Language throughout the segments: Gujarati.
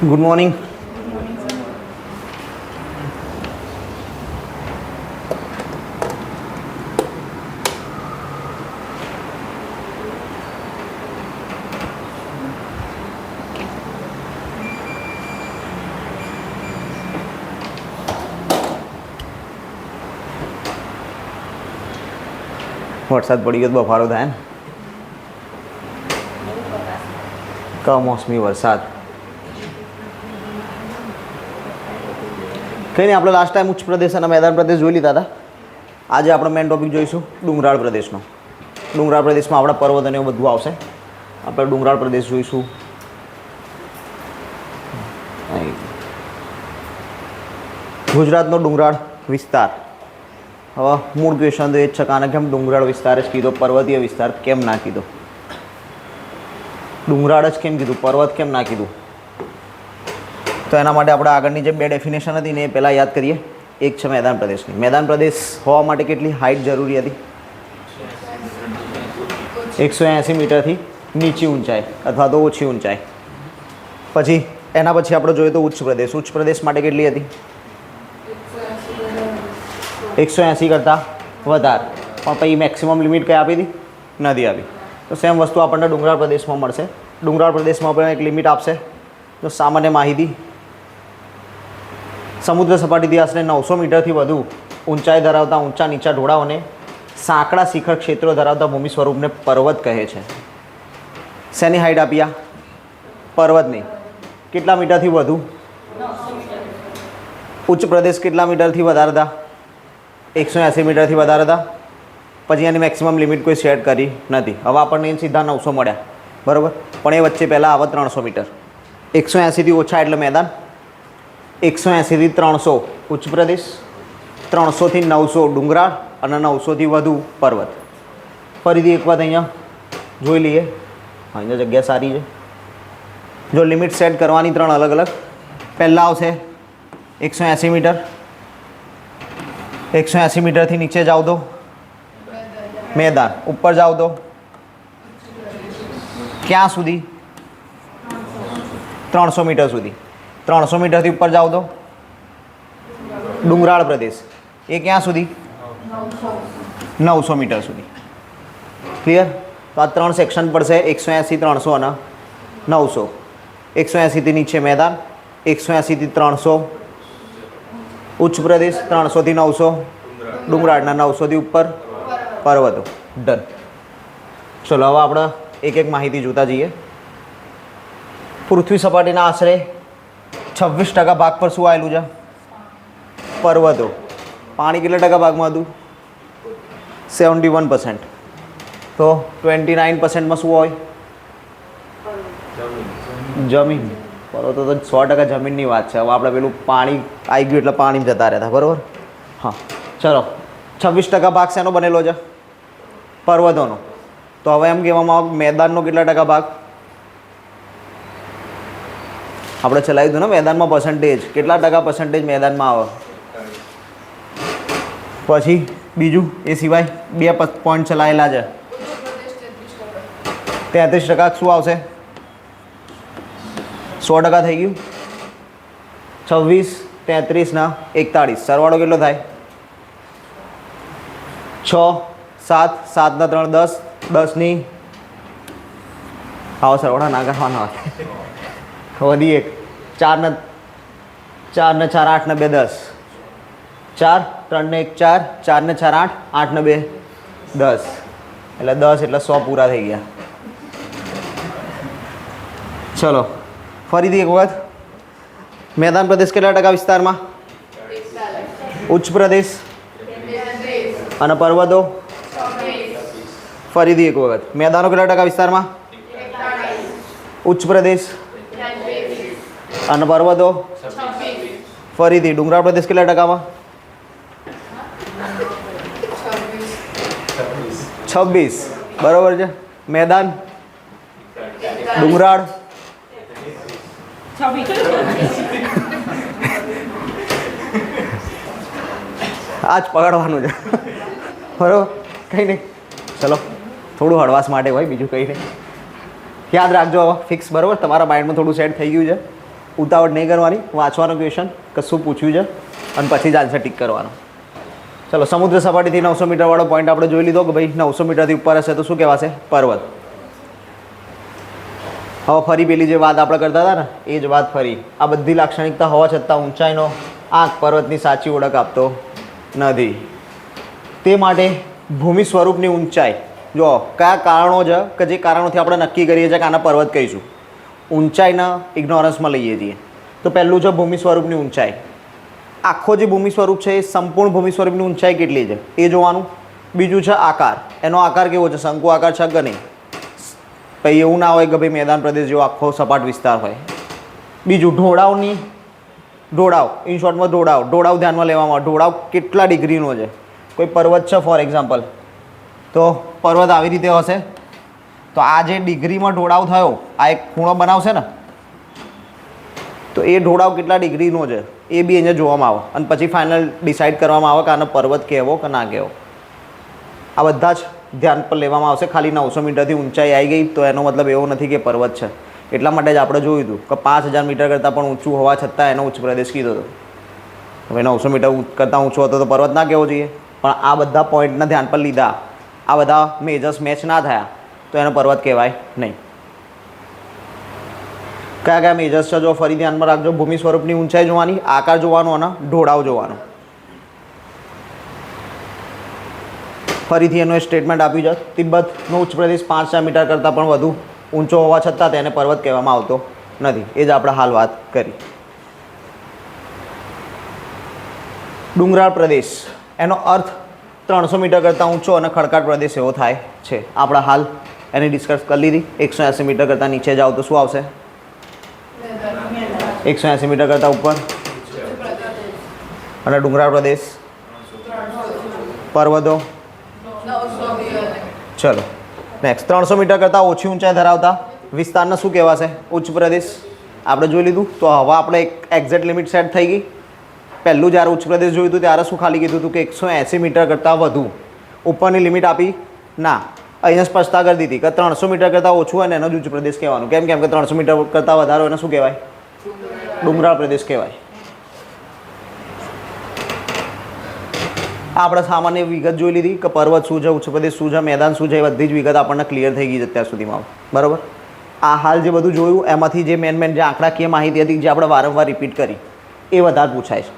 Good morning. વરસાદ પડી ગયો, બફારો થાય ને, કમોસમી વરસાદ. કંઈ નહીં, આપણે લાસ્ટ ટાઈમ ઉચ્ચ પ્રદેશ અને મેદાન પ્રદેશ જોઈ લીધા હતા. આજે આપણે મેઇન ટોપિક જોઈશું ડુંગરાળ પ્રદેશનો. ડુંગરાળ પ્રદેશમાં આપણા પર્વત અને એવું બધું આવશે. આપણે ડુંગરાળ પ્રદેશ જોઈશું. ગુજરાતનો ડુંગરાળ વિસ્તાર. હવે મૂળ ક્વેશ્ચન તો એ જ છે, કાને કેમ ડુંગરાળ વિસ્તાર જ કીધો, પર્વતીય વિસ્તાર કેમ ના કીધો? ડુંગરાળ જ કેમ કીધું, પર્વત કેમ ના કીધું? તો એના માટે આપણે આગળની જે બે ડેફિનેશન હતી ને એ પહેલાં યાદ કરીએ. એક છે મેદાન પ્રદેશની. મેદાન પ્રદેશ હોવા માટે કેટલી હાઇટ જરૂરી હતી? 180 મીટરથી નીચી ઊંચાઈ અથવા તો ઓછી ઊંચાઈ. પછી એના પછી આપણે જોઈએ તો ઉચ્ચ પ્રદેશ. ઉચ્ચ પ્રદેશ માટે કેટલી હતી? 180 કરતાં વધારે. પણ પછી મેક્સિમમ લિમિટ કઈ આપી હતી? નથી આપી. તો સેમ વસ્તુ આપણને ડુંગરાળ પ્રદેશમાં મળશે. ડુંગરાળ પ્રદેશમાં પણ એક લિમિટ આપશે. તો સામાન્ય માહિતી, સમુદ્ર સપાટીથી આશરે 900 મીટરથી વધુ ઊંચાઈ ધરાવતા ઊંચા નીચા ઢોળાવોને સાંકડા શિખર ક્ષેત્રો ધરાવતા ભૂમિ સ્વરૂપને પર્વત કહે છે. શેની હાઈટ આપી? આ પર્વતની. કેટલા મીટરથી વધુ? ઉચ્ચ પ્રદેશ કેટલા મીટરથી વધારે હતા? 180 મીટરથી વધારે હતા. પછી એની મેક્સિમમ લિમિટ કોઈ સેટ કરી નથી. હવે આપણને સીધા 900 મળ્યા, બરાબર. પણ એ વચ્ચે પહેલાં આવે 300 મીટર. 180થી ઓછા એટલે મેદાન, 180થી 300 ઉચ્ચ પ્રદેશ, 300થી 900 ડુંગરાળ અને 900થી વધુ પર્વત. ફરીથી એક વાત અહીંયા જોઈ લઈએ. અહીંયા જગ્યા સારી છે. જો લિમિટ સેટ કરવાની 3 અલગ અલગ. પહેલાં આવશે 180 મીટર. 180 મીટરથી નીચે જાઓ તો મેદાન. ઉપર જાઓ તો ક્યાં સુધી? 300 મીટર સુધી. 300 મીટરથી ઉપર જાઓ તો ડુંગરાળ પ્રદેશ. એ ક્યાં સુધી? 900 મીટર સુધી. ક્લિયર? તો આ 3 સેક્શન પડશે: 180, 300 અને 900. 180થી નીચે મેદાન, 180થી 300 ઉચ્ચ પ્રદેશ, 300થી 900 ડુંગરાળના, 900થી ઉપર પર્વતો. ડન. ચલો હવે આપણે એક એક માહિતી જોતા જઈએ. પૃથ્વી સપાટીના આશરે 26% ભાગ પર શું આવેલું છે? પર્વતો. પાણી કેટલા ટકા ભાગમાં હતું? 71%. તો 29%માં શું હોય? જમીન. પર્વતો તો 100% જમીનની વાત છે. હવે આપણે પેલું પાણી આવી ગયું એટલે પાણી જતા રહેતા, બરાબર. હા, ચલો. 26% ભાગ શેનો બનેલો છે? પર્વતોનો. તો હવે એમ કહેવામાં આવે મેદાનનો કેટલા ટકા ભાગ? આપણે ચલાવી દઉં ને મેદાનમાં પર્સન્ટેજ. કેટલા ટકા પર્સન્ટેજ મેદાનમાં આવે? પછી બીજું એ સિવાય 2 પોઈન્ટ ચલાવેલા છે. 33% શું આવશે? 100% થઈ ગયું. 26, 33 ના 41. સરવાળો કેટલો થાય? 6, 7, 7 ના 3, 10, 10 ની આવો સરવાળા ના કરવાના હોય. વધી 1, 4 ને 4, 8 ને 2, 10. 4, 3 ને 1, 4, 4 ને 4, 8, 8 ને 2, 10. એટલે 10 એટલે 100 પૂરા થઈ ગયા. ચલો ફરીથી એક વખત. મેદાન પ્રદેશ કેટલા ટકા વિસ્તારમાં? ઉચ્ચ પ્રદેશ અને પર્વતો? ફરીથી એક વખત. મેદાનો કેટલા ટકા વિસ્તારમાં? ઉચ્ચ પ્રદેશ અને પર્વતો? ફરીથી ડુંગરાળ પ્રદેશ કેટલા ટકામાં? 26. બરાબર છે. મેદાન, ડુંગરાળ, આજ પકડવાનું છે, બરાબર. કંઈ નહીં, ચલો થોડું હળવાશ માટે હોય, બીજું કંઈ નહીં. યાદ રાખજો, હવે ફિક્સ, બરાબર. તમારા માઇન્ડમાં થોડું સેટ થઈ ગયું છે. ઉતાવળ નહીં કરવાની, વાંચવાનો ક્વેશ્ચન કશું પૂછ્યું છે અને પછી જ આન્સર ટીક કરવાનો. ચલો, સમુદ્ર સપાટીથી 900 મીટરવાળો પોઈન્ટ આપણે જોઈ લીધો કે ભાઈ 900 મીટરથી ઉપર હશે તો શું કહેવાશે? પર્વત. હવે ફરી પેલી જે વાત આપણે કરતા હતા ને એ જ વાત ફરી. આ બધી લાક્ષણિકતા હોવા છતાં ઊંચાઈનો આંક પર્વતની સાચી ઓળખ આપતો નથી. તે માટે ભૂમિ સ્વરૂપની ઊંચાઈ જો કયા કારણો છે કે જે કારણોથી આપણે નક્કી કરીએ છીએ કે આના પર્વત કહીશું, ઊંચાઈના ઇગ્નોરન્સમાં લઈએ છીએ. તો પહેલું છે ભૂમિ સ્વરૂપની ઊંચાઈ. આખો જે ભૂમિ સ્વરૂપ છે એ સંપૂર્ણ ભૂમિ સ્વરૂપની ઊંચાઈ કેટલી છે એ જોવાનું. બીજું છે આકાર, એનો આકાર કેવો છે, શંકુ આકાર છે કે નહીં. પછી એવું ના હોય કે ભાઈ મેદાન પ્રદેશ જેવો આખો સપાટ વિસ્તાર હોય. બીજું ઢોળાવ, ઇન શોર્ટમાં ઢોળાવ ધ્યાનમાં લેવામાં આવે. ઢોળાવ કેટલા ડિગ્રીનો છે. કોઈ પર્વત છે ફોર એક્ઝામ્પલ, તો પર્વત આવી રીતે હશે તો આ જે ડિગ્રીમાં ઢોળાવ થયો આ એક ખૂણો બનાવશે ને, તો એ ઢોળાવ કેટલા ડિગ્રીનો છે એ બી અહીંયા જોવામાં આવે અને પછી ફાઇનલ ડિસાઇડ કરવામાં આવે કે આનો પર્વત કહેવો કે ના કહેવો. આ બધા જ ધ્યાન પર લેવામાં આવશે. ખાલી 900 મીટરથી ઊંચાઈ આવી ગઈ તો એનો મતલબ એવો નથી કે પર્વત છે. એટલા માટે જ આપણે જોયું હતું કે 5000 મીટર કરતાં પણ ઊંચું હોવા છતાં એનો ઉચ્ચ પ્રદેશ કીધો હતો. હવે 900 મીટર કરતાં ઊંચો હતો તો પર્વત ના કહેવો જોઈએ, પણ આ બધા પોઈન્ટના ધ્યાન પર લીધા, આ બધા મેજર્સ મેચ ના થયા તો એનો પર્વત કહેવાય નહીં. કયા કયા મેજર્સ છે જો ફરી ધ્યાનમાં રાખજો. ભૂમિ સ્વરૂપની ઊંચાઈ જોવાની, આકાર જોવાનો અને ઢોળાવ જોવાનો. ફરીથી એનું સ્ટેટમેન્ટ આપ્યું છે. તિબ્બતનો ઉચ્ચ પ્રદેશ 5000 મીટર કરતાં પણ વધુ ઊંચો હોવા છતાં તેને પર્વત કહેવામાં આવતો નથી. એ જ આપણે હાલ વાત કરી. ડુંગરાળ પ્રદેશ એનો અર્થ 300 મીટર કરતાં ઊંચો અને ખડકાળ પ્રદેશ એવો થાય છે. આપણે હાલ એની ડિસ્કસ કરી લીધી. 180 મીટર કરતાં નીચે જાઓ તો શું આવશે? 180 મીટર કરતાં ઉપર. અને ડુંગરાળ પ્રદેશ, પર્વતો. ચલો નેક્સ્ટ. 300 મીટર કરતાં ઓછી ઊંચાઈ ધરાવતા વિસ્તારને શું કહેવાશે? ઉચ્ચ પ્રદેશ. આપણે જોઈ લીધું. તો હવે આપણે એક એક્ઝેક્ટ લિમિટ સેટ થઈ ગઈ. પહેલું જ્યારે ઉચ્ચ પ્રદેશ જોયું હતું ત્યારે શું ખાલી કીધું હતું કે 180 મીટર કરતાં વધુ. ઉપરની લિમિટ આપી ના, અહીંયા સ્પષ્ટતા કરી દીધી કે 300 મીટર કરતાં ઓછું હોય ને એનો જ ઉચ્ચ પ્રદેશ કહેવાનું. કેમ કે 300 મીટર કરતાં વધારે એને શું કહેવાય? ડુંગરાળ પ્રદેશ કહેવાય. આપણે સામાન્ય વિગત જોઈ લીધી કે પર્વત શું છે, ઉચ્ચ પ્રદેશ શું છે, મેદાન શું છે, એ બધી જ વિગત આપણને ક્લિયર થઈ ગઈ છે અત્યાર સુધીમાં. બરાબર. આ હાલ જે બધું જોયું એમાંથી જે મેન જે આંકડાકીય માહિતી હતી જે આપણે વારંવાર રિપીટ કરી એ વધારે પૂછાય છે.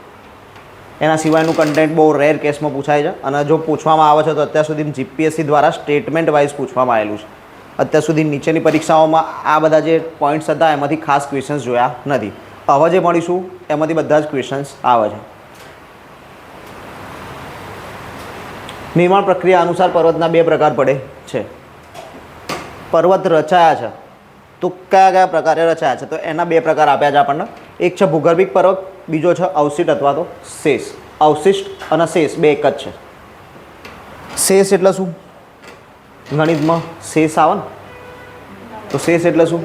એના સિવાયનું કન્ટેન્ટ બહુ રેર કેસમાં પૂછાય છે અને જો પૂછવામાં આવે છે તો અત્યાર સુધી જીપીએસસી દ્વારા સ્ટેટમેન્ટ વાઇઝ પૂછવામાં આવેલું છે. અત્યાર સુધી નીચેની પરીક્ષાઓમાં આ બધા જે પોઈન્ટ્સ હતા એમાંથી ખાસ ક્વેશ્ચન્સ જોયા નથી. હવે જે મળીશું એમાંથી બધા જ ક્વેશ્ચન્સ આવે છે. નિર્માણ પ્રક્રિયા અનુસાર પર્વતના 2 પ્રકાર પડે છે. પર્વત રચાયા છે તો કયા કયા પ્રકારે રચાયા છે? તો એના 2 પ્રકાર આપ્યા છે આપણને. એક છે ભૂગર્ભિક પર્વત, બીજો છે અવશિષ્ટ અથવા તો શેષ. અવશિષ્ટ અને શેષ બે એક જ છે. શેષ એટલે શું? ગણિતમાં શેષ આવે ને, તો શેષ એટલે શું?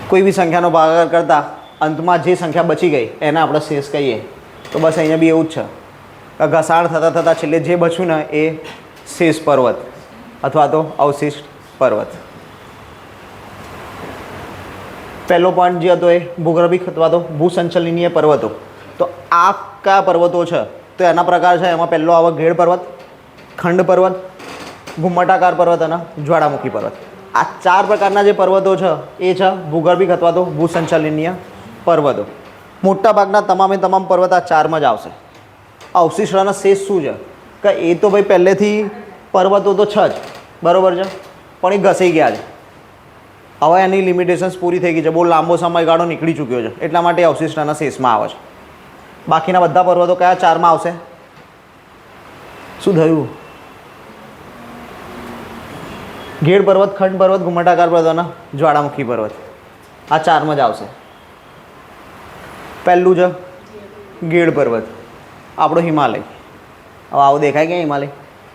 કોઈ બી સંખ્યાનો ભાગાકાર કરતાં અંતમાં જે સંખ્યા બચી ગઈ એને આપણે શેષ કહીએ. તો બસ અહીંયા બી એવું જ છે કે ઘસાણ થતાં થતાં છેલ્લે જે બચ્યું ને એ શેષ પર્વત અથવા તો અવશિષ્ટ પર્વત. પહેલો પોઈન્ટ જે હતો એ ભૂગર્ભિક અથવા તો ભૂસંચલનીય પર્વતો. તો આ કયા પર્વતો છે? તો એના પ્રકાર છે. એમાં પહેલો આવે ઘેડ પર્વત, ખંડ પર્વત, ઘુમ્મટાકાર પર્વત અને જ્વાળામુખી પર્વત. આ 4 પ્રકારના જે પર્વતો છે એ છે ભૂગર્ભિક અથવા તો ભૂસંચલનીય પર્વતો. મોટાભાગના તમામ પર્વત આ 4માં જ આવશે. અવશિષ્ટ અને શેષ શું છે કે એ તો ભાઈ પહેલેથી પર્વતો તો છે જ, બરાબર છે, પણ એ ઘસાઈ ગયા છે. હવે એની લિમિટેશન્સ પૂરી થઈ ગઈ છે, બહુ લાંબો સમયગાળો નીકળી ચૂક્યો છે, એટલા માટે અવશિષ્ટ અને શેષમાં આવે છે. બાકીના બધા પર્વતો કયા 4માં આવશે? શું થયું? ઘેડ પર્વત, ખંડ પર્વત, ઘુમ્મટાકાર પર્વત અને જ્વાળામુખી પર્વત આ 4માં જ આવશે. પહેલું છે ઘેડ પર્વત, આપણો હિમાલય. હવે આવો દેખાય ક્યાં હિમાલય?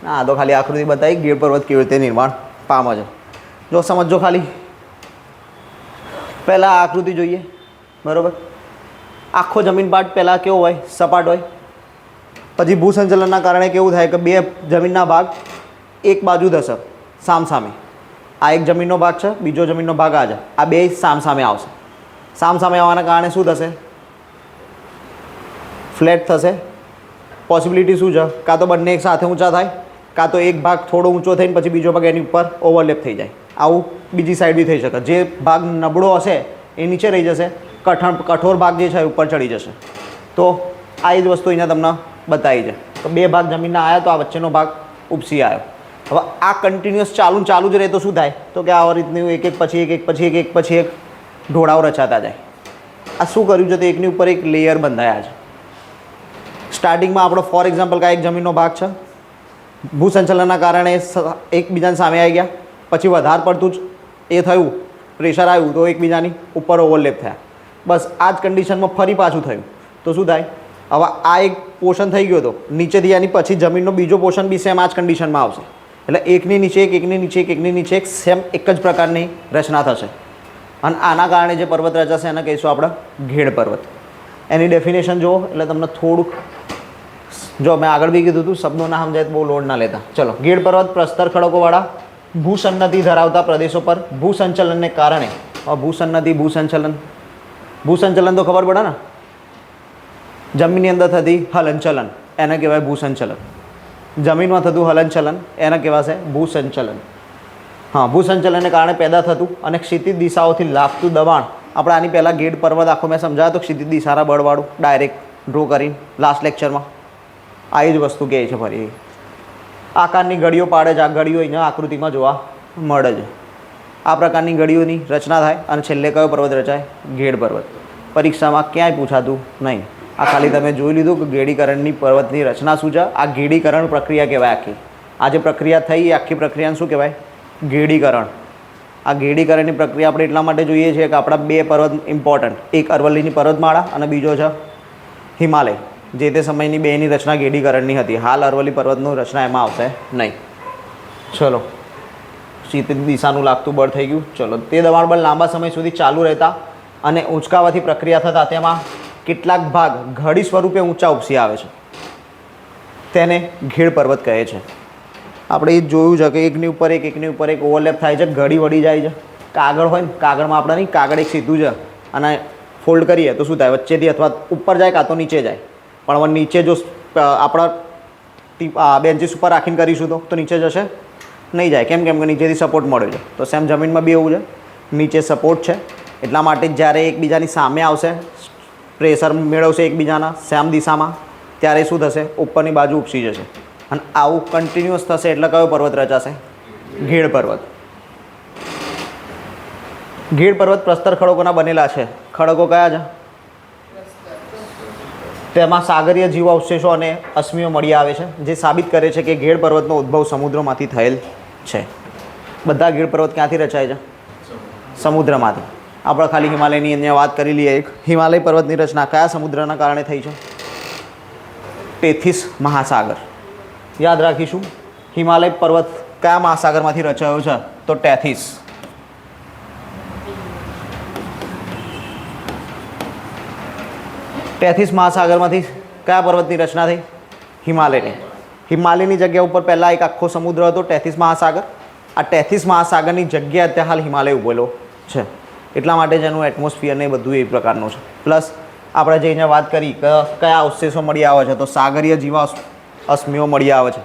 ના, આ તો ખાલી આકૃતિ બતાવી ઘેડ પર્વત કેવી રીતે નિર્માણ પામે છે. જો સમજો ખાલી પહેલાં આકૃતિ જોઈએ, બરાબર. આખો જમીન પાટ પહેલાં કેવો હોય? સપાટ હોય. પછી ભૂસંચલનના કારણે કેવું થાય કે 2 જમીનના ભાગ એક બાજુ થશે સામસામે, આ એક જમીનનો ભાગ છે, બીજો જમીનનો ભાગ આ છે. આ બે સામસામે આવશે. સામસામે આવવાના કારણે શું થશે? ફ્લેટ થશે. પોસિબિલિટી શું છે? કાં તો બંને એક સાથે ઊંચા થાય, કાં તો એક ભાગ થોડો ઊંચો થઈને પછી બીજો ભાગ એની ઉપર ઓવરલેપ થઈ જાય. આવું બીજી સાઈડ બી થઈ શકે. જે ભાગ નબળો હશે એ નીચે રહી જશે, કઠોર ભાગ જે છે એ ઉપર ચડી જશે. તો આ જ વસ્તુ અહીંયા તમને બતાવી છે. તો બે ભાગ જમીનના આવ્યા તો આ વચ્ચેનો ભાગ ઉપસી આવ્યો. હવે આ કન્ટિન્યુઅસ ચાલુ જ રહે તો શું થાય? તો કે આવા રીતનું એક પછી એક પછી એક ઢોળાવ રચાતા જાય. આ શું કર્યું છે? તો એકની ઉપર એક લેયર બંધાયા છે. સ્ટાર્ટિંગમાં આપણો ફોર એક્ઝામ્પલ કાંઈ એક જમીનનો ભાગ છે, ભૂસંચલનના કારણે એકબીજાની સામે આવી ગયા, પછી વધારે પડતું જ એ થયું, પ્રેશર આવ્યું તો એકબીજાની ઉપર ઓવરલેપ થયા. બસ આ જ કન્ડિશનમાં ફરી પાછું થયું તો શું થાય? હવે આ એક પોર્શન થઈ ગયો હતો નીચેથી, એની પછી જમીનનો બીજો પોર્શન બી સેમ આ જ કન્ડિશનમાં આવશે. એટલે એકની નીચે એક, એકની નીચે એક, એકની નીચે એક, સેમ એક જ પ્રકારની રચના થશે. અને આના કારણે જે પર્વત રચાશે એને કહીશું આપણે ઘેડ પર્વત. એની ડેફિનેશન જુઓ એટલે તમને થોડુંક, જો મેં આગળ બી કીધું હતું, શબ્દો ના સમજાય તો બહુ લોડ ના લેતા. ચલો, ઘેડ પર્વત પ્રસ્તર ખડકોવાળા ભૂસન્નતિ ધરાવતા પ્રદેશો પર ભૂસંચલનને કારણે, ભૂસન્નતિ, ભૂસંચલન તો ખબર પડે ને, જમીનની અંદર થતી હલનચલન એને કહેવાય ભૂસંચલન. જમીનમાં થતું હલનચલન એને કહેવાશે ભૂસંચલન. હા, ભૂસંચલનને કારણે પેદા થતું અને ક્ષિતિજ દિશાઓથી લાગતું દબાણ. આપણે આની પહેલાં ઘેડ પર્વત આખો મેં સમજાવ્યો તો ક્ષિતિજ દિશાના બળવાળું ડાયરેક્ટ ડ્રો કરીને લાસ્ટ લેક્ચરમાં. આ જ વસ્તુ કહે છે. ફરી આકારની ગળીઓ પાડે છે. આ ગળીઓ અહીંયા આકૃતિમાં જોવા મળે છે. આ પ્રકારની ગળીઓની રચના થાય અને છેલ્લે કયો પર્વત રચાય? ઘેડ પર્વત. પરીક્ષામાં ક્યાંય પૂછાતું નહીં. આ ખાલી તમે જોઈ લીધું કે ગેડીકરણની પર્વતની રચના શું છે. આ ગેડીકરણ પ્રક્રિયા કહેવાય આખી. આ જે પ્રક્રિયા થઈ એ આખી પ્રક્રિયાને શું કહેવાય? ગેડીકરણ. આ ગેડીકરણની પ્રક્રિયા આપણે એટલા માટે જોઈએ છીએ કે આપણા બે પર્વત ઇમ્પોર્ટન્ટ, એક અરવલ્લીની પર્વતમાળા અને બીજો છે હિમાલય. જે તે સમયની બેની રચના ગેડીકરણની હતી. હાલ અરવલ્લી પર્વતનું રચના એમાં આવશે નહીં. ચલો, ક્ષિતિજ દિશાનું લાગતું બળ થઈ ગયું. ચલો, તે દબાણ બળ લાંબા સમય સુધી ચાલુ રહેતા અને ઊંચકાવાથી પ્રક્રિયા થતા તેમાં કેટલાક ભાગ ઘડી સ્વરૂપે ઊંચા ઉપસી આવે છે, તેને ઘેડ પર્વત કહે છે. આપણે એ જોયું છે કે એકની ઉપર એક ઓવરલેપ થાય છે, ઘડી વળી જાય છે. કાગળ હોય ને, કાગળમાં આપણે નહીં, કાગળ એક સીધું છે અને ફોલ્ડ કરીએ તો શું થાય? વચ્ચેથી અથવા ઉપર જાય કાં તો નીચે જાય. પણ હવે નીચે જો આપણા બેન્ચીસ ઉપર રાખીને કરીશું તો નીચે જશે નહીં જાય. કેમ કે નીચેથી સપોર્ટ મળ્યો છે. તો સેમ જમીનમાં બી એવું છે, નીચે સપોર્ટ છે. એટલા માટે જ્યારે એકબીજાની સામે આવશે, પ્રેશર મેળવશે એકબીજાના સેમ દિશામાં, ત્યારે શું થશે? ઉપરની બાજુ ઉપસી જશે. અને આવું કન્ટિન્યુઅસ થશે એટલે કયો પર્વત રચાશે? ઘેડ પર્વત. ઘેડ પર્વત પ્રસ્તર ખડકોના બનેલા છે. ખડકો કયા છે? તેમાં સાગરીય જીવ અવશેષો અને અશ્મિઓ મળી આવે છે, જે સાબિત કરે છે કે ઘેડ પર્વતનો ઉદ્ભવ સમુદ્રમાંથી થયેલ છે. બધા ઘેડ પર્વત ક્યાંથી રચાય છે? સમુદ્રમાંથી. આપણે ખાલી હિમાલયની અહીંયા વાત કરી લઈએ. એક હિમાલય પર્વતની રચના કયા સમુદ્રના કારણે થઈ છે? ટેથીસ મહાસાગર. યાદ રાખીશું, હિમાલય પર્વત કયા મહાસાગરમાંથી રચાયો છે? તો ટેથીસ. ટેથીસ મહાસાગરમાંથી કયા પર્વતની રચના થઈ? હિમાલયની. હિમાલયની જગ્યા ઉપર પહેલાં એક આખો સમુદ્ર હતો, ટેથીસ મહાસાગર. આ ટેથીસ મહાસાગરની જગ્યા અત્યારે હાલ હિમાલય ઉભેલો છે. એટલા માટે જેનું એટમોસ્ફિયર ને બધું એ પ્રકારનું છે. પ્લસ આપણે જે અહીંયા વાત કરી કે કયા અવશેષો મળી આવે છે, તો સાગરીય જીવા અશ્મિઓ મળી આવે છે.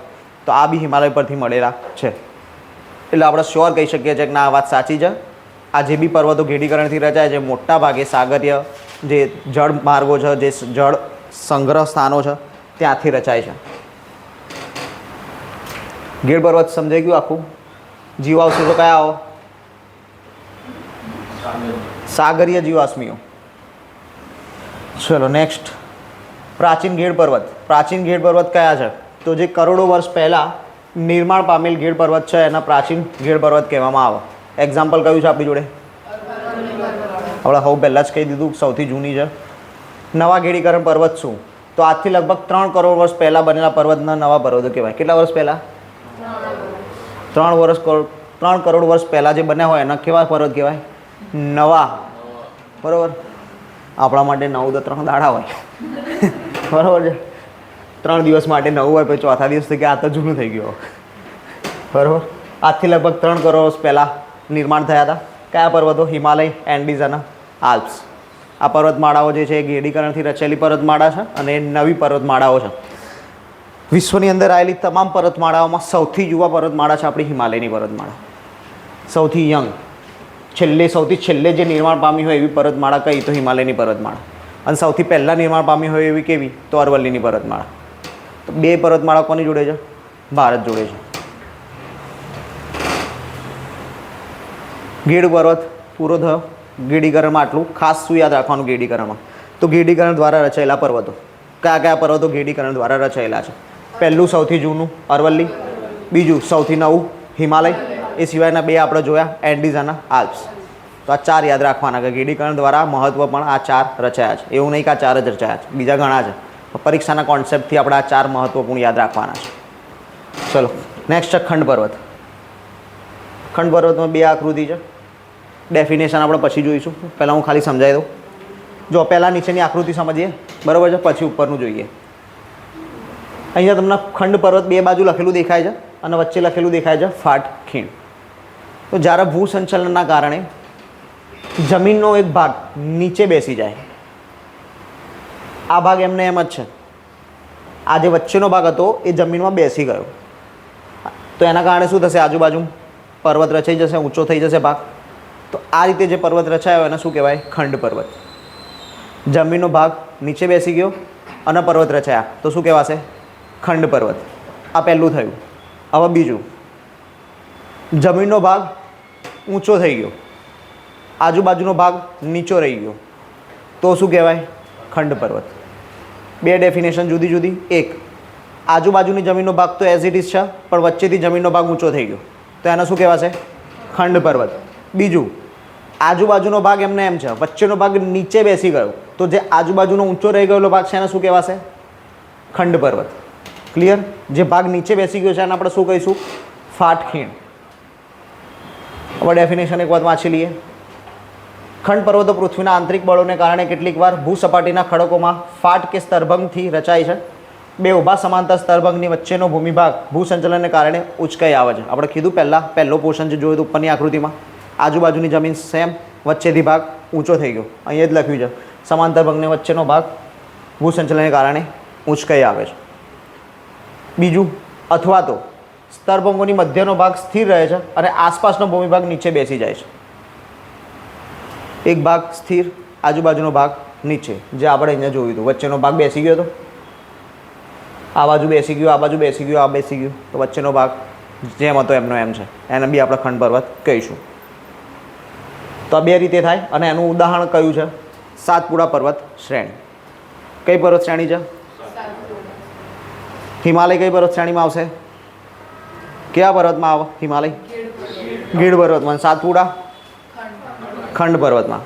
તો આ બી હિમાલય પરથી મળેલા છે. એટલે આપણે શ્યોર કહી શકીએ છીએ કે ના, આ વાત સાચી છે. આ જે બી પર્વતો ગેડીકરણથી રચાય છે, મોટા ભાગે સાગરીય જે જળ માર્ગો છે, જે જળ સંગ્રહ સ્થાનો છે, ત્યાંથી રચાય છે. ઘેડ પર્વત સમજાઈ ગયું આખું? જીવાવશેષો કયા આવો? સાગરીય જીવાશ્મિઓ. ચલો નેક્સ્ટ, પ્રાચીન ઘેડ પર્વત. પ્રાચીન ઘેડ પર્વત કયા છે? તો જે કરોડો વર્ષ પહેલાં નિર્માણ પામેલ ઘેડ પર્વત છે એના પ્રાચીન ઘેડ પર્વત કહેવામાં આવે. એક્ઝામ્પલ કયું છે આપણી જોડે? આપણે હવે પહેલાં જ કહી દીધું, સૌથી જૂની છે. નવા ગેડીકરણ પર્વત શું? તો આજથી લગભગ 3 કરોડ વર્ષ પહેલાં બનેલા પર્વતના નવા પર્વતો કહેવાય. કેટલા વર્ષ પહેલાં? 3 કરોડ વર્ષ પહેલાં જે બન્યા હોય એના કેવા પર્વત કહેવાય? નવા. બરાબર. આપણા માટે 9 તો 3 દાડા હોય. બરાબર છે. 3 દિવસ માટે નવું હોય, પછી ચોથા દિવસ કે આ તો જૂનું થઈ ગયું. બરાબર. આજથી લગભગ 3 કરોડ વર્ષ પહેલાં નિર્માણ થયા હતા. કયા પર્વતો? હિમાલય, એન્ડીઝ અને આલ્પ્સ. આ પર્વતમાળાઓ જે છે એ ગેડીકરણથી રચાયેલી પર્વતમાળા છે અને એ નવી પર્વતમાળાઓ છે. વિશ્વની અંદર આવેલી તમામ પર્વતમાળાઓમાં સૌથી યુવા પર્વતમાળા છે આપણી હિમાલયની પર્વતમાળા. સૌથી યંગ, સૌથી છેલ્લે જે નિર્માણ પામી હોય એવી પર્વતમાળા કઈ? તો હિમાલયની પર્વતમાળા. અને સૌથી પહેલાં નિર્માણ પામી હોય એવી કેવી? તો અરવલ્લીની પર્વતમાળા. તો 2 પર્વતમાળા કોની જોડે છે? ભારત જોડે છે. ગીડ પર્વત પૂરો થયો. ગેડીકરણમાં આટલું ખાસ શું યાદ રાખવાનું ગેડીકરણમાં? તો ગેડીકરણ દ્વારા રચાયેલા પર્વતો. કયા કયા પર્વતો ગેડીકરણ દ્વારા રચાયેલા છે? પહેલું સૌથી જૂનું અરવલ્લી, બીજું સૌથી નવું હિમાલય, એ સિવાયના 2 આપણે જોયા એન્ડીઝ અને આલ્પ્સ. તો આ 4 યાદ રાખવાના કે ગેડીકરણ દ્વારા મહત્વ પણ આ 4 રચાયા છે. એવું નહીં કે આ 4 જ રચાયા છે, બીજા ઘણા છે. પરીક્ષાના કોન્સેપ્ટથી આપણે આ 4 મહત્વપૂર્ણ યાદ રાખવાના છે. ચલો નેક્સ્ટ છે ખંડ પર્વત. ખંડ પર્વતમાં 2 આકૃતિ છે. ડેફિનેશન આપણે પછી જોઈશું. પહેલાં હું ખાલી સમજાવી દઉં. જો પહેલાં નીચેની આકૃતિ સમજીએ, બરાબર છે, પછી ઉપરનું જોઈએ. અહીંયા તમને ખંડ પર્વત 2 બાજુ લખેલું દેખાય છે અને વચ્ચે લખેલું દેખાય છે ફાટ ખીણ. તો જ્યારે ભૂસંચલનના કારણે જમીનનો એક ભાગ નીચે બેસી જાય, આ ભાગ એમને એમ જ છે, આ જે વચ્ચેનો ભાગ હતો એ જમીનમાં બેસી ગયો, તો એના કારણે શું થશે? આજુબાજુ પર્વત રચાઈ જશે, ઊંચો થઈ જશે ભાગ. તો આ રીતે જે પર્વત રચાયો એને શું કહેવાય? ખંડ પર્વત. જમીનનો ભાગ નીચે બેસી ગયો અને પર્વત રચાયા તો શું કહેવાશે? ખંડ પર્વત. આ પહેલું થયું. હવે બીજું, જમીનનો ભાગ ઊંચો થઈ ગયો, આજુબાજુનો ભાગ નીચો રહી ગયો તો શું કહેવાય? ખંડ પર્વત. 2 ડેફિનેશન જુદી જુદી. એક, આજુબાજુની જમીનનો ભાગ તો એઝ ઇટ ઇઝ છે પણ વચ્ચેથી જમીનનો ભાગ ઊંચો થઈ ગયો તો એને શું કહેવાશે? ખંડ પર્વત. બીજું, આજુબાજુનો ભાગ એમને એમ છે, વચ્ચેનો ભાગ નીચે બેસી ગયો તો જે આજુબાજુનો ઊંચો રહી ગયેલો ભાગ છે એને શું કહેવાશે? ખંડ પર્વત. ક્લિયર? જે ભાગ નીચે બેસી ગયો છે એને આપણે શું કહીશું? ફાટ ખીણ. હવે ડેફિનેશન એક વાત વાંચી લઈએ. ખંડ પર્વતો પૃથ્વીના આંતરિક બળોને કારણે કેટલીક વાર ભૂસપાટીના ખડકોમાં ફાટ કે સ્તરભંગથી રચાય છે. 2 ઊભા સમાંતર સ્તરભંગની વચ્ચેનો ભૂમિભાગ ભૂસંચલનને કારણે ઉચકાઈ આવે છે. આપણે કીધું પહેલો પોર્શન જે જોયું ઉપરની આકૃતિમાં, આજુબાજુની જમીન સેમ, વચ્ચેથી ભાગ ઊંચો થઈ ગયો. અહીંયા જ લખ્યું છે સમાંતર ભંગને વચ્ચેનો ભાગ ભૂસંચલનને કારણે ઉચકાઈ આવે છે. બીજું, અથવા તો સ્તરભંગોની મધ્યનો ભાગ સ્થિર રહે છે અને આસપાસનો ભૂમિભાગ નીચે બેસી જાય છે. એક ભાગ સ્થિર, આજુબાજુનો ભાગ નીચે, જે આપણે અહીંયા જોયું હતું. વચ્ચેનો ભાગ બેસી ગયો હતો, આ બાજુ બેસી ગયો, આ બાજુ બેસી ગયો, આ બેસી ગયું, તો વચ્ચેનો ભાગ જેમ હતો એમનો એમ છે. એને બી આપણે ખંડ પર્વત કહીશું. તો આ 2 રીતે થાય અને એનું ઉદાહરણ કયું છે? સાતપુડા પર્વત શ્રેણી. કઈ પર્વત શ્રેણી છે? હિમાલય કઈ પર્વત શ્રેણીમાં આવશે? કયા પર્વતમાં આવે હિમાલય? ગીડ પર્વતમાં. સાતપુડા ખંડ પર્વતમાં.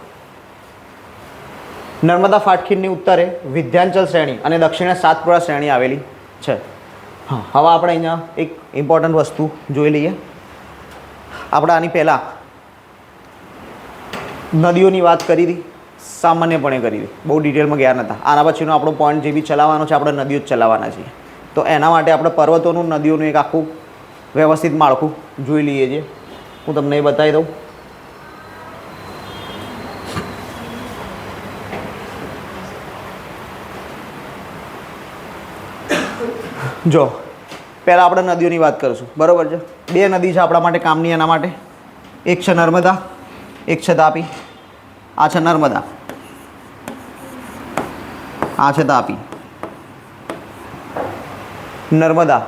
નર્મદા ફાટખીણની ઉત્તરે વિંધ્યાચલ શ્રેણી અને દક્ષિણે સાતપુડા શ્રેણી આવેલી છે. હા, હવે આપણે અહીંયા એક ઇમ્પોર્ટન્ટ વસ્તુ જોઈ લઈએ. આપણે આની પહેલાં નદીઓની વાત કરી હતી, સામાન્યપણે કરી હતી, બહુ ડિટેલમાં ગયા નહોતા. આના પછીનો આપણો પોઈન્ટ જે બી ચલાવવાનો છે આપણે નદીઓ જ ચલાવવાના છીએ. તો એના માટે આપણે પર્વતોનું, નદીઓનું એક આખું વ્યવસ્થિત માળખું જોઈ લઈએ છીએ. હું તમને એ બતાવી દઉં. જો પહેલાં આપણે નદીઓની વાત કરીશું, બરાબર છે. 2 નદી છે આપણા માટે કામની. એના માટે એક છે નર્મદા, એક છે તાપી. આ છે નર્મદા, આ છે તાપી. નર્મદા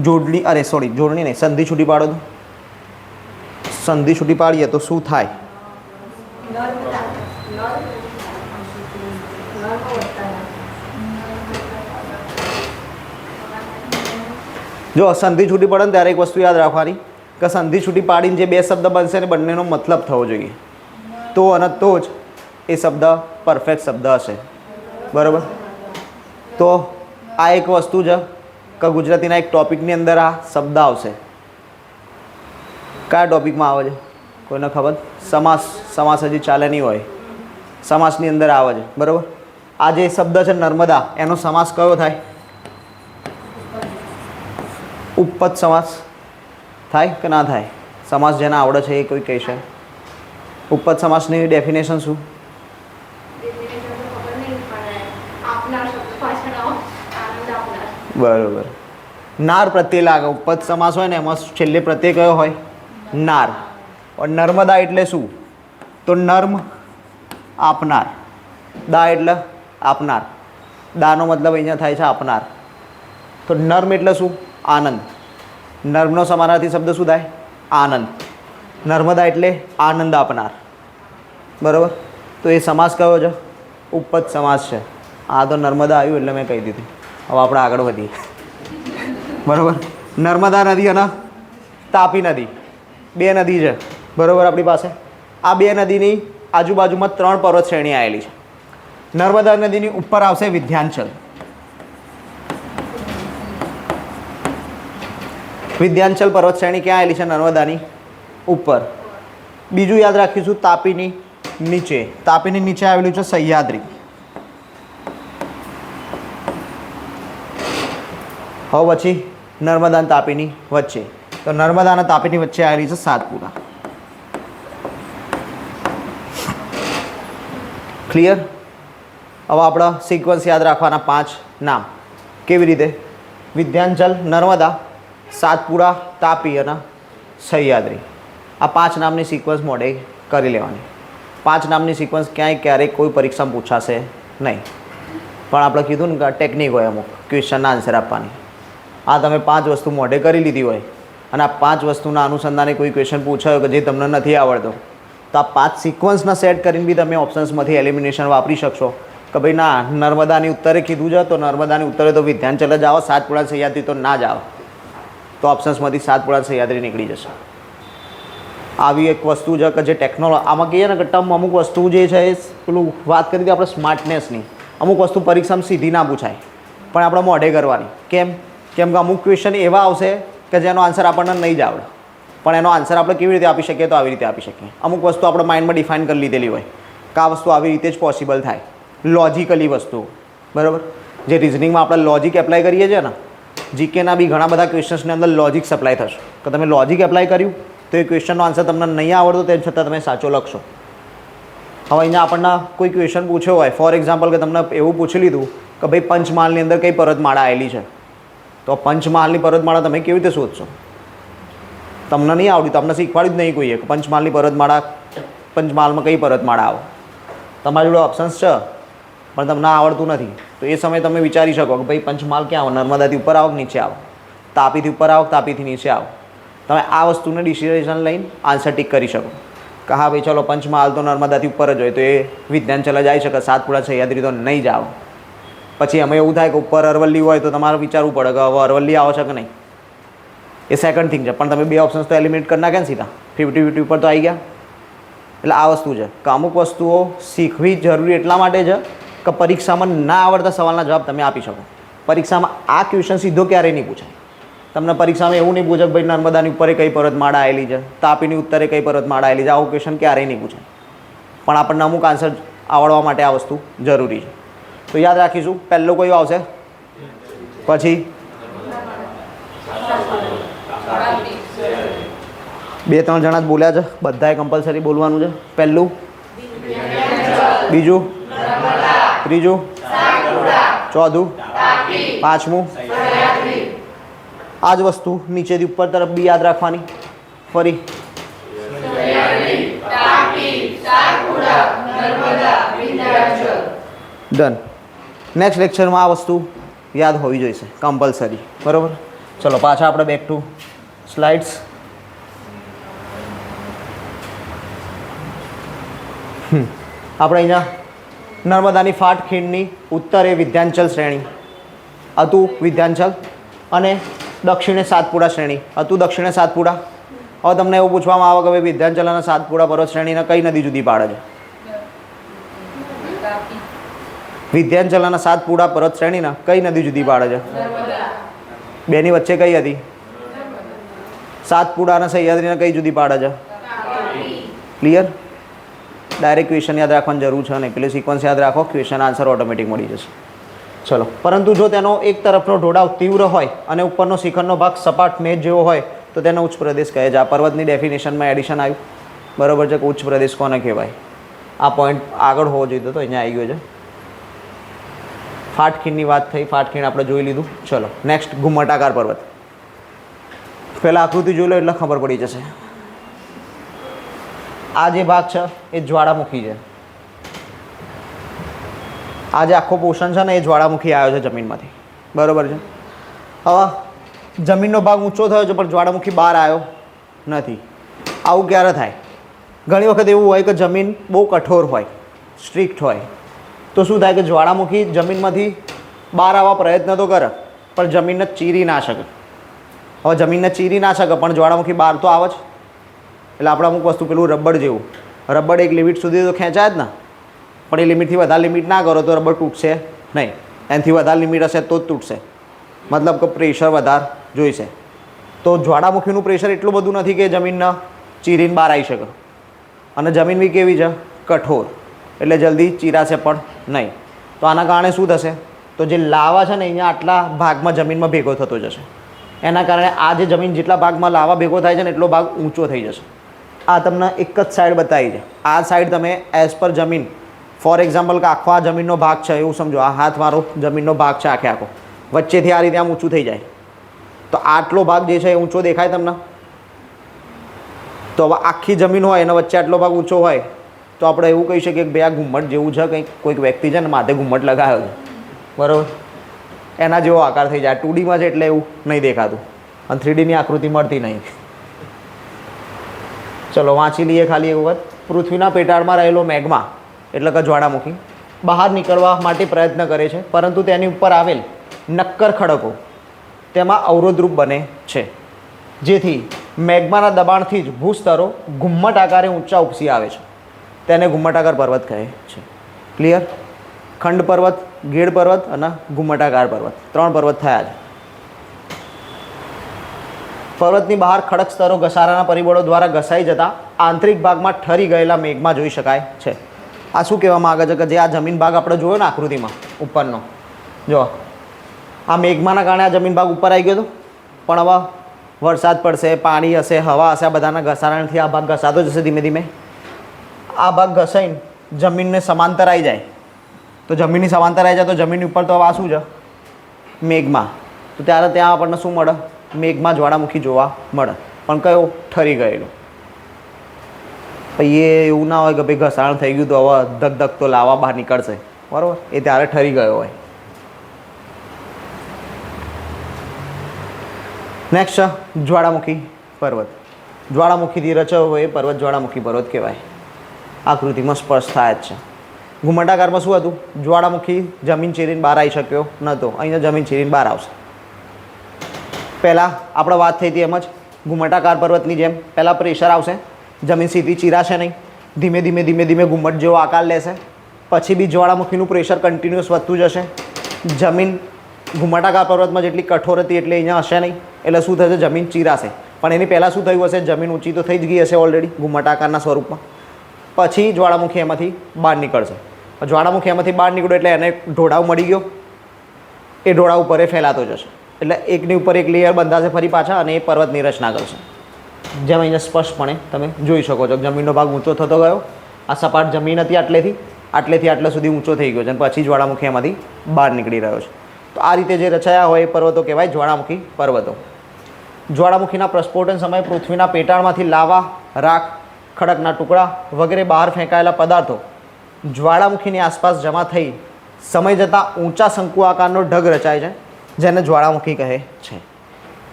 જોડણી, અરે સોરી જોડણી નહીં, સંધિ છૂટી પાડો તો. સંધિ છૂટી પાડીએ તો શું થાય? જો સંધિ છૂટી પડે ને ત્યારે એક વસ્તુ યાદ રાખવાની કે સંધિ છૂટી પાડીને જે 2 શબ્દ બનશે ને બંનેનો મતલબ થવો જોઈએ. તો અને તો જ એ શબ્દ પરફેક્ટ શબ્દ હશે, બરાબર. તો આ એક વસ્તુ છે કે ગુજરાતીના એક ટૉપિકની અંદર આ શબ્દ આવશે. કયા ટૉપિકમાં આવે છે કોઈને ખબર? સમાસ. સમાસ હજી ચાલે નહીં હોય, સમાસની અંદર આવે છે, બરાબર. આ જે શબ્દ છે નર્મદા, એનો સમાસ કયો થાય? ઉપપદ સમાસ. થાય કે ના થાય? સમાસ જેને આવડે છે એ કોઈ કહેશે. ઉપપદ સમાસની ડેફિનેશન શું? બરોબર. નાર પ્રત્યય લાગે. ઉપપદ સમાસ હોય ને એમાં છેલ્લે પ્રત્યય કયો હોય? નાર. और નર્મદા એટલે શું? તો નર્મ આપનાર. દા એટલે આપનાર. દાનો મતલબ અહીંયા થાય છે આપનાર. તો નર્મ એટલે શું? આનંદ. નર્મનો સમાનાર્થી શબ્દ શું થાય? આનંદ. નર્મદા એટલે આનંદ આપનાર. બરાબર. તો એ સમાસ કયો છે? ઉપપદ સમાસ છે. આ તો નર્મદા આવ્યું એટલે મેં કહી દીધું. હવે આપણે આગળ વધીએ. બરાબર. નર્મદા નદી અને તાપી નદી બે નદી છે. બરાબર. આપણી પાસે આ બે નદીની આજુબાજુમાં 3 પર્વત શ્રેણી આવેલી છે. નર્મદા નદીની ઉપર આવશે વિંધ્યાચલ. વિંધ્યાચલ પર્વત શ્રેણી ક્યાં આવેલી છે? નર્મદાની ઉપર. બીજું યાદ રાખીશું તાપીની નીચે. તાપીની નીચે આવેલું છે સહ્યાદ્રી. હવે પછી નર્મદા અને તાપીની વચ્ચે. તો નર્મદા અને તાપીની વચ્ચે આવેલી છે સાતપુરા. ક્લિયર? હવે આપણા સિક્વન્સ યાદ રાખવાના 5 નામ. કેવી રીતે? વિંધ્યાચલ, નર્મદા, સાતપુરા, તાપી અને સહ્યાદ્રી. આ 5 નામની સિક્વન્સ મોડે કરી લેવાની. 5 નામની સિક્વન્સ ક્યાંય ક્યારેય કોઈ પરીક્ષામાં પૂછાશે નહીં. પણ આપણે કીધું ને કે ટેકનિક હોય અમુક ક્વેશ્ચનના આન્સર આપવાની. આ તમે 5 વસ્તુ મોઢે કરી લીધી હોય અને આ 5 વસ્તુના અનુસંધાને કોઈ ક્વેશ્ચન પૂછાયો કે જે તમને નથી આવડતો, તો આ 5 સિક્વન્સના સેટ કરીને બી તમે ઓપ્શન્સમાંથી એલિમિનેશન વાપરી શકશો કે ભાઈ ના નર્મદાની ઉત્તરે કીધું છે તો નર્મદાની ઉત્તરે તો વિંધ્યાચલ જ આવો, સાતપુરા સહ્યાદ્રી તો ના જ આવો. તો ઓપ્શન્સમાંથી સાતપુરા સહ્યાદ્રી નીકળી જશે. આવી એક વસ્તુ છે કે જે ટેકનોલોજી આમાં કહીએ ને કે ટર્મ અમુક વસ્તુ જે છે એ પેલું વાત કરી હતી આપણે સ્માર્ટનેસની. અમુક વસ્તુ પરીક્ષામાં સીધી ના પૂછાય પણ આપણે મોઢે કરવાની. કેમ? કેમ કે અમુક ક્વેશ્ચન એવા આવશે કે જેનો આન્સર આપણને નહીં જ આવડે પણ એનો આન્સર આપણે કેવી રીતે આપી શકીએ? તો આવી રીતે આપી શકીએ. અમુક વસ્તુ આપણે માઇન્ડમાં ડિફાઇન કરી લીધેલી હોય કે આ વસ્તુ આવી રીતે જ પોસિબલ થાય. લોજિકલી વસ્તુ. બરાબર. જે રિઝનિંગમાં આપણે લોજિક એપ્લાય કરીએ છીએ ને, જીકેના બી ઘણા બધા ક્વેશ્ચન્સની અંદર લોજિક સપ્લાય થશે કે તમે લોજિક એપ્લાય કર્યું તો એ ક્વેશ્ચનનો આન્સર તમને નહીં આવડતો તેમ છતાં તમે સાચો લખશો. હવે અહીંયા આપણને કોઈ ક્વેશ્ચન પૂછ્યો હોય, ફોર એક્ઝામ્પલ કે તમને એવું પૂછી લીધું કે ભાઈ પંચમહાલની અંદર કઈ પર્વતમાળા આવેલી છે, તો પંચમહાલની પર્વતમાળા તમે કેવી રીતે શોધશો? તમને નહીં આવડ્યું, તમને શીખવાડ્યું જ નહીં કોઈએ કે પંચમહાલની પર્વતમાળા, પંચમહાલમાં કઈ પર્વતમાળા આવે. તમારી જોડે ઓપ્શન્સ છે પણ તમને આવડતું નથી, તો એ સમયે તમે વિચારી શકો કે ભાઈ પંચમહાલ ક્યાં આવે? નર્મદાથી ઉપર આવો કે નીચે આવો? તાપીથી ઉપર આવો કે તાપીથી નીચે આવો? તમે આ વસ્તુને ડિસિઝન લઈને આન્સર ટીક કરી શકો કે હા ભાઈ ચલો પંચમહાલ તો નર્મદાથી ઉપર જ હોય તો એ વિંધ્યાચલ જ આવી શકે, સાતપુરા સહ્યાદ્રી તો નહીં જ આવો. પછી અમે એવું થાય કે ઉપર અરવલ્લી હોય તો તમારે વિચારવું પડે કે હવે અરવલ્લી આવે છે કે નહીં. એ સેકન્ડ થિંગ છે. પણ તમે 2 ઓપ્શન્સ તો એલિમિનેટ કરી નાખ્યા ને સીધા 50-50 ઉપર તો આવી ગયા. એટલે આ વસ્તુ છે કે અમુક વસ્તુઓ શીખવી જરૂરી એટલા માટે છે કે પરીક્ષામાં ના આવડતા સવાલના જવાબ તમે આપી શકો. પરીક્ષામાં આ ક્વેશ્ચન સીધો ક્યારેય નહીં પૂછાય. તમને પરીક્ષામાં એવું નહીં પૂછે કે ભાઈ નર્મદાની ઉપર કઈ પર્વતમાળા આવેલી છે, તાપીની ઉત્તરે કઈ પર્વતમાળા આવેલી છે. આવું ક્વેશ્ચન ક્યારેય નહીં પૂછાય. પણ આપણને અમુક આન્સર આવડવા માટે આ વસ્તુ જરૂરી છે. તો યાદ રાખીશું. પહેલો કયો આવશે? પછી 2-3 જણા જ બોલ્યા છે, બધાએ કમ્પલસરી બોલવાનું છે. પહેલું, બીજું, ત્રીજું, ચોથું, પાંચમું. આ જ વસ્તુ નીચેથી ઉપર તરફ બી યાદ રાખવાની. ફરી ડન. નેક્સ્ટ લેક્ચરમાં આ વસ્તુ યાદ હોવી જોઈશે કમ્પલસરી. બરાબર. ચલો પાછા આપણે બેક ટુ સ્લાઇડ્સ. આપણે અહીંયા નર્મદાની ફાટ ખીણની ઉત્તરે વિંધ્યાચલ શ્રેણી હતું, વિંધ્યાચલ, અને દક્ષિણે સાતપુરા શ્રેણી હતું, દક્ષિણે સાતપુરા. હવે તમને એવું પૂછવામાં આવે કે ભાઈ વિંધ્યાચલ અને સાતપુરા પર્વત શ્રેણીને કઈ નદી જુદી પાડે છે? વિંધ્યાચલ અને સાતપુરા પર્વત શ્રેણીને કઈ નદી જુદી પાડે છે? બેની વચ્ચે કઈ હતી? સાતપુરા અને સહ્યાદ્રીને કઈ જુદી પાડે છે? ક્લિયર? ડાયરેક્ટ ક્વેશ્ચન યાદ રાખવાની જરૂર છે નહીં, પેલી સિક્વન્સ યાદ રાખો, ક્વેશ્ચન આન્સર ઓટોમેટિક મળી જશે. ચલો. પરંતુ જો તેનો એક તરફનો ઢોળાવ તીવ્ર હોય અને ઉપરનો શિખરનો ભાગ સપાટ મેજ જેવો હોય તો તેને ઉચ્ચ પ્રદેશ કહે છે. આ પર્વતની ડેફિનેશનમાં એડિશન આવ્યું, બરાબર છે, કે ઉચ્ચ પ્રદેશ કોને કહેવાય. આ પોઈન્ટ આગળ હોવો જોઈએ તો અહીંયા આવી ગયો છે. ફાટખીણની વાત થઈ, ફાટખીણ આપણે જોઈ લીધું. ચલો નેક્સ્ટ ઘુમ્મટાકાર પર્વત. પહેલાં આકૃતિ જોઈ લો એટલે ખબર પડી જશે. આ જે ભાગ છે એ જ્વાળામુખી છે. આ જે આખો પોર્શન છે ને એ જ્વાળામુખી આવ્યો છે જમીનમાંથી, બરાબર છે. હવે જમીનનો ભાગ ઊંચો થયો છે પણ જ્વાળામુખી બહાર આવ્યો નથી. આવું ક્યારે થાય? ઘણી વખત એવું હોય કે જમીન બહુ કઠોર હોય, સ્ટ્રિક્ટ હોય, તો શું થાય કે જ્વાળામુખી જમીનમાંથી બહાર આવવા પ્રયત્ન તો કરે પણ જમીનને ચીરી ના શકે. હવે જમીનને ચીરી ના શકે પણ જ્વાળામુખી બહાર તો આવે જ. એટલે આપણે અમુક વસ્તુ પેલું રબર જેવું, રબર એક લિમિટ સુધી તો ખેંચાય જ ને, પણ એ લિમિટથી વધારે લિમિટ ના કરો તો રબર તૂટશે નહીં. એનાથી વધારે લિમિટ હશે તો જ તૂટશે. મતલબ કે પ્રેશર વધારે જોઈશે. તો જ્વાળામુખીનું પ્રેશર એટલું બધું નથી કે જમીનને ચીરીને બહાર આવી શકે. અને જમીન બી કેવી છે? કઠોર, એટલે જલ્દી ચીરાશે પણ નહીં. તો આના કારણે શું થશે? તો જે લાવા છે ને અહીંયા આટલા ભાગમાં જમીનમાં ભેગો થતો જશે. એના કારણે આ જે જમીન જેટલા ભાગમાં લાવા ભેગો થાય છે ને એટલો ભાગ ઊંચો થઈ જશે. આ તમને એક જ સાઈડ બતાવી છે. આ સાઈડ તમે એઝ પર જમીન, ફોર એક્ઝામ્પલ કે આખો આ જમીનનો ભાગ છે એવું સમજો. આ હાથ મારો જમીનનો ભાગ છે આખે આખો, વચ્ચેથી આ રીતે આમ ઊંચું થઈ જાય. તો આટલો ભાગ જે છે એ ઊંચો દેખાય તમને? તો હવે આખી જમીન હોય એના વચ્ચે આટલો ભાગ ઊંચો હોય તો આપણે એવું કહી શકીએ કે ભાઈ આ ઘુમ્મટ જેવું છે, કંઈક કોઈક વ્યક્તિ છે ને માથે ઘુમ્મટ લગાવ્યો છે, બરાબર, એના જેવો આકાર થઈ જાય. 2Dમાં છે એટલે એવું નહીં દેખાતું અને 3Dની આકૃતિ મળતી નહીં. ચલો વાંચી લઈએ ખાલી એક વખત. પૃથ્વીના પેટાળમાં રહેલો મેગ્મા એટલે કે જ્વાળામુખી બહાર નીકળવા માટે પ્રયત્ન કરે છે, પરંતુ તેની ઉપર આવેલ નક્કર ખડકો તેમાં અવરોધરૂપ બને છે, જેથી મેગ્માના દબાણથી જ ભૂસ્તરો ઘુમ્મટ આકારે ઊંચા ઉપસી આવે છે. તેને ઘુમ્મટાકાર પર્વત કહે છે. ક્લિયર? ખંડ પર્વત, ગેડ પર્વત અને ઘુમ્મટાકાર પર્વત, 3 પર્વત થયા છે. પર્વતની બહાર ખડક સ્તરો ઘસારાના પરિબળો દ્વારા ઘસાઈ જતા આંતરિક ભાગમાં ઠરી ગયેલા મેઘમાં જોઈ શકાય છે. આ શું કહેવામાં આવે છે કે જે આ જમીન ભાગ આપણે જોયો ને આકૃતિમાં ઉપરનો, જો આ મેઘમાના કારણે આ જમીન ભાગ ઉપર આવી ગયો હતો, પણ હવે વરસાદ પડશે, પાણી હશે, હવા હશે, આ બધાના ઘસારાથી આ ભાગ ઘસાતો જશે ધીમે ધીમે. આ ભાગ ઘસાઈને જમીનને સમાંતર આવી જાય. તો જમીનની સમાંતર આવી જાય તો જમીનની ઉપર તો હવે આ શું છે? મેઘમાં. તો ત્યારે ત્યાં આપણને શું મળે? મેઘમાં જ્વાળામુખી જોવા મળે, પણ કયો? ઠરી ગયેલો. પછી એ એવું ના હોય કે ભાઈ ઘસાણ થઈ ગયું તો હવે ધક ધક તો લાવા બહાર નીકળશે, બરાબર, એ ત્યારે ઠરી ગયો હોય. નેક્સ્ટ છે જ્વાળામુખી પર્વત. જ્વાળામુખીથી રચાયો હોય એ પર્વત જ્વાળામુખી પર્વત કહેવાય. આકૃતિમાં સ્પષ્ટ થાય જ છે. ઘુમ્મટાકારમાં શું હતું? જ્વાળામુખી જમીન ચીરીને બહાર આવી શક્યો નહોતો, અહીંયા જમીન ચીરીને બહાર આવશે. પહેલાં આપણે વાત થઈ હતી એમ જ ઘુમ્મટાકાર પર્વતની જેમ પહેલાં પ્રેશર આવશે, જમીન સીધી ચીરાશે નહીં, ધીમે ધીમે ધીમે ધીમે ઘુમ્મટ જેવો આકાર લેશે. પછી બી જ્વાળામુખીનું પ્રેશર કન્ટિન્યુઅસ વધતું જશે. જમીન ઘુમ્મટાકાર પર્વતમાં જેટલી કઠોર હતી એટલે અહીંયા હશે નહીં, એટલે શું થશે? જમીન ચીરાશે. પણ એની પહેલાં શું થયું હશે? જમીન ઊંચી તો થઈ જ ગઈ હશે ઓલરેડી ઘુમ્મટાકારના સ્વરૂપમાં. પછી જ્વાળામુખી એમાંથી બહાર નીકળશે. જ્વાળામુખી એમાંથી બહાર નીકળ્યો એટલે એને ઢોળાવ મળી ગયો, એ ઢોળાવ ઉપર એ ફેલાતો જશે. એટલે એકની ઉપર એક લેયર બંધાશે ફરી પાછા અને એ પર્વતની રચના કરશે. જેમ અહીંયા સ્પષ્ટપણે તમે જોઈ શકો છો, જમીનનો ભાગ ઊંચો થતો ગયો. આ સપાટ જમીન હતી આટલેથી આટલે સુધી ઊંચો થઈ ગયો છે અને પછી જ્વાળામુખી એમાંથી બહાર નીકળી રહ્યો છે. તો આ રીતે જે રચાયા હોય એ પર્વતો કહેવાય જ્વાળામુખી પર્વતો. જ્વાળામુખીના પ્રસ્ફોટન સમયે પૃથ્વીના પેટાળમાંથી લાવા, રાખ, ખડકના ટુકડા વગેરે બહાર ફેંકાયેલા પદાર્થો જ્વાળામુખીની આસપાસ જમા થઈ સમય જતાં ઊંચા શંકુ આકારનો ઢગ રચાય છે, જેને જ્વાળામુખી કહે છે.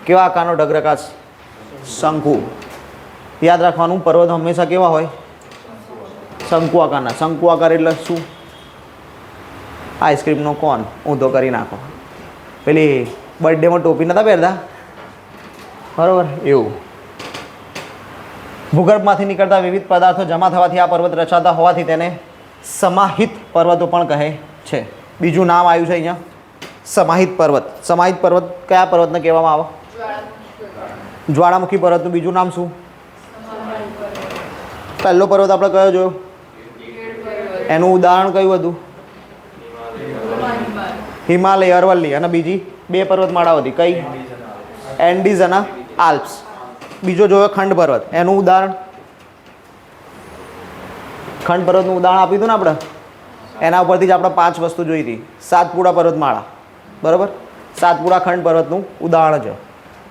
કેવા આકારનો ઢગ રચાશે? શંકુ. યાદ રાખવાનું, પર્વત હંમેશા કેવા હોય? શંકુ આકારના. શંકુ આકાર એટલે શું? આઈસ્ક્રીમનો કોન ઊંધો કરી નાખો. પેલી બર્થડેમાં ટોપી નહોતા પહેરતા, બરાબર, એવું. ભૂગર્ભમાંથી નીકળતા વિવિધ પદાર્થો જમા થવાથી આ પર્વત રચાતા હોવાથી તેને સમાહિત પર્વતો પણ કહે છે. બીજું નામ આવ્યું છે અહીંયા, સમાહિત પર્વત. સમાહિત પર્વત કયા પર્વતને કહેવામાં આવે? જ્વાળામુખી પર્વતનું બીજું નામ શું? પહેલો પર્વત આપણે કયો જોયો? એનું ઉદાહરણ કયું હતું? હિમાલય, અરવલ્લી. અને બીજી 2 પર્વતમાળાઓ હતી, કઈ? એન્ડીઝ અને આલ્પ્સ. બીજો જોયો ખંડ પર્વત, એનું ઉદાહરણ ખંડ પર્વતનું ઉદાહરણ આપ્યું હતું ને આપણે, એના ઉપરથી જ આપણે 5 વસ્તુ જોઈ હતી. સાતપુડા પર્વતમાળા, બરાબર, સાતપુડા ખંડ પર્વતનું ઉદાહરણ છે.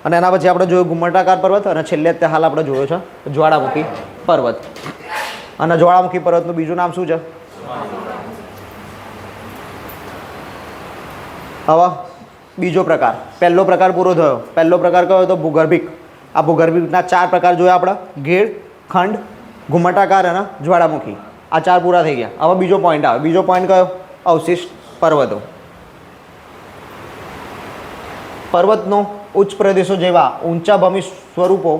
અને એના પછી આપણે જોયું ઘુમ્મટાકાર પર્વત, અને છેલ્લે અત્યારે હાલ આપણે જોયો છે જ્વાળામુખી પર્વત. અને જ્વાળામુખી પર્વતનું બીજું નામ શું છે? હવે બીજો પ્રકાર, પહેલો પ્રકાર પૂરો થયો. પહેલો પ્રકાર કયો હતો? ભૂગર્ભિક. આ ભૂગર્ભિકના 4 પ્રકાર જોયા આપણે: ગેડ, ખંડ, ઘુમ્મટાકાર અને જ્વાળામુખી. આ 4 પૂરા થઈ ગયા. હવે બીજો પોઈન્ટ આવે. બીજો પોઈન્ટ કયો? અવશિષ્ટ પર્વતો. પર્વતનો ઉચ્ચ પ્રદેશો જેવા ઊંચા ભૂમિ સ્વરૂપો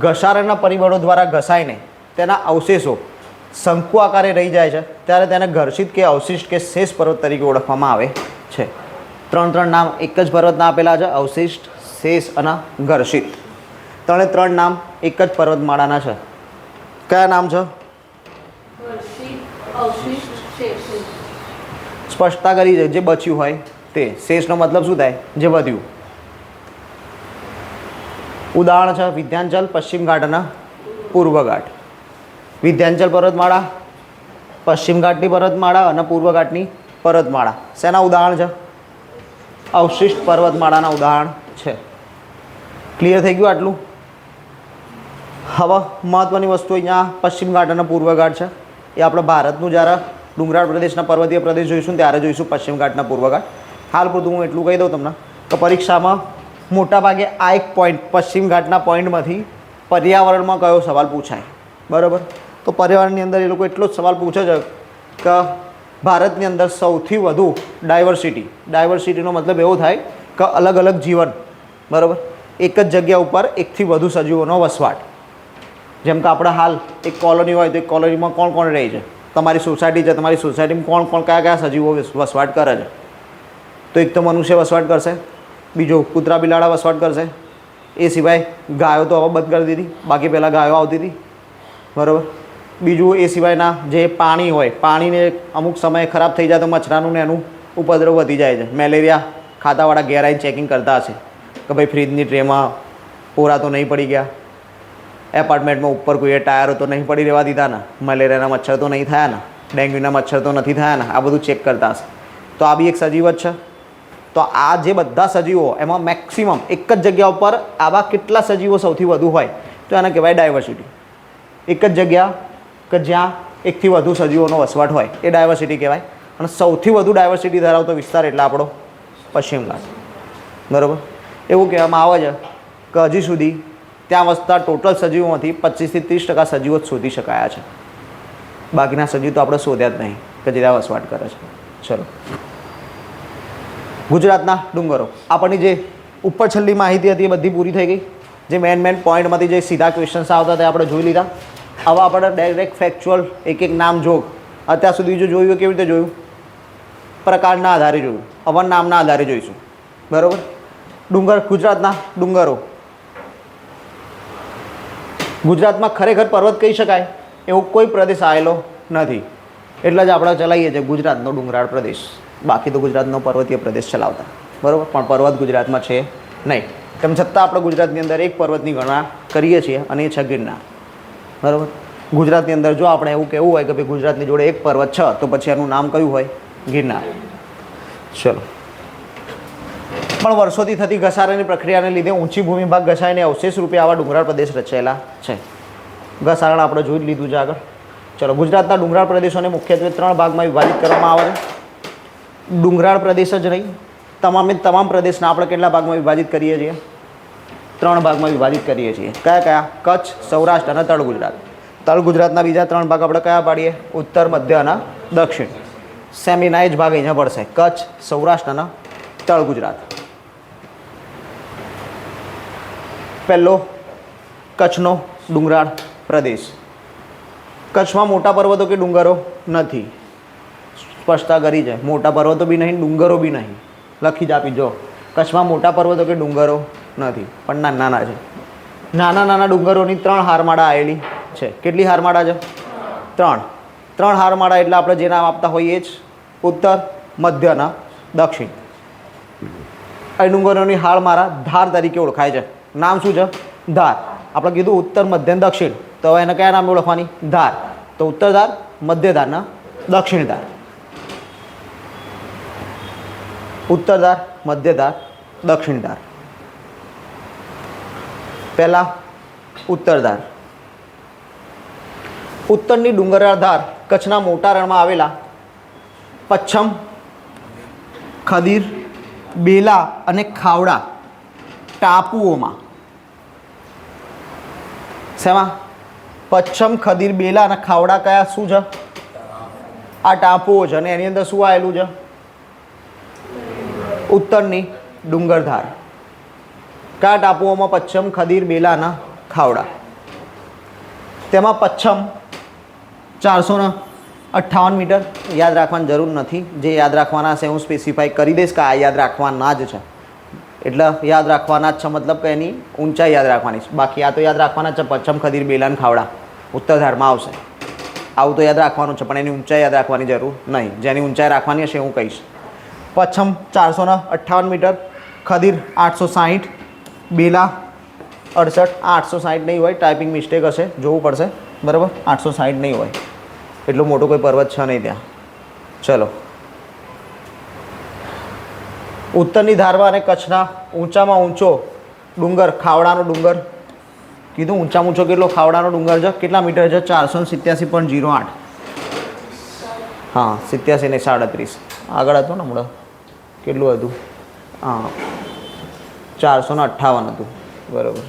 ઘસારાના પરિબળો દ્વારા ઘસાઈને તેના અવશેષો શંકુ આકારે રહી જાય છે, ત્યારે તેને ઘર્ષિત કે અવશિષ્ટ કે શેષ પર્વત તરીકે ઓળખવામાં આવે છે. 3 નામ એક જ પર્વતના આપેલા છે: અવશિષ્ટ, શેષ અને ઘર્ષિત. 3 નામ એક જ પર્વતમાળાના છે. કયા નામ છે? સ્પષ્ટતા કરી છે. જે બચ્યું હોય તે. શેષનો મતલબ શું થાય? જે વધ્યું. ઉદાહરણ છે વિંધ્યાચલ, પશ્ચિમ ઘાટ અને પૂર્વ ઘાટ. વિંધ્યાચલ પર્વતમાળા, પશ્ચિમ ઘાટની પર્વતમાળા અને પૂર્વ ઘાટની પર્વતમાળા શેના ઉદાહરણ છે? અવશિષ્ટ પર્વતમાળાના ઉદાહરણ છે. ક્લિયર થઈ ગયું આટલું? હવે મહત્ત્વની વસ્તુ અહીંયા પશ્ચિમ ઘાટ અને પૂર્વ ઘાટ છે. એ આપણે ભારતનું જ્યારે ડુંગરાળ પ્રદેશના પર્વતીય પ્રદેશ જોઈશું ત્યારે જોઈશું પશ્ચિમ ઘાટના પૂર્વ ઘાટ. હાલ પૂરતું હું એટલું કહી દઉં તમને કે પરીક્ષામાં મોટાભાગે આ એક પોઈન્ટ, પશ્ચિમ ઘાટના પોઈન્ટમાંથી પર્યાવરણમાં કયો સવાલ પૂછાય, બરાબર? તો પર્યાવરણની અંદર એ લોકો એટલો જ સવાલ પૂછે છે કે ભારતની અંદર સૌથી વધુ ડાયવર્સિટીનો મતલબ એવો થાય કે અલગ અલગ જીવન, બરાબર, એક જ જગ્યા ઉપર એકથી વધુ સજીવોનો વસવાટ. જેમ કે આપણે હાલ એક કોલોની હોય તો એક કોલોનીમાં કોણ કોણ રહે છે? તમારી સોસાયટી છે, તમારી સોસાયટીમાં કોણ કયા સજીવો વસવાટ કરે છે? તો એક તો મનુષ્ય વસવાટ કરશે, બીજો કૂતરા બિલાડા વસવાટ કરશે, એ સિવાય ગાયો તો હવે બંધ કરી દીધી, બાકી પહેલાં ગાયો આવતી હતી, બરાબર. બીજું એ સિવાયના જે પાણી હોય, પાણીને અમુક સમયે ખરાબ થઈ જાય તો મચ્છરાનું ને એનું ઉપદ્રવ વધી જાય છે. મેલેરિયા ખાતાવાળા ઘેર આવીને ચેકિંગ કરતા હશે કે ભાઈ ફ્રીજની ટ્રેમાં પોરા તો નહીં પડી ગયા, એપાર્ટમેન્ટમાં ઉપર કોઈએ ટાયરો તો નહીં પડી રહેવા દીધા ને, મલેરિયાના મચ્છર તો નહીં થયા ને, ડેન્ગ્યુના મચ્છર તો નથી થયા ને, આ બધું ચેક કરતા હશે. તો આ બી એક સજીવ જ છે. તો આ જે બધા સજીવો એમાં મેક્સિમમ એક જ જગ્યા ઉપર આવા કેટલા સજીવો સૌથી વધુ હોય તો એને કહેવાય ડાયવર્સિટી. એક જ જગ્યા કે જ્યાં એકથી વધુ સજીવોનો વસવાટ હોય એ ડાયવર્સિટી કહેવાય. અને સૌથી વધુ ડાયવર્સિટી ધરાવતો વિસ્તાર એટલે આપણો પશ્ચિમ ઘાટ, બરાબર. એવું કહેવામાં આવે છે કે હજી સુધી ત્યાં વસતા ટોટલ સજીવોમાંથી 25 થી 30% સજીવો જ શોધી શકાયા છે. બાકીના સજીવ તો આપણે શોધ્યા જ નહીં કે જે ત્યાં વસવાટ કરે છે. ચલો, ગુજરાતના ડુંગરો. આપણની જે ઉપર છેલ્લી માહિતી હતી એ બધી પૂરી થઈ ગઈ. જે મેન પોઈન્ટમાંથી જે સીધા ક્વેશ્ચન્સ આવતા તે આપણે જોઈ લીધા. હવે આપણે ડાયરેક્ટ ફેક્ચ્યુઅલ એક નામ જોગ અત્યાર સુધી જો જોયું કેવી રીતે જોયું? પ્રકારના આધારે જોયું. હવે નામના આધારે જોઈશું, બરાબર. ગુજરાતના ડુંગરો. ગુજરાતમાં ખરેખર પર્વત કહી શકાય એવો કોઈ પ્રદેશ આવેલો નથી, એટલે જ આપણે ચલાવીએ છીએ ગુજરાતનો ડુંગરાળ પ્રદેશ. બાકી તો ગુજરાતનો પર્વતીય પ્રદેશ ચલાવતા, બરાબર. પણ પર્વત ગુજરાતમાં છે નહીં. તેમ છતાં આપણે ગુજરાતની અંદર એક પર્વતની ગણના કરીએ છીએ અને એ છે ગિરનાર, બરાબર. ગુજરાતની અંદર જો આપણે એવું કહેવું હોય કે ભાઈ ગુજરાતની જોડે એક પર્વત છે તો પછી એનું નામ કયું હોય? ગિરનાર. ચલો, પણ વર્ષોથી થતી ઘસારાની પ્રક્રિયાને લીધે ઊંચી ભૂમિભાગ ઘસાઈને અવશેષ રૂપે આવા ડુંગરાળ પ્રદેશ રચાયેલા છે. ઘસારણ આપણે જોઈ લીધું છે આગળ. ચલો, ગુજરાતના ડુંગરાળ પ્રદેશોને મુખ્યત્વે 3 ભાગમાં વિભાજિત કરવામાં આવે છે. ડુંગરાળ પ્રદેશ જ નહીં, તમામ પ્રદેશના આપણે કેટલા ભાગમાં વિભાજિત કરીએ છીએ? 3 ભાગમાં વિભાજિત કરીએ છીએ. કયા કયા? કચ્છ, સૌરાષ્ટ્ર અને તળ ગુજરાત. તળ ગુજરાતના બીજા 3 ભાગ આપણે કયા પાડીએ? ઉત્તર, મધ્ય અને દક્ષિણ. સેમીના જ ભાગ અહીંયા પડશે: કચ્છ, સૌરાષ્ટ્ર અને તળ ગુજરાત. પહેલો કચ્છનો ડુંગરાળ પ્રદેશ. કચ્છમાં મોટા પર્વતો કે ડુંગરો નથી. સ્પષ્ટતા કરી છે, મોટા પર્વતો બી નહીં, ડુંગરો બી નહીં. લખી જ આપી જો, કચ્છમાં મોટા પર્વતો કે ડુંગરો નથી, પણ નાના છે. નાના ડુંગરોની 3 હારમાળા આવેલી છે. કેટલી હારમાળા છે? 3 હારમાળા. એટલે આપણે જે નામ આપતા હોઈએ જ ઉત્તર, મધ્ય અને દક્ષિણ. આ ડુંગરોની હારમાળા ધાર તરીકે ઓળખાય છે. નામ શું છે? ધાર. આપણે કીધું ઉત્તર મધ્ય અને દક્ષિણ, તો હવે એને કયા નામે ઓળખવાની? ધાર. તો ઉત્તર ધાર, મધ્ય ધાર ને દક્ષિણ ધાર. ઉત્તર ધાર, મધ્ય ધાર, દક્ષિણ ધાર. પહેલા ઉત્તર ધાર. ઉત્તરની ડુંગરાળ ધાર કચ્છના મોટા રણમાં આવેલા પચ્છમ, ખદીર, બેલા અને ખાવડા ટાપુઓમાં. શેમાં? પચ્છમ, ખદીર, બેલા અને ખાવડા કયા શું છે? આ ટાપુઓ છે. અને એની અંદર શું આવેલું છે? ઉત્તરની ડુંગર ધાર. કયા ટાપુઓમાં? પચ્છમ, ખદીર, બેલા અને ખાવડા. તેમાં પચ્છમ 458 મીટર. યાદ રાખવાની જરૂર નથી. જે યાદ રાખવાના છે હું સ્પેસિફાઈ કરી દઈશ કે આ યાદ રાખવાના જ છે. એટલે યાદ રાખવાના જ છે, મતલબ કે એની ઊંચાઈ યાદ રાખવાની છે. બાકી આ તો યાદ રાખવાના છે. પચ્છમ, ખદીર, બેલા અને ખાવડા ઉત્તર ધારમાં આવશે. આવું તો યાદ રાખવાનું છે, પણ એની ઊંચાઈ યાદ રાખવાની જરૂર નહીં. જેની ઊંચાઈ રાખવાની હશે હું કહીશ. પચ્છમ 458 મીટર, ખદીર 860, બેલા 68. 860 નહીં હોય, ટાઈપિંગ મિસ્ટેક હશે, જોવું પડશે. બરાબર, 860 નહીં હોય. એટલો મોટો કોઈ પર્વત છે નહીં ત્યાં. ચલો, ઉત્તરની ધારમાં અને કચ્છના ઊંચામાં ઊંચો ડુંગર ખાવડાનો ડુંગર. કીધું ઊંચામાં ઊંચો કેટલો ખાવડાનો ડુંગર છે? કેટલા મીટર છે? 487.08. હા, 87 ને 37 આગળ હતું ને હમણાં. કેટલું હતું? હા, 458 હતું. બરાબર.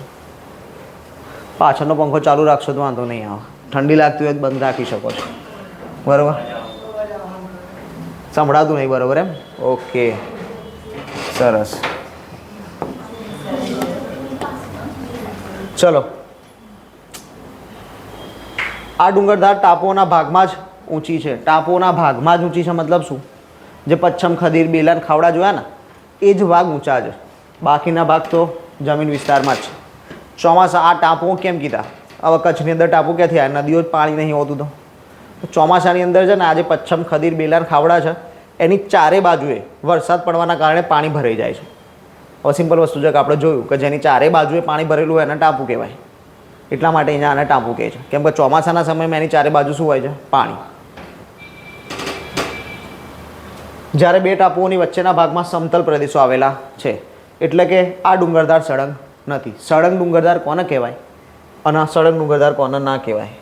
પાછળનો પંખો ચાલુ રાખશો તો વાંધો નહીં આવે. ઠંડી લાગતી હોય તો બંધ રાખી શકો છો. બરાબર, સંભળાતું નહીં. બરાબર, એમ? ઓકે, સરસ. ચલો, આ ડુંગરધાર ટાપુઓના ભાગમાં જ ઊંચી છે. ટાપુઓના ભાગમાં જ ઊંચી છે મતલબ શું? જે પચ્છમ, ખદીર, બેલા અને ખાવડા જોયા ને, એ જ ભાગ ઊંચા છે. બાકીના ભાગ તો જમીન વિસ્તારમાં જ છે. ચોમાસા આ ટાપુઓ કેમ કીધા? હવે કચ્છની અંદર ટાપુ ક્યાંથી આવ્યા? નદીઓ જ પાણી નહીં હોતું. તો ચોમાસાની અંદર છે ને આજે પચ્છમ, ખદીર, બેલા અને ખાવડા છે, એની ચારે બાજુએ વરસાદ પડવાના કારણે પાણી ભરાઈ જાય છે. હવે સિમ્પલ વસ્તુ છે કે આપણે જોયું કે જેની ચારે બાજુએ પાણી ભરેલું હોય એને ટાપુ કહેવાય. એટલા માટે અહીંયા આને ટાપુ કહે છે, કેમ કે ચોમાસાના સમયમાં એની ચારે બાજુ શું હોય છે? પાણી. જ્યારે બે ટાપુઓની વચ્ચેના ભાગમાં સમતલ પ્રદેશો આવેલા છે, એટલે કે આ ડુંગરધાર સળંગ નથી. સળંગ ડુંગરધાર કોને કહેવાય અને સળંગ ડુંગરધાર કોને ના કહેવાય?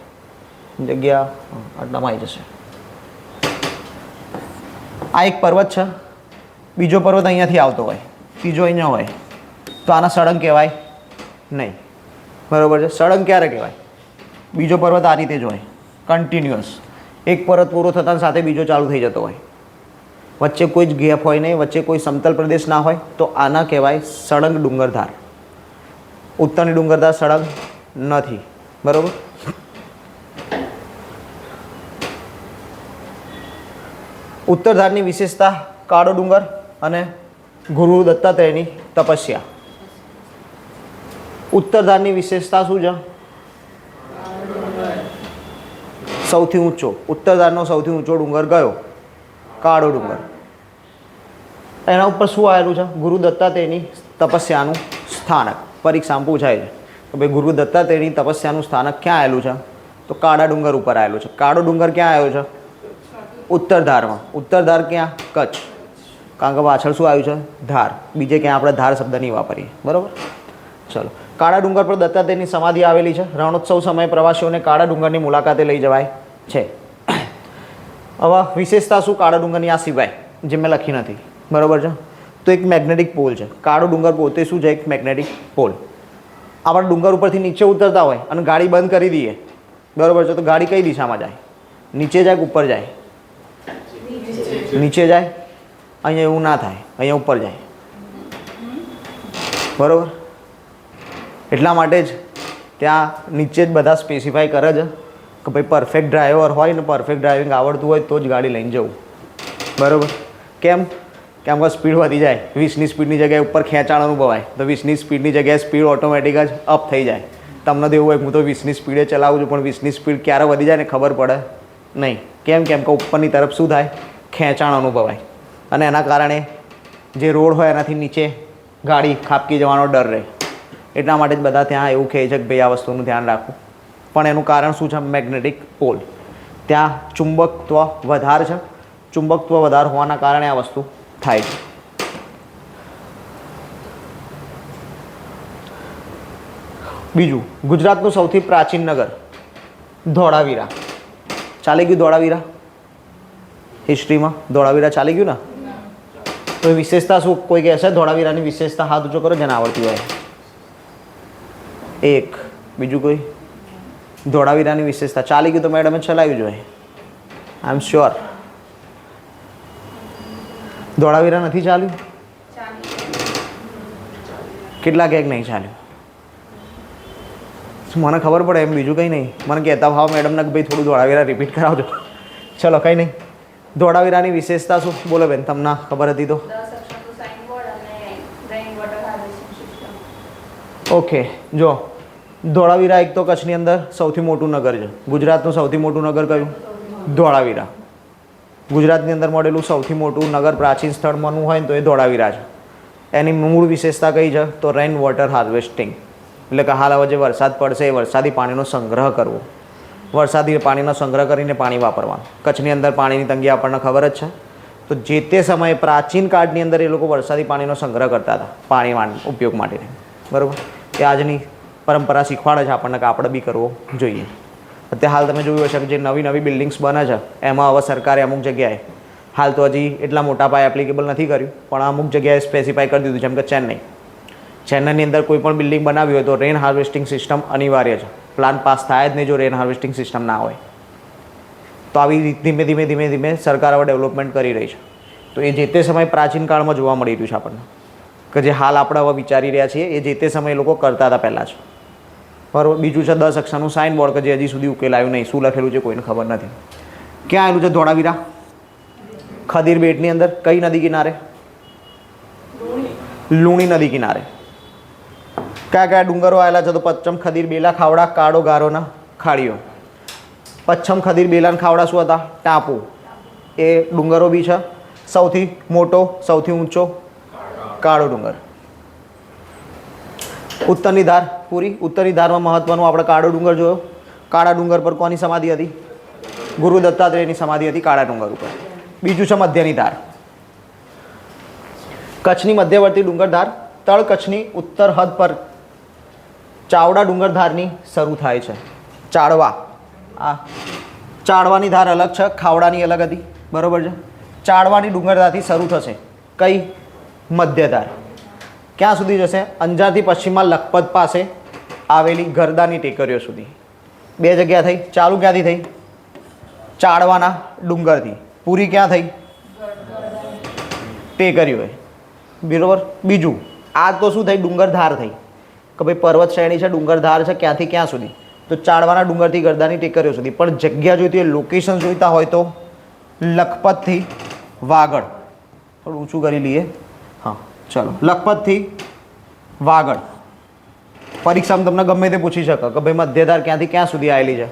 જગ્યા આટલામાં આવી જશે. આ એક પર્વત છે, બીજો પર્વત અહીંયાથી આવતો હોય, ત્રીજો અહીંયા હોય, તો આના સળંગ કહેવાય નહીં. બરાબર છે? સળંગ ક્યારે કહેવાય? બીજો પર્વત આ રીતે જ હોય, કન્ટિન્યુઅસ. એક પર્વત પૂરો થતાં સાથે બીજો ચાલુ થઈ જતો હોય, વચ્ચે કોઈ જ ગેપ હોય નહીં, વચ્ચે કોઈ સમતલ પ્રદેશ ના હોય, તો આના કહેવાય સળંગ ડુંગરધાર. ઉત્તરની ડુંગરધાર સળંગ નથી. બરાબર. ઉત્તરધારની વિશેષતા કાળો ડુંગર અને ગુરુ દત્તાત્રેયની તપસ્યા. ઉત્તરધારની વિશેષતા શું છે? સૌથી ઊંચો ઉત્તરધારનો સૌથી ઊંચો ડુંગર કયો? કાળો ડુંગર. એના ઉપર શું આવેલું છે? ગુરુ દત્તાત્રેયની તપસ્યાનું સ્થાનક. પરીક્ષામાં પૂછાય છે કે ભાઈ ગુરુ દત્તાત્રેયની તપસ્યાનું સ્થાનક ક્યાં આવેલું છે? તો કાળા ડુંગર ઉપર આવેલું છે. કાળો ડુંગર ક્યાં આવ્યો છે? ઉત્તરધારમાં. ઉત્તરધાર ક્યાં? કચ્છ. કારણ કે પાછળ શું આવ્યું છે? ધાર. બીજે ક્યાં આપણે ધાર શબ્દ નહીં વાપરીએ. બરાબર. ચલો, કાળા ડુંગર પર દત્તાત્રેયની સમાધિ આવેલી છે. રણોત્સવ સમયે પ્રવાસીઓને કાળા ડુંગરની મુલાકાતે લઈ જવાય છે. હવે વિશેષતા શું કાળા ડુંગરની આ સિવાય જે મેં લખી નથી? બરાબર છે. તો એક મેગ્નેટિક પોલ છે. કાળો ડુંગર પોતે શું છે? એક મેગ્નેટિક પોલ. આપણે ડુંગર ઉપરથી નીચે ઉતરતા હોય અને ગાડી બંધ કરી દઈએ, બરાબર છે, તો ગાડી કઈ દિશામાં જાય? નીચે જાય કે ઉપર જાય? નીચે જાય. અહીંયા એવું ના થાય, અહીંયા ઉપર જાય. બરાબર. એટલા માટે જ ત્યાં નીચે જ બધા સ્પેસિફાઈ કરે છે કે ભાઈ પરફેક્ટ ડ્રાઈવર હોય ને પરફેક્ટ ડ્રાઇવિંગ આવડતું હોય તો જ ગાડી લઈને જવું. બરાબર. કેમ? કેમ કે સ્પીડ વધી જાય. 20ની સ્પીડની જગ્યાએ ઉપર ખેંચાણ અનુભવાય, તો 20ની સ્પીડની જગ્યાએ સ્પીડ ઓટોમેટિક જ અપ થઈ જાય. તમને તો એવું હોય હું તો 20ની સ્પીડે ચલાવું છું, પણ 20ની સ્પીડ ક્યારે વધી જાય ને ખબર પડે નહીં. કેમ? કેમ કે ઉપરની તરફ શું થાય? ખેંચાણ અનુભવાય. અને એના કારણે જે રોડ હોય એનાથી નીચે ગાડી ખાબકી જવાનો ડર રહે. એટલા માટે જ બધા ત્યાં એવું કહે છે કે ભાઈ આ વસ્તુનું ધ્યાન રાખવું. પણ એનું કારણ શું છે? મેગ્નેટિક પોલ, ત્યાં ચુંબકત્વ વધારે છે. ચુંબકત્વ વધારે હોવાના કારણે આ વસ્તુ થાય છે. બીજું, ગુજરાતનું સૌથી પ્રાચીન નગર ધોળાવીરા. ચાલી ગયું ધોળાવીરા? હિસ્ટ્રીમાં ધોળાવીરા ચાલી ગયું ને? તો વિશેષતા શું? કોઈ કહેશે ધોળાવીરાની વિશેષતા? હાથ ઊંચો કરો જેને આવડતી હોય. એક. બીજું કોઈ? ધોળાવીરાની વિશેષતા ચાલી ગયું તો મેડમે ચલાવ્યું જોઈએ. આઈ એમ શ્યોર. ધોળાવીરા નથી ચાલ્યું? કેટલા કેક નહીં ચાલ્યું? મને ખબર પડે એમ, બીજું કંઈ નહીં. મને કહેતા ભાવ મેડમને કે ભાઈ થોડું ધોળાવીરા રિપીટ કરાવજો. ચલો કંઈ નહીં. ધોળાવીરાની વિશેષતા શું? બોલો બેન, તમને ખબર હતી તો? ઓકે, જો ધોળાવીરા એક તો કચ્છની અંદર સૌથી મોટું નગર છે. ગુજરાતનું સૌથી મોટું નગર કયું? ધોળાવીરા. ગુજરાતની અંદર મળેલું સૌથી મોટું નગર પ્રાચીન સ્થળમાંનું હોય ને તો એ ધોળાવીરા છે. એની મૂળ વિશેષતા કઈ છે? તો રેઇન વોટર હાર્વેસ્ટિંગ, એટલે કે હાલ હવે જે વરસાદ પડશે એ વરસાદી પાણીનો સંગ્રહ કરવો. વરસાદી પાણીનો સંગ્રહ કરીને પાણી વાપરવાનું. કચ્છની અંદર પાણીની તંગી આપણને ખબર જ છે. તો જે તે સમયે પ્રાચીન કાળની અંદર એ લોકો વરસાદી પાણીનો સંગ્રહ કરતા હતા પાણી ઉપયોગ માટે. બરાબર? એ આજની પરંપરા શીખવાડે છે આપણને કે આપણે બી કરવો જોઈએ. અત્યારે હાલ તમે જોયું હશે કે જે નવી નવી બિલ્ડિંગ્સ બને છે એમાં હવે સરકારે અમુક જગ્યાએ, હાલ તો હજી એટલા મોટા પાયે એપ્લિકેબલ નથી કર્યું, પણ અમુક જગ્યાએ સ્પેસિફાઈ કરી દીધું. જેમ કે ચેન્નઈની અંદર કોઈ પણ બિલ્ડિંગ બનાવી હોય તો રેન હાર્વેસ્ટિંગ સિસ્ટમ અનિવાર્ય છે. પ્લાન પાસ થાય જ નહીં જો રેન હાર્વેસ્ટિંગ સિસ્ટમ ના હોય. તો આવી ધીમે ધીમે ધીમે ધીમે સરકાર હવે ડેવલપમેન્ટ કરી રહી છે. તો એ જે તે સમયે પ્રાચીન કાળમાં જોવા મળી રહ્યું છે આપણને, કે જે હાલ આપણે હવે વિચારી રહ્યા છીએ એ જે તે સમયે લોકો કરતા હતા પહેલાં જ. બરાબર? બીજું છે 10 અક્ષરનું સાઇન બોર્ડ કે જે હજી સુધી ઉકેલાયું નહીં. શું લખેલું છે કોઈને ખબર નથી. ક્યાં આવેલું છે ધોળાવીરા? ખદીર બેટની અંદર. કઈ નદી કિનારે? લુણી નદી કિનારે. કયા કયા ડુંગરો આવેલા છે? તો પચ્છમ ખદીર, બેલા, ખાવડા, કાળો ગારોના ખાડીઓ. પચ્છમ ખદીર, બેલા અને ખાવડા શું હતા? ટાપુ. એ ડુંગરો બી છે. સૌથી મોટો, સૌથી ઊંચો કાળો ડુંગર. ઉત્તરની ધાર પૂરી. ઉત્તરની ધારમાં મહત્વનું આપણે કાળો ડુંગર જોયો. કાળા ડુંગર પર કોની સમાધિ હતી? ગુરુ દત્તાત્રેયની સમાધિ હતી કાળા ડુંગર ઉપર. બીજું છે મધ્યની ધાર. કચ્છની મધ્યવર્તી ડુંગર ધાર તળ કચ્છની ઉત્તર હદ પર ચાવડા ડુંગર ધારની શરૂ થાય છે. ચાળવા. આ ચાળવાની ધાર અલગ છે, ખાવડાની અલગ હતી. બરાબર છે? ચાળવાની ડુંગર ધારથી શરૂ થશે. કઈ? મધ્ય ધાર. ક્યાં સુધી જશે? અંજારથી પશ્ચિમમાં લખપત પાસે આવેલી ગરદાની ટેકરીઓ સુધી. બે જગ્યા થઈ. ચાલુ ક્યાંથી થઈ? ચાળવાના ડુંગરથી. પૂરી ક્યાં થઈ? ટેકરીઓ. બરાબર? બીજું, આ તો શું થઈ? ડુંગર ધાર થઈ કે ભાઈ પર્વત શ્રેણી છે, ડુંગર ધાર છે. ક્યાંથી ક્યાં સુધી? તો ચાળવાના ડુંગરથી ગરદાની ટેકરીઓ સુધી. પણ જગ્યા જોઈતી હોય, લોકેશન જોઈતા હોય તો લખપતથી વાગડ. થોડું ઊંચું કરી લઈએ. હા ચલો. લખપતથી વાગડ. પરીક્ષામાં તમને ગમે તે પૂછી શકે કે ભાઈ મધ્યધાર ક્યાંથી ક્યાં સુધી આવેલી છે.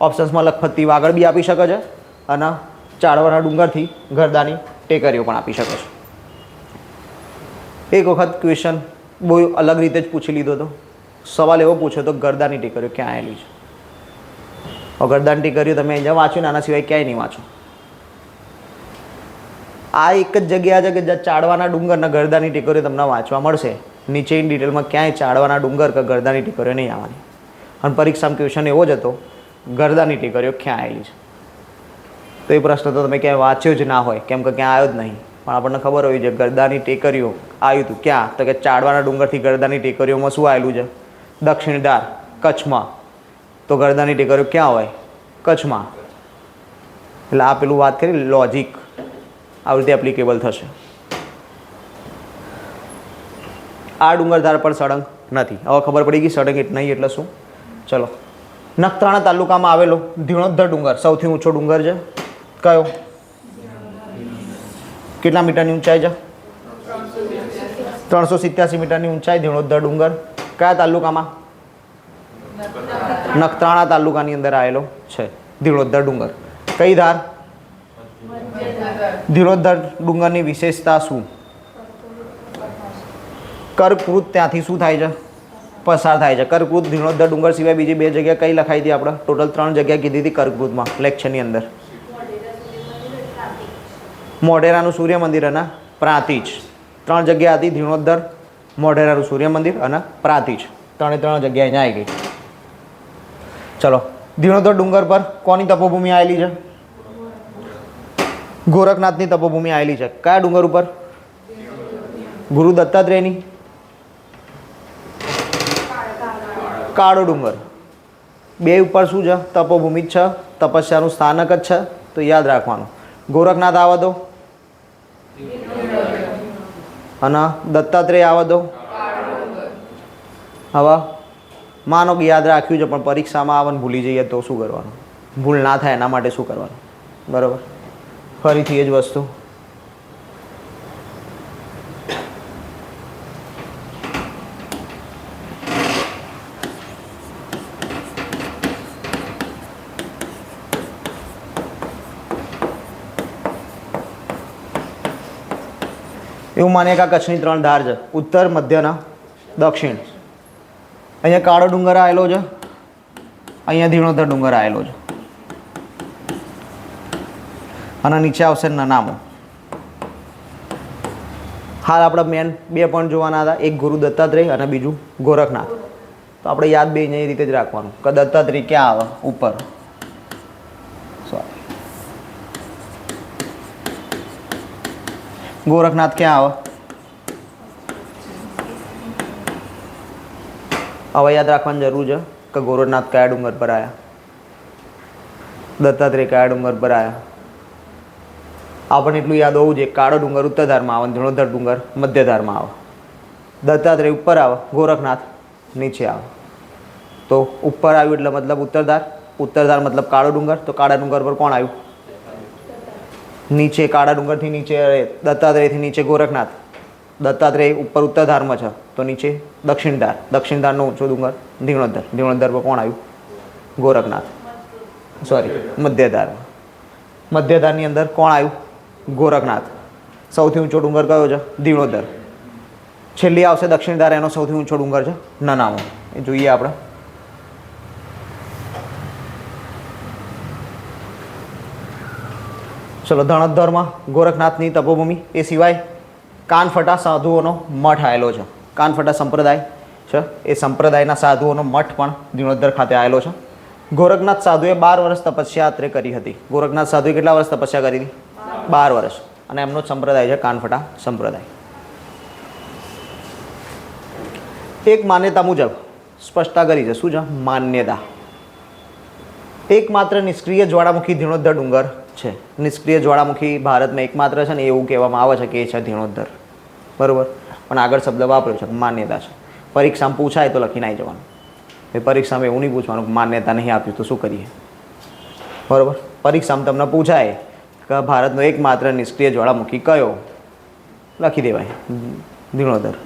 ઓપ્શન્સમાં લખપતથી વાગડ બી આપી શકે છે અને ચાળવાના ડુંગરથી ગરદાની ટેકરીઓ પણ આપી શકે છે. એક વખત ક્વેશ્ચન બહુ અલગ રીતે જ પૂછી લીધો હતો. સવાલ એવો પૂછ્યો તો ગરદાની ટેકરીઓ ક્યાં આવેલી છે. ગરદાની ટેકરીઓ તમે અહીંયા વાંચ્યું ને આના સિવાય ક્યાંય નહીં વાંચો. આ એક જ જગ્યા છે કે જ્યાં ચાળવાના ડુંગર અને ગરદાની ટેકરીઓ તમને વાંચવા મળશે. નીચેની ડિટેલમાં ક્યાંય ચાળવાના ડુંગર કે ગરદાની ટેકરીઓ નહીં આવવાની. અને પરીક્ષામાં ક્વેશ્ચન એવો જ હતો, ગરદાની ટેકરીઓ ક્યાં આવેલી છે. તો એ પ્રશ્ન તો તમે ક્યાંય વાંચ્યો જ ના હોય, કેમ કે ક્યાં આવ્યો જ નહીં. પણ આપણને ખબર હોય છે ગરદાની ટેકરીઓ આવ્યું હતું ક્યાં? તો કે ચાળવાના ડુંગરથી ગરદાની ટેકરીઓમાં શું આવેલું છે? દક્ષિણ ધાર, કચ્છમાં. તો ગરદાની ટેકરીઓ ક્યાં હોય? કચ્છમાં. એટલે આ પેલું વાત કરી લોજિક આવી રીતે એપ્લિકેબલ થશે. આ ડુંગર ધાર પર સળંગ નથી. હવે ખબર પડી ગઈ સળંગ એટલે નહીં એટલે શું. ચલો. નખત્રાણા તાલુકામાં આવેલો ધીણોધર ડુંગર સૌથી ઊંચો ડુંગર છે. કયો? કેટલા મીટરની ઊંચાઈ છે? 387 મીટરની ઊંચાઈ. ધીણોધર ડુંગર કયા તાલુકામાં? નખત્રાણા તાલુકાની અંદર આવેલો છે ધીણોધર ડુંગર. કઈ ધાર? ધીણોધર ડુંગરની વિશેષતા શું? કર્કવૃત ત્યાંથી શું થાય છે? પસાર થાય છે. કર્કવૃત ધીણોધર ડુંગર સિવાય બીજી 2 જગ્યા કઈ લખાઈ હતી આપણે? ટોટલ 3 જગ્યા કીધી હતી કર્કવૃતમાં લેક્ચરની અંદર. મોઢેરાનું સૂર્ય મંદિર અને પ્રાંતિજ. 3 જગ્યા હતી: ધીણોધર, મોઢેરાનું સૂર્ય મંદિર અને પ્રાંતિજ. 3 જગ્યા અહીંયા આવી ગઈ. ચલો, ધીણોધર ડુંગર પર કોની તપોભૂમિ આવેલી છે? ગોરખનાથની તપોભૂમિ આવેલી છે. કયા ડુંગર ઉપર? ગુરુ દત્તાત્રેયની કાળો ડુંગર. 2 ઉપર શું છે? તપોભૂમિ જ છે, તપસ્યાનું સ્થાનક જ છે. તો યાદ રાખવાનું. ગોરખનાથ આવા દો અને દત્તાત્રેય આવા દો. હવે માનો કે યાદ રાખ્યું છે પણ પરીક્ષામાં આવવાનું ભૂલી જઈએ તો શું કરવાનું? ભૂલ ના થાય એના માટે શું કરવાનું? બરાબર, ફરીથી એ જ વસ્તુ. એવું માનીએ કે આ કચ્છની 3 ધાર છે: ઉત્તર, મધ્ય અને દક્ષિણ. અહીંયા કાળો ડુંગર આવેલો છે, અહીંયા ધીણોધર ડુંગર આવેલો છે અને નીચે આવશે નનામો. હાલ આપણે મેન 2 પોઈન્ટ જોવાના હતા: એક ગુરુ દત્તાત્રેય અને બીજું ગોરખનાથ. તો આપણે યાદ બે એ રીતે જ રાખવાનું કે દત્તાત્રેય ક્યાં આવે? ઉપર. સોરી, ગોરખનાથ ક્યાં આવે? હવે યાદ રાખવાની જરૂર છે કે ગોરખનાથ કયા ડુંગર પર આવ્યા, દત્તાત્રેય કયા ડુંગર પર આવ્યા. આપણને એટલું યાદ હોવું જોઈએ: કાળો ડુંગર ઉત્તર ધારમાં આવે, ધીણોધર ડુંગર મધ્ય ધારમાં આવે, દત્તાત્રેય ઉપર આવે, ગોરખનાથ નીચે આવે. તો ઉપર આવ્યું એટલે મતલબ ઉત્તર ધાર, ઉત્તર ધાર મતલબ કાળો ડુંગર. તો કાળા ડુંગર પર કોણ આવ્યું? નીચે કાળા ડુંગરથી નીચે દત્તાત્રેયથી નીચે ગોરખનાથ. દત્તાત્રેય ઉપર ઉત્તર ધારમાં છે તો નીચે દક્ષિણ ધાર. દક્ષિણ ધારનો ઊંચો ડુંગર ધીણોધર. ધીણોધર પર કોણ આવ્યું? ગોરખનાથ. સોરી, મધ્ય ધાર. મધ્ય ધારની અંદર કોણ આવ્યું? ગોરખનાથ. સૌથી ઊંચો ડુંગર કયો છે? ધીણોધર. છેલ્લી આવશે દક્ષિણ ધાર, એનો સૌથી ઊંચો ડુંગર છે નનામો. એ જોઈએ આપણે. ચલો, ધણોધરમાં ગોરખનાથની તપોભૂમિ. એ સિવાય કાનફટા સાધુઓનો મઠ આવેલો છે. કાનફટા સંપ્રદાય છે, એ સંપ્રદાયના સાધુઓનો મઠ પણ ધીણોધર ખાતે આવેલો છે. ગોરખનાથ સાધુએ 12 વર્ષ તપસ્યા અત્રે કરી હતી. ગોરખનાથ સાધુએ કેટલા વર્ષ તપસ્યા કરી હતી? 12 વર્ષ. અને એમનો સંપ્રદાય છે કાનફટા સંપ્રદાય. એક માન્યતા મુજબ સ્પષ્ટતા કરી છે. શું છે માન્યતા? એકમાત્ર નિષ્ક્રિય જ્વાળામુખી ધીણોધર ડુંગર છે. નિષ્ક્રિય જ્વાળામુખી ભારતમાં એકમાત્ર છે ને એવું કહેવામાં આવે છે કે એ છે ધીણોધર. બરાબર, પણ આગળ શબ્દ વાપર્યો છે માન્યતા છે. પરીક્ષામાં પૂછાય તો લખીને આવી જવાનું. એ પરીક્ષામાં એવું નહીં પૂછવાનું કે માન્યતા નહીં આપ્યું તો શું કરીએ? બરાબર, પરીક્ષામાં તમને પૂછાય કે ભારતનો એકમાત્ર નિષ્ક્રિય જ્વાળામુખી કયો? લખી દેવાય ધીણોધર.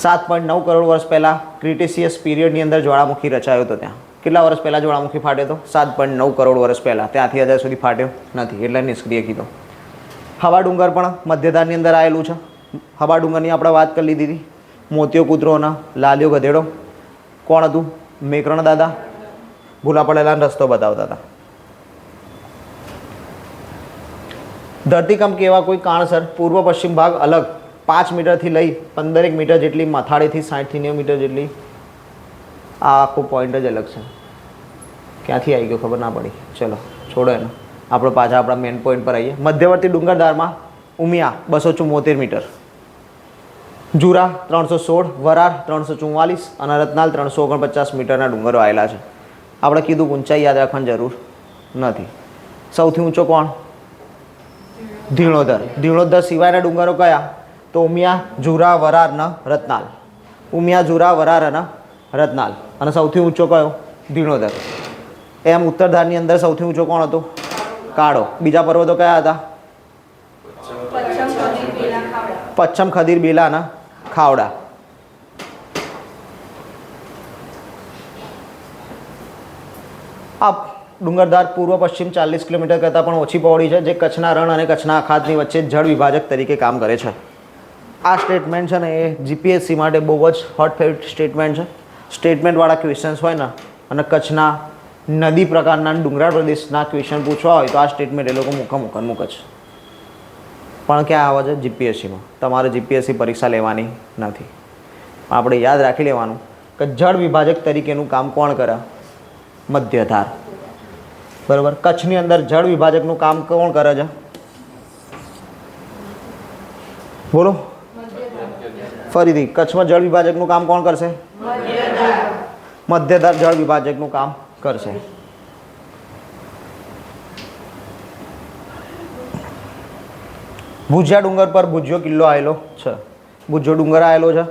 7.9 કરોડ વર્ષ પહેલાં ક્રિટેશિયસ પીરિયડની અંદર જ્વાળામુખી રચાયો હતો. ત્યાં કેટલા વર્ષ પહેલાં જ્વાળામુખી ફાટ્યો હતો? 7.9 કરોડ વર્ષ પહેલાં. ત્યાંથી હજાર સુધી ફાટ્યો નથી, એટલે નિષ્ક્રિય કીધો. હવા ડુંગર પણ મધ્યધારની અંદર આવેલું છે. હવા ડુંગરની આપણે વાત કરી લીધી હતી. મોતિયો કૂતરો અને લાલિયો ગધેડો કોણ હતું? મેકરણ દાદા ભૂલા પડેલાનો રસ્તો બતાવતા હતા. ધરતીકંપ કેવા કોઈ કારણસર પૂર્વ પશ્ચિમ ભાગ અલગ 5 મીટરથી લઈ 15 મીટર જેટલી મથાળીથી 60 થી 90 મીટર જેટલી. આ આખો પોઈન્ટ જ અલગ છે. ક્યાંથી આવી ગયો ખબર ના પડી. ચલો છોડો એને, આપણે પાછા આપણા મેઇન પોઈન્ટ પર આવીએ. મધ્યવર્તી ડુંગરધારમાં ઉમિયા 274 મીટર, જુરા 316, વરાર 344 અને રતનાલ 349 મીટરના ડુંગરો આવેલા છે. આપણે કીધું ઊંચાઈ યાદ રાખવાની જરૂર નથી. સૌથી ઊંચો કોણ? ધીણોધર. ધીણોધર સિવાયના ડુંગરો કયા? તો ઉમિયા, જુરા, વરાર અને રતનાલ. ઉમિયા, જુરા, વરાર અને રતનાલ. અને સૌથી ઊંચો કયો? ધીણોધર. એમ ઉત્તરધારની અંદર સૌથી ઊંચો કોણ હતો? કાળો. બીજા પર્વતો કયા હતા? પચ્છમ, ખદીર, બેલા અને ખાવડા. આ ડુંગરધાર પૂર્વ પશ્ચિમ 40 કિલોમીટર કરતાં પણ ઓછી પહોળી છે, જે કચ્છના રણ અને કચ્છના અખાતની વચ્ચે જળ વિભાજક તરીકે કામ કરે છે. આ સ્ટેટમેન્ટ છે ને એ જીપીએસસી માટે બહુ જ હોટ ફેવરિટ સ્ટેટમેન્ટ છે. સ્ટેટમેન્ટવાળા ક્વેશ્ચન્સ હોય ને અને કચ્છના નદી પ્રકારના ડુંગરાળ પ્રદેશના ક્વેશ્ચન પૂછવા હોય તો આ સ્ટેટમેન્ટ એ લોકો મૂકે છે. પણ ક્યાં આવે છે? જીપીએસસીમાં. તમારે જીપીએસસી પરીક્ષા લેવાની નથી. આપણે યાદ રાખી લેવાનું કે જળ વિભાજક તરીકેનું કામ કોણ કરે? મધ્યધાર. બરાબર. કચ્છની અંદર જળ વિભાજકનું કામ કોણ કરે છે? બોલો ફરીથી. કચ્છમાં જળ વિભાજકનું કામ કોણ કરશે? મધ્યધાર જળ વિભાજકનું કામ કરશે. ભુજિયા ડુંગર પર ભુજિયો કિલ્લો આવેલો છે. ભુજિયો ડુંગર આવેલો છે,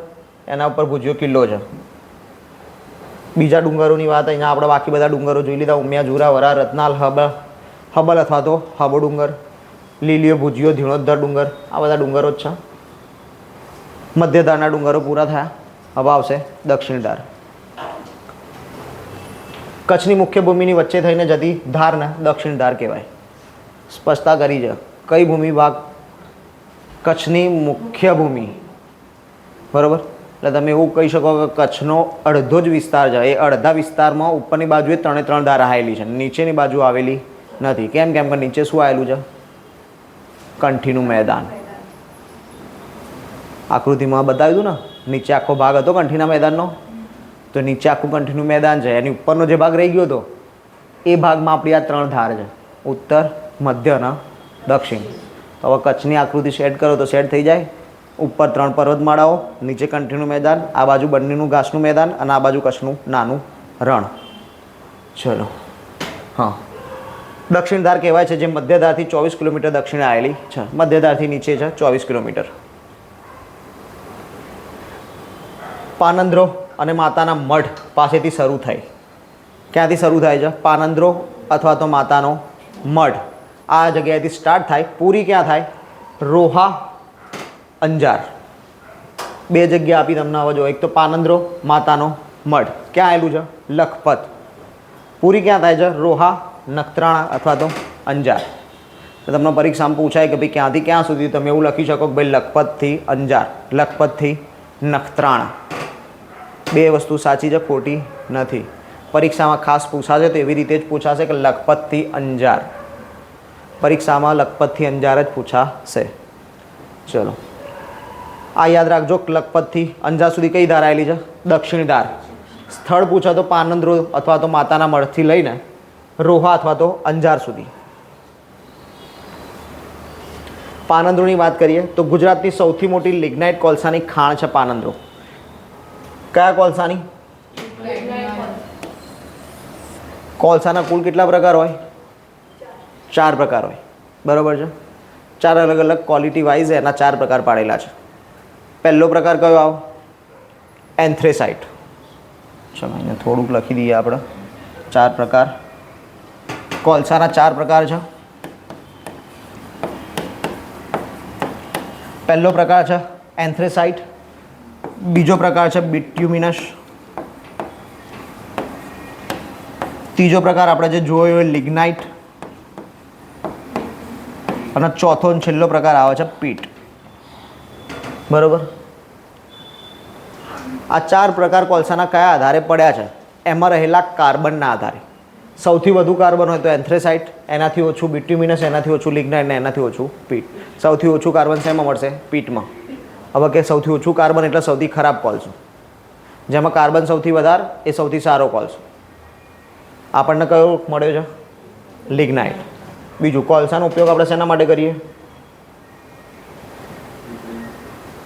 એના ઉપર ભુજિયો કિલ્લો છે. બીજા ડુંગરોની વાત અહીંયા આપણે બાકી બધા ડુંગરો જોઈ લીધા. ઉમિયા, જુરા, વરા, રત્નાલ, હબલ અથવા તો હાબો ડુંગર, લીલીયો, ભુજિયો, ધીણોધર ડુંગર, આ બધા ડુંગરો જ છે. મધ્યધારના ડુંગરો પૂરા થયા. હવે આવશે દક્ષિણ ધાર. કચ્છની મુખ્ય ભૂમિની વચ્ચે થઈને જતી ધારને દક્ષિણ ધાર કહેવાય. સ્પષ્ટતા કરી છે. કઈ ભૂમિ ભાગ? કચ્છની મુખ્ય ભૂમિ. બરાબર. એટલે તમે એવું કહી શકો કે કચ્છનો અડધો જ વિસ્તાર છે. એ અડધા વિસ્તારમાં ઉપરની બાજુએ 3 ધાર આવેલી છે, નીચેની બાજુ આવેલી નથી. કેમ? કે નીચે શું આવેલું છે? કંઠીનું મેદાન. આકૃતિમાં બતાવ્યું હતું ને, નીચે આખો ભાગ હતો કંઠીના મેદાનનો. તો નીચે આખું કંઠીનું મેદાન છે, એની ઉપરનો જે ભાગ રહી ગયો હતો એ ભાગમાં આપણી આ 3 ધાર છે, ઉત્તર, મધ્ય અને દક્ષિણ. તો હવે કચ્છની આકૃતિ સેટ કરો તો સેટ થઈ જાય. ઉપર 3 પર્વતમાળાઓ, નીચે કંઠીનું મેદાન, આ બાજુ બંનેનું ઘાસનું મેદાન અને આ બાજુ કચ્છનું નાનું રણ. ચલો હા. દક્ષિણ ધાર કહેવાય છે જે મધ્યધારથી 24 કિલોમીટર દક્ષિણે આવેલી છે. મધ્યધારથી નીચે છે 24 કિલોમીટર. પાનંદ્રો અને માતાના મઢ પાસેથી શરૂ થાય. ક્યાંથી શરૂ થાય છે? પાનંદ્રો અથવા તો માતાનો મઢ. આ જગ્યાએથી સ્ટાર્ટ થાય. પૂરી ક્યાં થાય? રોહા, અંજાર. 2 જગ્યા આપી તમને હવે જો. એક તો પાનંદ્રો, માતાનો મઢ. ક્યાં આવેલું છે? લખપત. પૂરી ક્યાં થાય છે? રોહા, નખત્રાણા અથવા તો અંજાર. તો તમને પરીક્ષામાં પૂછાય કે ભાઈ ક્યાંથી ક્યાં સુધી, તમે એવું લખી શકો કે ભાઈ લખપતથી અંજાર, લખપતથી નખત્રાણા. 2 વસ્તુ સાચી છે, ખોટી નથી. પરીક્ષામાં ખાસ પૂછાશે તો એવી રીતે જ પૂછાશે કે લખપતથી અંજાર. પરીક્ષામાં લખપતથી અંજાર જ પૂછાશે. ચલો આ યાદ રાખજો. લખપતથી અંજાર સુધી કઈ ધાર આવેલી છે? દક્ષિણ ધાર. સ્થળ પૂછે તો પાનંદ્રો અથવા તો માતાના મઢથી લઈને રોહા અથવા તો અંજાર સુધી. પાનંદ્રોની વાત કરીએ તો ગુજરાતની સૌથી મોટી લિગ્નાઇટ કોલસાની ખાણ છે પાનંદ્રો. કયા કોલસાની? કોલસાના કુલ કેટલા પ્રકાર હોય? 4 પ્રકાર હોય. બરાબર છે. 4 અલગ અલગ ક્વોલિટી વાઇઝ એના 4 પ્રકાર પાડેલા છે. પહેલો પ્રકાર કયો આવો? એન્થ્રેસાઇટ. ચલો અહીંયા થોડુંક લખી દઈએ આપણે. 4 પ્રકાર. કોલસાના 4 પ્રકાર છે. પહેલો પ્રકાર છે એન્થ્રેસાઇટ. બીજો પ્રકાર છે બિટ્યુમિનસ. ત્રીજો પ્રકાર આપણે જે જોયો એ લિગ્નાઇટ. અને ચોથો અને છેલ્લો પ્રકાર આવે છે પીટ. બરાબર. આ 4 પ્રકાર કોલસાના કયા આધારે પડ્યા છે? એમાં રહેલા કાર્બનના આધારે. સૌથી વધુ કાર્બન હોય તો એન્થ્રેસાઇટ, એનાથી ઓછું બિટ્યુમિનસ, એનાથી ઓછું લિગ્નાઇટ ને એનાથી ઓછું પીટ. સૌથી ઓછું કાર્બન શેમાં મળશે? પીટમાં. હવે કે સૌથી ઓછું કાર્બન એટલે સૌથી ખરાબ કોલસો. જેમાં કાર્બન સૌથી વધારે એ સૌથી સારો કોલસો. આપણને કયો મળ્યો છે? લિગ્નાઇટ. બીજું, કોલસાનો ઉપયોગ આપણે શેના માટે કરીએ?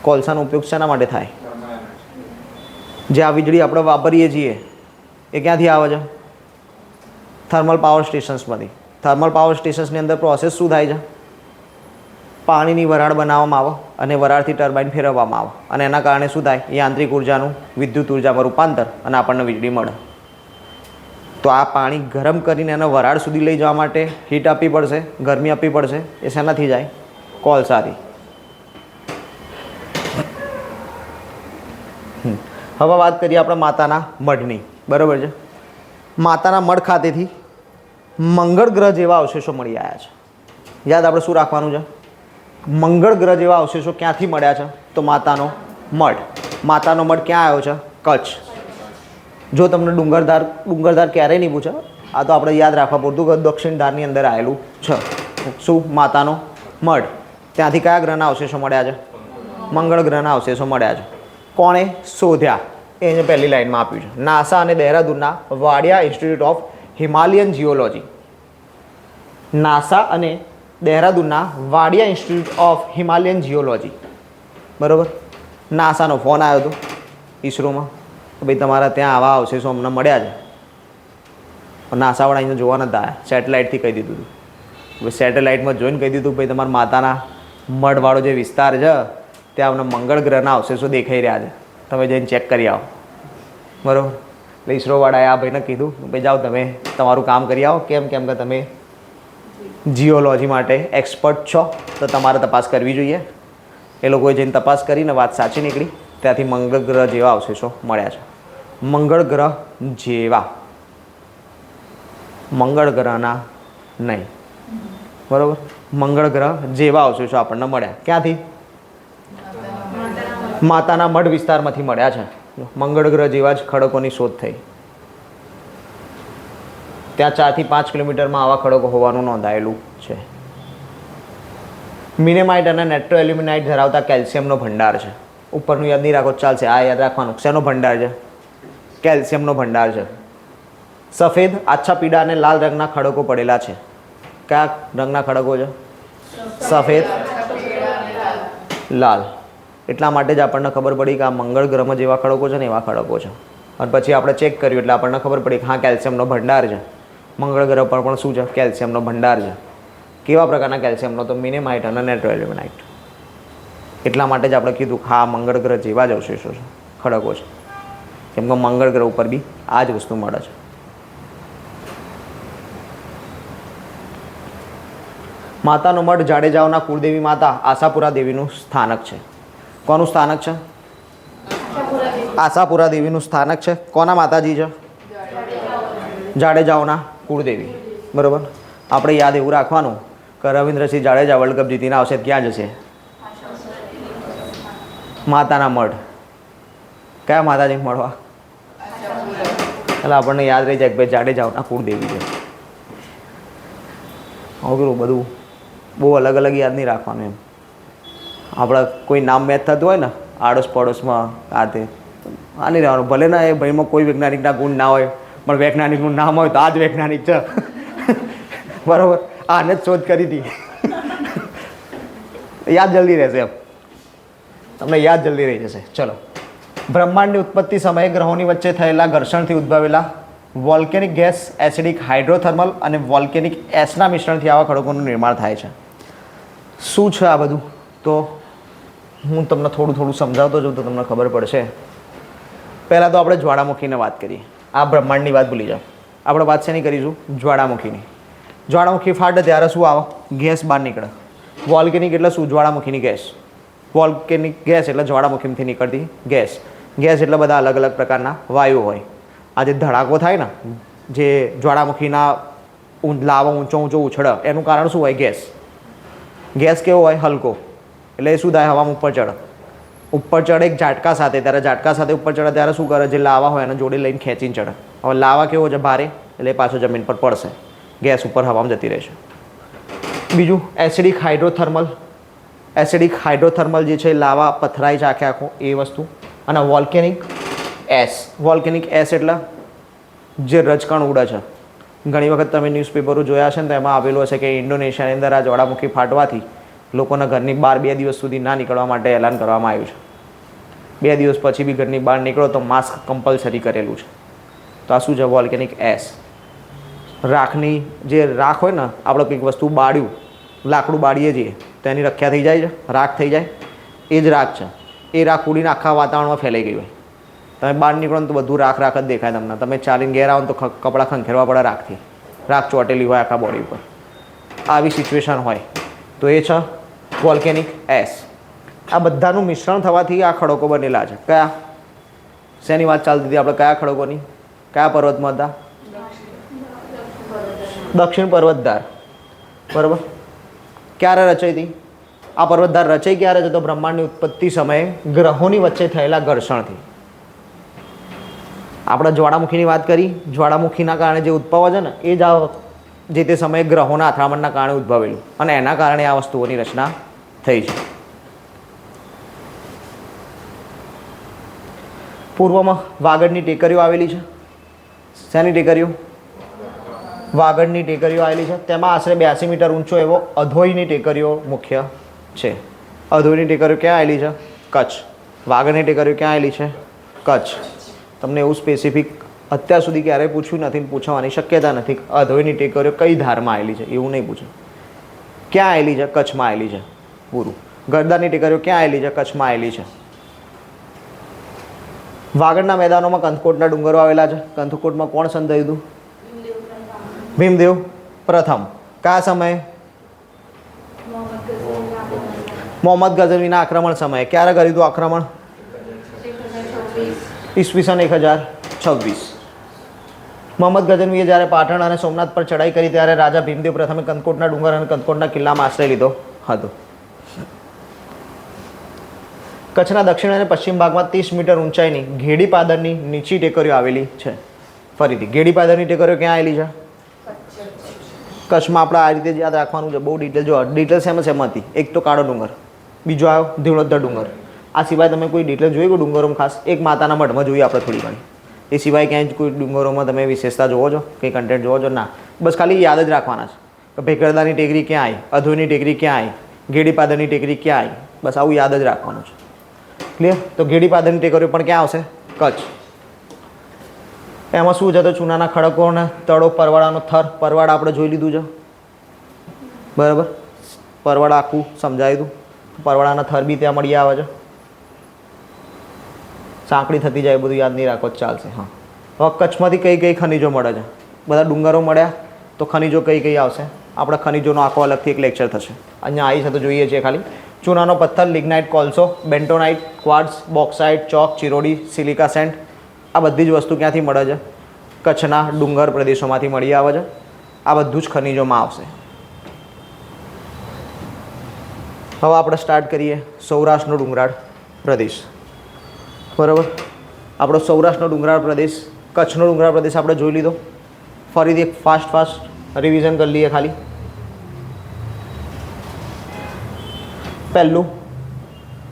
કોલસાનો ઉપયોગ શેના માટે થાય? જે આ વીજળી આપણે વાપરીએ છીએ એ ક્યાંથી આવે છે? થર્મલ પાવર સ્ટેશન્સમાંથી. થર્મલ પાવર સ્ટેશન્સની અંદર પ્રોસેસ શું થાય છે? પાણીની વરાળ બનાવવામાં આવે અને વરાળથી ટર્બાઇન ફેરવવામાં આવે અને એના કારણે શું થાય? યાંત્રિક ઉર્જાનું વિદ્યુત ઉર્જામાં રૂપાંતર અને આપણને વીજળી મળે. તો આ પાણી ગરમ કરીને એને વરાળ સુધી લઈ જવા માટે હીટ આપવી પડશે, ગરમી આપવી પડશે. એ શેનાથી જાય? કોલસાથી. હવે વાત કરીએ આપણે માતાના મઢની. બરાબર છે. માતાના મઢ ખાતેથી મંગળ ગ્રહ જેવા અવશેષો મળી આવ્યા છે. યાદ આપણે શું રાખવાનું છે? મંગળ ગ્રહ જેવા અવશેષો ક્યાંથી મળ્યા છે? તો માતાનો મઢ. માતાનો મઢ ક્યાં આવ્યો છે? કચ્છ. જો તમને ડુંગરધાર ક્યારેય નહીં પૂછે, આ તો આપણે યાદ રાખવા પૂરતું કે દક્ષિણ ધારની અંદર આવેલું છે. શું? માતાનો મઢ. ત્યાંથી કયા ગ્રહના અવશેષો મળ્યા છે? મંગળ ગ્રહના અવશેષો મળ્યા છે. કોણે શોધ્યા? એને પહેલી લાઈનમાં આપ્યું છે. નાસા અને દહેરાદૂનના Wadia Institute of Himalayan Geology. NASA અને દહેરાદૂનના Wadia Institute of Himalayan Geology. બરાબર. નાસાનો ફોન આવ્યો હતો ઈસરોમાં, ભાઈ તમારા ત્યાં આવા અવશેષો અમને મળ્યા છે. નાસાવાળા અહીંયા જોવા નતા આવ્યા, સેટેલાઇટથી કહી દીધું હતું. હવે સેટેલાઇટમાં જોઈને કહી દીધું ભાઈ તમારા માતાના મઢવાળો જે વિસ્તાર છે ત્યાં અમને મંગળ ગ્રહના અવશેષો દેખાઈ રહ્યા છે, તમે જઈને ચેક કરી આવો. બરાબર. એટલે ઈસરોવાળાએ આ ભાઈને કીધું ભાઈ જાઓ તમે તમારું કામ કરી આવો. કેમ? કેમ કે તમે જીઓલોજી માટે એક્સપર્ટ છો તો તમારે તપાસ કરવી જોઈએ. એ લોકોએ જઈને તપાસ કરીને વાત સાચી નીકળી. ત્યાંથી મંગળ ગ્રહ જેવા અવશેષો મળ્યા છે. મંગળ ગ્રહ જેવા, મંગળ ગ્રહના નહીં. બરાબર. મંગળ ગ્રહ જેવા અવશેષો આપણને મળ્યા ક્યાંથી? માતાના મઢ વિસ્તારમાંથી મળ્યા છે. મંગળ ગ્રહ જેવા જ ખડકોની શોધ થઈ. ત્યાં 4 થી 5 કિલોમીટરમાં આવા ખડકો હોવાનું નોંધાયેલું છે. મિનેમાઇટ અને નેટ્રોએલ્યુમિનાઇટ ધરાવતા કેલ્શિયમનો ભંડાર છે. ઉપરનું યાદ નહીં રાખો ચાલશે, આ યાદ રાખવાનું. શેનો ભંડાર છે? કેલ્શિયમનો ભંડાર છે. સફેદ, આછા પીળા અને લાલ રંગના ખડકો પડેલા છે. કયા રંગના ખડકો છે? સફેદ, લાલ. એટલા માટે જ આપણને ખબર પડી કે આ મંગળ ગ્રહમાં જેવા ખડકો છે ને એવા ખડકો છે. અને પછી આપણે ચેક કર્યું એટલે આપણને ખબર પડી કે હા કેલ્શિયમનો ભંડાર છે. મંગળ ગ્રહ પર પણ શું છે? કેલ્શિયમનો ભંડાર છે. કેવા પ્રકારના કેલ્શિયમનો? તો મિનેમાઇટ અને નેટ્રોએલ્યુમિનાઇટ. એટલા માટે જ આપણે કીધું હા મંગળ ગ્રહ જેવા જ અવશેષો છે, ખડકો છે. કેમ કે મંગળ ગ્રહ ઉપર બી આ જ વસ્તુ મળે છે. માતાનો મઢ જાડેજાઓના કુળદેવી માતા આશાપુરા દેવીનું સ્થાનક છે. કોનું સ્થાનક છે? આશાપુરા દેવીનું સ્થાનક છે. કોના માતાજી છે? જાડેજાઓના કુળદેવી. બરાબર. આપણે યાદ એવું રાખવાનું કે રવિન્દ્રસિંહ જાડેજા વર્લ્ડ કપ જીતીને આવશે ક્યાં જશે? માતાના મઢ. કયા માતાજી મળવા? એટલે આપણને યાદ રહી જાય કે ભાઈ જાડેજાઓના કુળદેવી છે. આવું બધું બહુ અલગ અલગ યાદ નહીં રાખવાનું. એમ આપણે કોઈ નામ મેચ થતું હોય ને આડોશ પડોશમાં આ તે આ નહીં રહેવાનું. ભલે ના એ ભાઈમાં કોઈ વૈજ્ઞાનિકના ગુણ ના હોય પણ વૈજ્ઞાનિકનું નામ હોય તો આ જ વૈજ્ઞાનિક છે. બરાબર. આને જ શોધ કરી હતી. યાદ જલ્દી રહેશે. એમ તમને યાદ જલ્દી રહી જશે. ચલો. બ્રહ્માંડની ઉત્પત્તિ સમયે ગ્રહોની વચ્ચે થયેલા ઘર્ષણથી ઉદ્ભવેલા વોલ્કેનિક ગેસ, એસિડિક હાઇડ્રોથર્મલ અને વોલ્કેનિક એસના મિશ્રણથી આવા ખડકોનું નિર્માણ થાય છે. શું છે આ બધું? તો હું તમને થોડું સમજાવતો જાઉં તો તમને ખબર પડશે. પહેલાં તો આપણે જ્વાળામુખીને વાત કરીએ. આ બ્રહ્માંડની વાત ભૂલી જાઓ. આપણે વાત શેની કરીશું? જ્વાળામુખીની. જ્વાળામુખી ફાટે ત્યારે શું આવે? ગેસ બહાર નીકળે. વોલ્કેનિક એટલે શું? જ્વાળામુખીની ગેસ. વોલ્કેનિક ગેસ એટલે જ્વાળામુખીમાંથી નીકળતી ગેસ. ગેસ એટલે બધા અલગ અલગ પ્રકારના વાયુ હોય. આ જે ધડાકો થાય ને, જે જ્વાળામુખીના લાવા ઊંચો ઉછળે, એનું કારણ શું હોય? ગેસ. ગેસ કેવો હોય? હલકો. એટલે એ શું થાય? હવામાં ઉપર ચડે. ઉપર ચડે એક ઝાટકા સાથે. ત્યારે ઝાટકા સાથે ઉપર ચડે ત્યારે શું કરે? જે લાવા હોય એને જોડે લઈને ખેંચીને ચડે. હવે લાવા કેવો છે? ભારે. એટલે એ પાછો જમીન પર પડશે. ગેસ ઉપર હવામાં જતી રહેશે. બીજું એસિડિક હાઇડ્રોથર્મલ. એસિડિક હાઇડ્રોથર્મલ જે છે લાવા પથરાય છે આખે આખો એ વસ્તુ. અને વોલ્કેનિક એસ. વોલ્કેનિક એસ એટલે જે રજકણ ઉડે છે. ઘણી વખત તમે ન્યૂઝપેપરો જોયા છે ને તો એમાં આવેલું હશે કે ઇન્ડોનેશિયાની અંદર આ જ્વાળામુખી ફાટવાથી લોકોના ઘરની બહાર 2 દિવસ સુધી ના નીકળવા માટે એલાન કરવામાં આવ્યું છે. 2 દિવસ પછી બી ઘરની બહાર નીકળો તો માસ્ક કમ્પલસરી કરેલું છે. તો આ શું છે? વોલ્કેનિક એસ. રાખની જે રાખ હોય ને, આપણે કંઈક વસ્તુ બાળ્યું, લાકડું બાળીએ છીએ તો એની રખ્યા થઈ જાય છે, રાખ થઈ જાય. એ જ રાખ છે. એ રાખ ઉડીને આખા વાતાવરણમાં ફેલાઈ ગઈ હોય. તમે બહાર નીકળો ને તો બધું રાખ જ દેખાય તમને. તમે ચાલીને ઘેર આવો ને તો કપડાં ખંખેરવા પડે રાખથી. રાખ ચોટેલી હોય આખા બોડી ઉપર. આવી સિચ્યુએશન હોય તો એ છે વોલ્કેનિક એસ. આ બધાનું મિશ્રણ થવાથી આ ખડકો બનેલા છે. કયા? શેની વાત ચાલતી હતી આપણે? કયા ખડકોની? કયા પર્વતમાં હતા? દક્ષિણ પર્વતધાર. બરાબર. ક્યારે રચાઈ હતી? આ પર્વતધાર રચાઈ ક્યારે છે? તો બ્રહ્માંડની ઉત્પત્તિ સમયે ગ્રહોની વચ્ચે થયેલા ઘર્ષણથી. આપણે જ્વાળામુખીની વાત કરી, જ્વાળામુખીના કારણે જે ઉદ્ભવ છે ને એ જ આ જે તે સમયે ગ્રહોના અથડામણના કારણે ઉદ્ભવેલું અને એના કારણે આ વસ્તુઓની રચના થઈ છે. પૂર્વમાં વાગડની ટેકરીઓ આવેલી છે. શેની ટેકરીઓ? વાગડની ટેકરીઓ આવેલી છે. તેમાં આશરે 82 મીટર ઊંચો એવો અધોઈની ટેકરીઓ મુખ્ય છે. અધોઈની ટેકરીઓ ક્યાં આવેલી છે? કચ્છ. વાગડની ટેકરીઓ ક્યાં આવેલી છે? કચ્છ. તમને એવું સ્પેસિફિક અત્યાર સુધી ક્યારેય પૂછ્યું નથી, પૂછવાની શક્યતા નથી. અધોઈની ટેકરીઓ કઈ ધારમાં આવેલી છે એવું નહીં પૂછે. ક્યાં આવેલી છે? કચ્છમાં આવેલી છે. પૂરું. ગરદાની ટેકરીઓ ક્યાં આવેલી છે? કચ્છમાં આવેલી છે. વાગડના મેદાનોમાં કંથકોટના ડુંગરો આવેલા છે. કંથકોટમાં કોણ સંધાયું હતું? ભીમદેવ પ્રથમ. કયા સમયે? મોહમ્મદ ગઝનવીના આક્રમણ સમયે. ક્યારે કર્યું હતું આક્રમણ? ઈસવીસન 1026. મોહમ્મદ ગઝનવીએ જ્યારે પાટણ અને સોમનાથ પર ચડાઈ કરી ત્યારે રાજા ભીમદેવ પ્રથમે કંથકોટના ડુંગર અને કંથકોટના કિલ્લામાં આશ્રય લીધો હતો. કચ્છના દક્ષિણ અને પશ્ચિમ ભાગમાં 30 મીટર ઊંચાઈની ઘેડી પાદરની નીચી ટેકરીઓ આવેલી છે. ફરીથી ઘેડી પાદરની ટેકરીઓ ક્યાં આવેલી છે? કચ્છમાં. આપણે આ રીતે યાદ રાખવાનું છે. બહુ ડિટેલ જો ડિટેલ શેમ હતી? એક તો કાળો ડુંગર, બીજો આવ્યો ધીણોધર ડુંગર. આ સિવાય તમે કોઈ ડિટેલ જોઈ કોઈ ડુંગરોમાં? ખાસ એક માતાના મઢમાં જોઈએ આપણે થોડી ઘણી. એ સિવાય ક્યાંય કોઈ ડુંગરોમાં તમે વિશેષતા જોવો છો? કંઈ કન્ટેન્ટ જોવો છો? ના. બસ ખાલી યાદ જ રાખવાના છે. ભેકરદાની ટેકરી ક્યાં આવી? અધોઈની ટેકરી ક્યાં આવી? ઘેડી પાદરની ટેકરી ક્યાં આવી? બસ આવું યાદ જ રાખવાનું છે. ક્લિયર? તો ઘેડી પાદરની ટેકરીઓ પણ ક્યાં આવશે? કચ્છ. એમાં શું છે? તો ચૂનાના ખડકો અને તળો, પરવાળાનો થર. પરવાળા આપણે જોઈ લીધું છે, બરાબર. પરવાળા આખું સમજાવી દઉં. પરવાળાના થર બી ત્યાં મળી આવે છે. સાંકડી થતી જાય બધું યાદ નહીં રાખો ચાલશે. હા. હવે કચ્છમાંથી કઈ કઈ ખનિજો મળે છે? બધા ડુંગરો મળ્યા તો ખનિજો કઈ કઈ આવશે? આપણે ખનિજોનો આખો અલગથી એક લેક્ચર થશે. અહીંયા આવી છે તો જોઈએ છીએ ખાલી. ચૂનાનો પથ્થર, લિગ્નાઇટ, કોલસો, બેન્ટોનાઇટ, ક્વાર્ટ્ઝ, બોક્સાઇટ, ચોક, ચિરોડી, સિલિકા સેન્ટ. આ બધી જ વસ્તુ ક્યાંથી મળે છે? કચ્છના ડુંગર પ્રદેશોમાંથી મળી આવે છે. આ બધું જ ખનિજોમાં આવશે. હવે આપણે સ્ટાર્ટ કરીએ સૌરાષ્ટ્રનો ડુંગરાળ પ્રદેશ. બરાબર. આપણો સૌરાષ્ટ્રનો ડુંગરાળ પ્રદેશ, કચ્છનો ડુંગરાળ પ્રદેશ આપણે જોઈ લીધો. ફરીથી એક ફાસ્ટ રિવિઝન કરી લઈએ ખાલી. પહેલું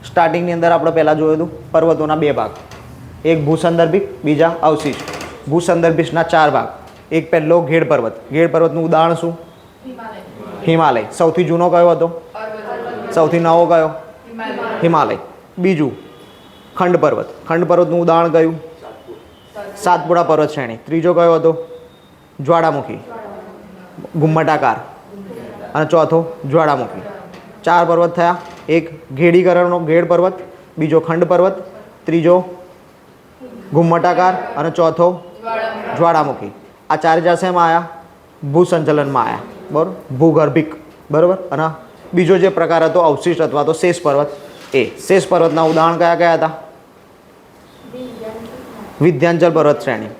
સ્ટાર્ટિંગની અંદર આપણે પહેલાં જોયું હતું પર્વતોના બે ભાગ, એક ભૂસંદર્ભિક, બીજા અવશિષ્ટ. ભૂસંદર્ભિકના 4 ભાગ. એક પહેલો ઘેડ પર્વત. ઘેડ પર્વતનું ઉદાહરણ શું? હિમાલય. સૌથી જૂનો કયો હતો? સૌથી નવો કયો? હિમાલય. બીજું ખંડ પર્વત. ખંડ પર્વતનું ઉદાહરણ કયું? સાતપુડા પર્વત શ્રેણી. ત્રીજો કયો હતો? જ્વાળામુખી, ગુમ્મટાકાર. અને ચોથો જ્વાળામુખી. 4 પર્વત થયા. એક ઘેડીકરણનો ઘેડ પર્વત, બીજો ખંડ પર્વત, ત્રીજો ગુમ્મટાકાર અને ચોથો જ્વાળામુખી. આ 4 શેમાં આવ્યા? ભૂસંચલનમાં આવ્યા. બરાબર. ભૂગર્ભિક. બરાબર. અને બીજો જે પ્રકાર હતો અવશિષ્ટ અથવા તો શેષ પર્વત. એ શેષ પર્વતના ઉદાહરણ કયા કયા હતા? વિંધ્યાચલ પર્વત શ્રેણી.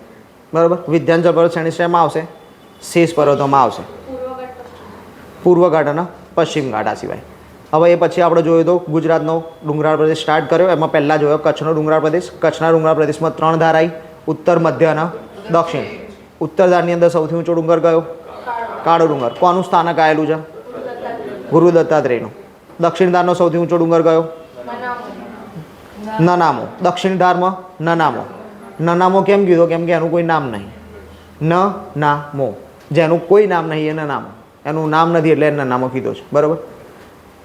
બરાબર. વિંધ્યાચલ પર્વત શ્રેણી શેમાં આવશે? શેષ પર્વતોમાં આવશે. પૂર્વ ઘાટ અને પશ્ચિમ ઘાટ. આ સિવાય હવે એ પછી આપણે જોયું તો ગુજરાતનો ડુંગરાળ પ્રદેશ સ્ટાર્ટ કર્યો. એમાં પહેલાં જોયો કચ્છનો ડુંગરાળ પ્રદેશ. કચ્છના ડુંગરાળ પ્રદેશમાં 3 ધાર આવી: ઉત્તર, મધ્ય અને દક્ષિણ. ઉત્તર ધારની અંદર સૌથી ઊંચો ડુંગર કયો? કાળો ડુંગર. કોનું સ્થાનક આવેલું છે? ગુરુ દત્તાત્રેયનું. દક્ષિણ ધારનો સૌથી ઊંચો ડુંગર કયો? નનામો. દક્ષિણ ધારમાં નનામો. નનામો કેમ કીધો? કેમ કે એનું કોઈ નામ નહીં. નનામો, જેનું કોઈ નામ નહીં એ નનામો. એનું નામ નથી એટલે એને નનામો કીધો છે. બરાબર.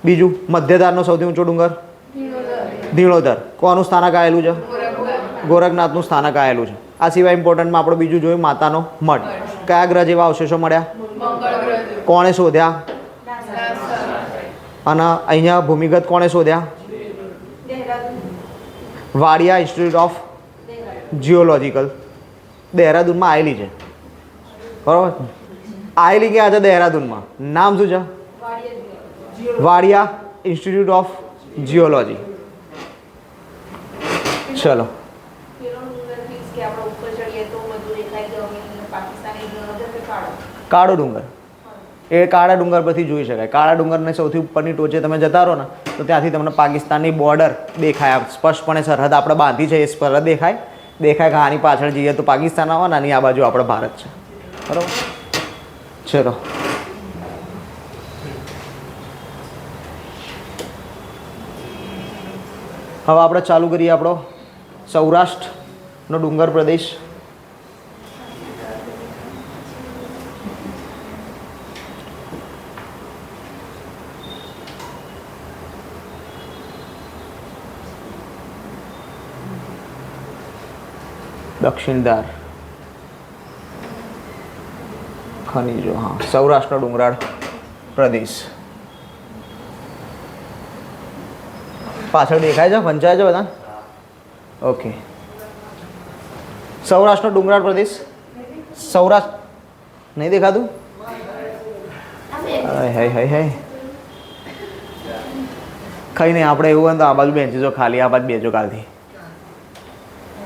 બીજું મધ્યધારનો સૌથી ઊંચો ડુંગર? ધીણોધર. કોનું સ્થાનક આવેલું છે? ગોરખનાથનું સ્થાનક આવેલું છે. આ સિવાય ઇમ્પોર્ટન્ટમાં આપણે બીજું જોયું માતાનો મઢ. કયા ગ્રહ જેવા અવશેષો મળ્યા? કોણે શોધ્યા? અને અહીંયા ભૂમિગત કોણે શોધ્યા? વાડિયા ઇન્સ્ટિટ્યૂટ ઓફ જીઓલોજીકલ, દહેરાદૂનમાં આવેલી છે. બરાબર. આવેલી ક્યાં છે? દહેરાદૂનમાં. નામ શું છે? Vadiya Institute of geology. ચલો. કાળો ડુંગર. એ કાળા ડુંગર પરથી જોઈ શકાય. કાળા ડુંગરને સૌથી ઉપરની ટોચે તમે જતા રહો ને તો ત્યાંથી તમને પાકિસ્તાનની બોર્ડર દેખાય. આમ સ્પષ્ટપણે સરહદ આપણે બાંધી છે એ સરહદ દેખાય. દેખાય કે આની પાછળ જઈએ તો પાકિસ્તાન આવે ને આની આ બાજુ આપણે ભારત છે. બરાબર. ચલો હવે આપણે ચાલુ કરીએ આપણો સૌરાષ્ટ્રનો ડુંગર પ્રદેશ. દક્ષિણધાર ખનીજો. હા, સૌરાષ્ટ્રનો ડુંગરાળ પ્રદેશ. પાછળ દેખાય છે, વંચાય છે બધા? ઓકે. સૌરાષ્ટ્રનો ડુંગરાળ પ્રદેશ. સૌરાષ્ટ્ર નહીં દેખાતું? હાય હાય હાય હાય. કઈ નહીં, આપણે એવું હોય ને તો આ બાજુ બેસીજો ખાલી, આ બાજુ બેસજો કાલથી.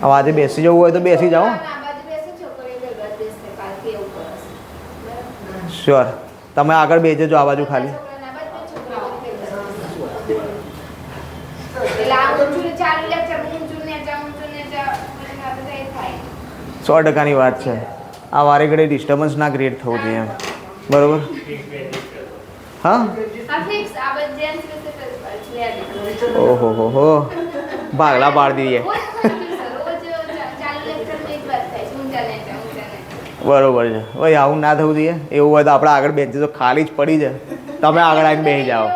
હવે આજે બેસી જવું હોય તો બેસી જાઓ. શ્યોર. તમે આગળ બેસજો આ બાજુ ખાલી. 100%ની વાત છે. આ વારે ઘડે ડિસ્ટર્બન્સ ના ક્રિએટ થવું જોઈએ એમ. બરોબર. હા. ઓહો હો હો, ભાગલા પાડી દઈએ. બરોબર છે. ભાઈ આવું ના થવું જોઈએ. એવું હોય તો આપણે આગળ બેસી તો ખાલી જ પડી જાય, તમે આગળ આવીને બેસી જાઓ.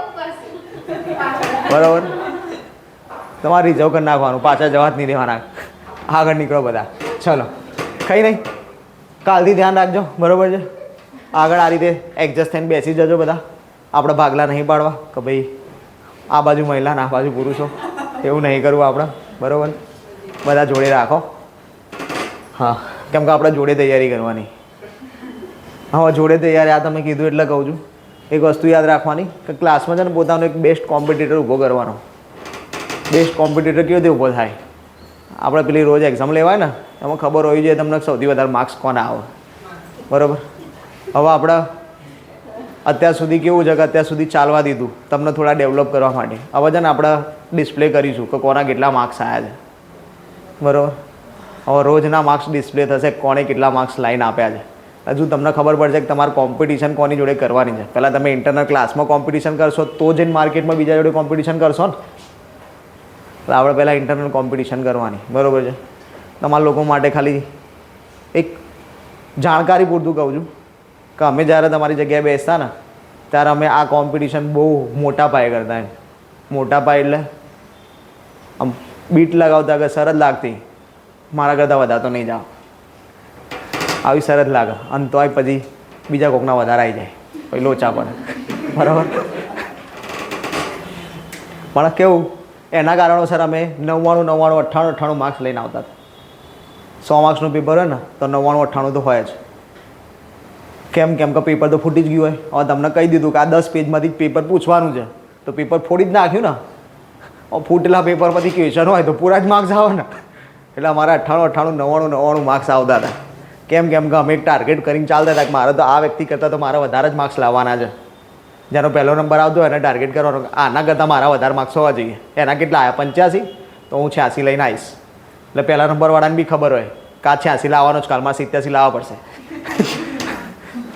બરાબર. તમારે રિઝર્વ કરી નાખવાનું, પાછા જવા જ નહીં દેવાના. આગળ નીકળો બધા. ચલો, કંઈ નહીં, કાલથી ધ્યાન રાખજો. બરાબર છે. આગળ આ રીતે એડજસ્ટ થઈને બેસી જજો બધા. આપણે ભાગલા નહીં પાડવા કે ભાઈ આ બાજુ મહિલા ને આ બાજુ પુરુષો, એવું નહીં કરવું આપણે. બરાબર. બધા જોડે રાખો. હા, કેમ કે આપણે જોડે તૈયારી કરવાની. હા, જોડે તૈયારી. આ તમે કીધું એટલે કહું છું. એક વસ્તુ યાદ રાખવાની કે ક્લાસમાં છે ને પોતાનો એક બેસ્ટ કોમ્પિટિટર ઊભો કરવાનો. બેસ્ટ કોમ્પિટિટર કેવી રીતે ઊભો થાય? આપણે પેલી રોજ એક્ઝામ લેવાય ને એમાં ખબર હોવી જોઈએ તમને સૌથી વધારે માર્ક્સ કોને આવે. બરાબર. હવે આપણે અત્યાર સુધી કેવું છે કે અત્યાર સુધી ચાલવા દીધું તમને થોડા ડેવલપ કરવા માટે. હવે છે ને આપણે ડિસ્પ્લે કરીશું કે કોના કેટલા માર્ક્સ આવ્યા છે. બરાબર. હવે રોજના માર્ક્સ ડિસ્પ્લે થશે, કોણે કેટલા માર્ક્સ લાઈન આપ્યા છે. હજુ તમને ખબર પડશે કે તમારે કોમ્પિટિશન કોની જોડે કરવાની છે. પહેલાં તમે ઇન્ટરનલ ક્લાસમાં કોમ્પિટિશન કરશો તો જઈને માર્કેટમાં બીજા જોડે કોમ્પિટિશન કરશો ને. તો આપણે પહેલાં ઇન્ટરનલ કોમ્પિટિશન કરવાની. બરાબર છે. તમારા લોકો માટે ખાલી એક જાણકારી પૂરતું કહું છું કે અમે જ્યારે તમારી જગ્યાએ બેસતા ને ત્યારે અમે આ કોમ્પિટિશન બહુ મોટા પાયે કરતા. એમ મોટા પાયે એટલે આમ બીટ લગાવતા કે સરસ લાગતી, મારા કરતાં વધારતો નહીં જાઓ, આવી સરસ લાગે. અને તોય પછી બીજા કોકના વધારે આવી જાય, પછી લોચા પડે. બરાબર. પણ કેવું એના કારણોસર અમે 99, 99, 98 માર્ક્સ લઈને આવતા. 100 માર્ક્સનું પેપર હોય ને તો 99, 98 તો હોય જ. કેમ કે પેપર તો ફૂટી જ ગયું હોય. હવે તમને કહી દીધું કે આ 10 પેજમાંથી જ પેપર પૂછવાનું છે તો પેપર ફોડી જ નાખ્યું ને. ફૂટેલા પેપરમાંથી ક્વેશ્ચન હોય તો પૂરા જ માર્ક્સ આવે ને. એટલે અમારા 98, 99, 99 માર્ક્સ આવતા હતા. કેમ કે અમે એક ટાર્ગેટ કરીને ચાલતા હતા કે મારે તો આ વ્યક્તિ કરતાં તો મારે વધારે જ માર્ક્સ લાવવાના છે. જેનો પહેલો નંબર આવતો હોય એને ટાર્ગેટ કરવાનો. આના કરતાં મારા વધારે માર્ક્સ હોવા જોઈએ. એના કેટલા આવ્યા? 85. તો હું 86 લઈને આવીશ. એટલે પહેલા નંબરવાળાને બી ખબર હોય કે આ 86 લાવવાનો જ, કાલમાં 87 લાવવા પડશે.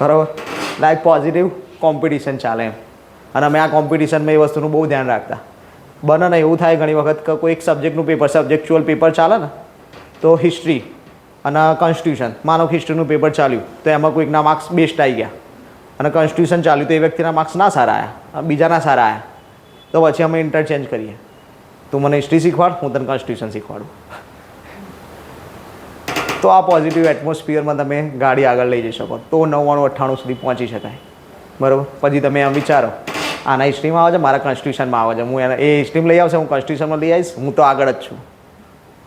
બરાબર. લાઈક પોઝિટિવ કોમ્પિટિશન ચાલે એમ. અને અમે આ કોમ્પિટિશનમાં એ વસ્તુનું બહુ ધ્યાન રાખતા. બને ને એવું થાય ઘણી વખત કે કોઈ એક સબ્જેક્ટનું પેપર, સબ્જેક્ચ્યુઅલ પેપર ચાલે ને તો હિસ્ટ્રી અને કોન્સ્ટિટ્યુશન, માનો હિસ્ટ્રીનું પેપર ચાલ્યું તો એમાં કોઈકના માર્ક્સ બેસ્ટ આવી ગયા અને કોન્સ્ટિટ્યુશન ચાલ્યું તો એ વ્યક્તિના માર્ક્સ ના સારા આવ્યા, બીજાના સારા આવ્યા. તો પછી અમે ઇન્ટરચેન્જ કરીએ. તું મને હિસ્ટ્રી શીખવાડ, હું તને કોન્સ્ટિટ્યુશન શીખવાડું. તો આ પોઝિટિવ એટમોસ્ફિયરમાં તમે ગાડી આગળ લઈ જઈ શકો તો 99, 98 સુધી પહોંચી શકાય. બરાબર. પછી તમે આમ વિચારો આના હિસ્ટ્રીમાં આવે છે, મારા કોન્સ્ટિટ્યુશનમાં આવે છે, હું એને એ હિસ્ટ્રીમાં લઈ આવશે, હું કોન્સ્ટિટ્યુશનમાં લઈ આવીશ, હું તો આગળ જ છું.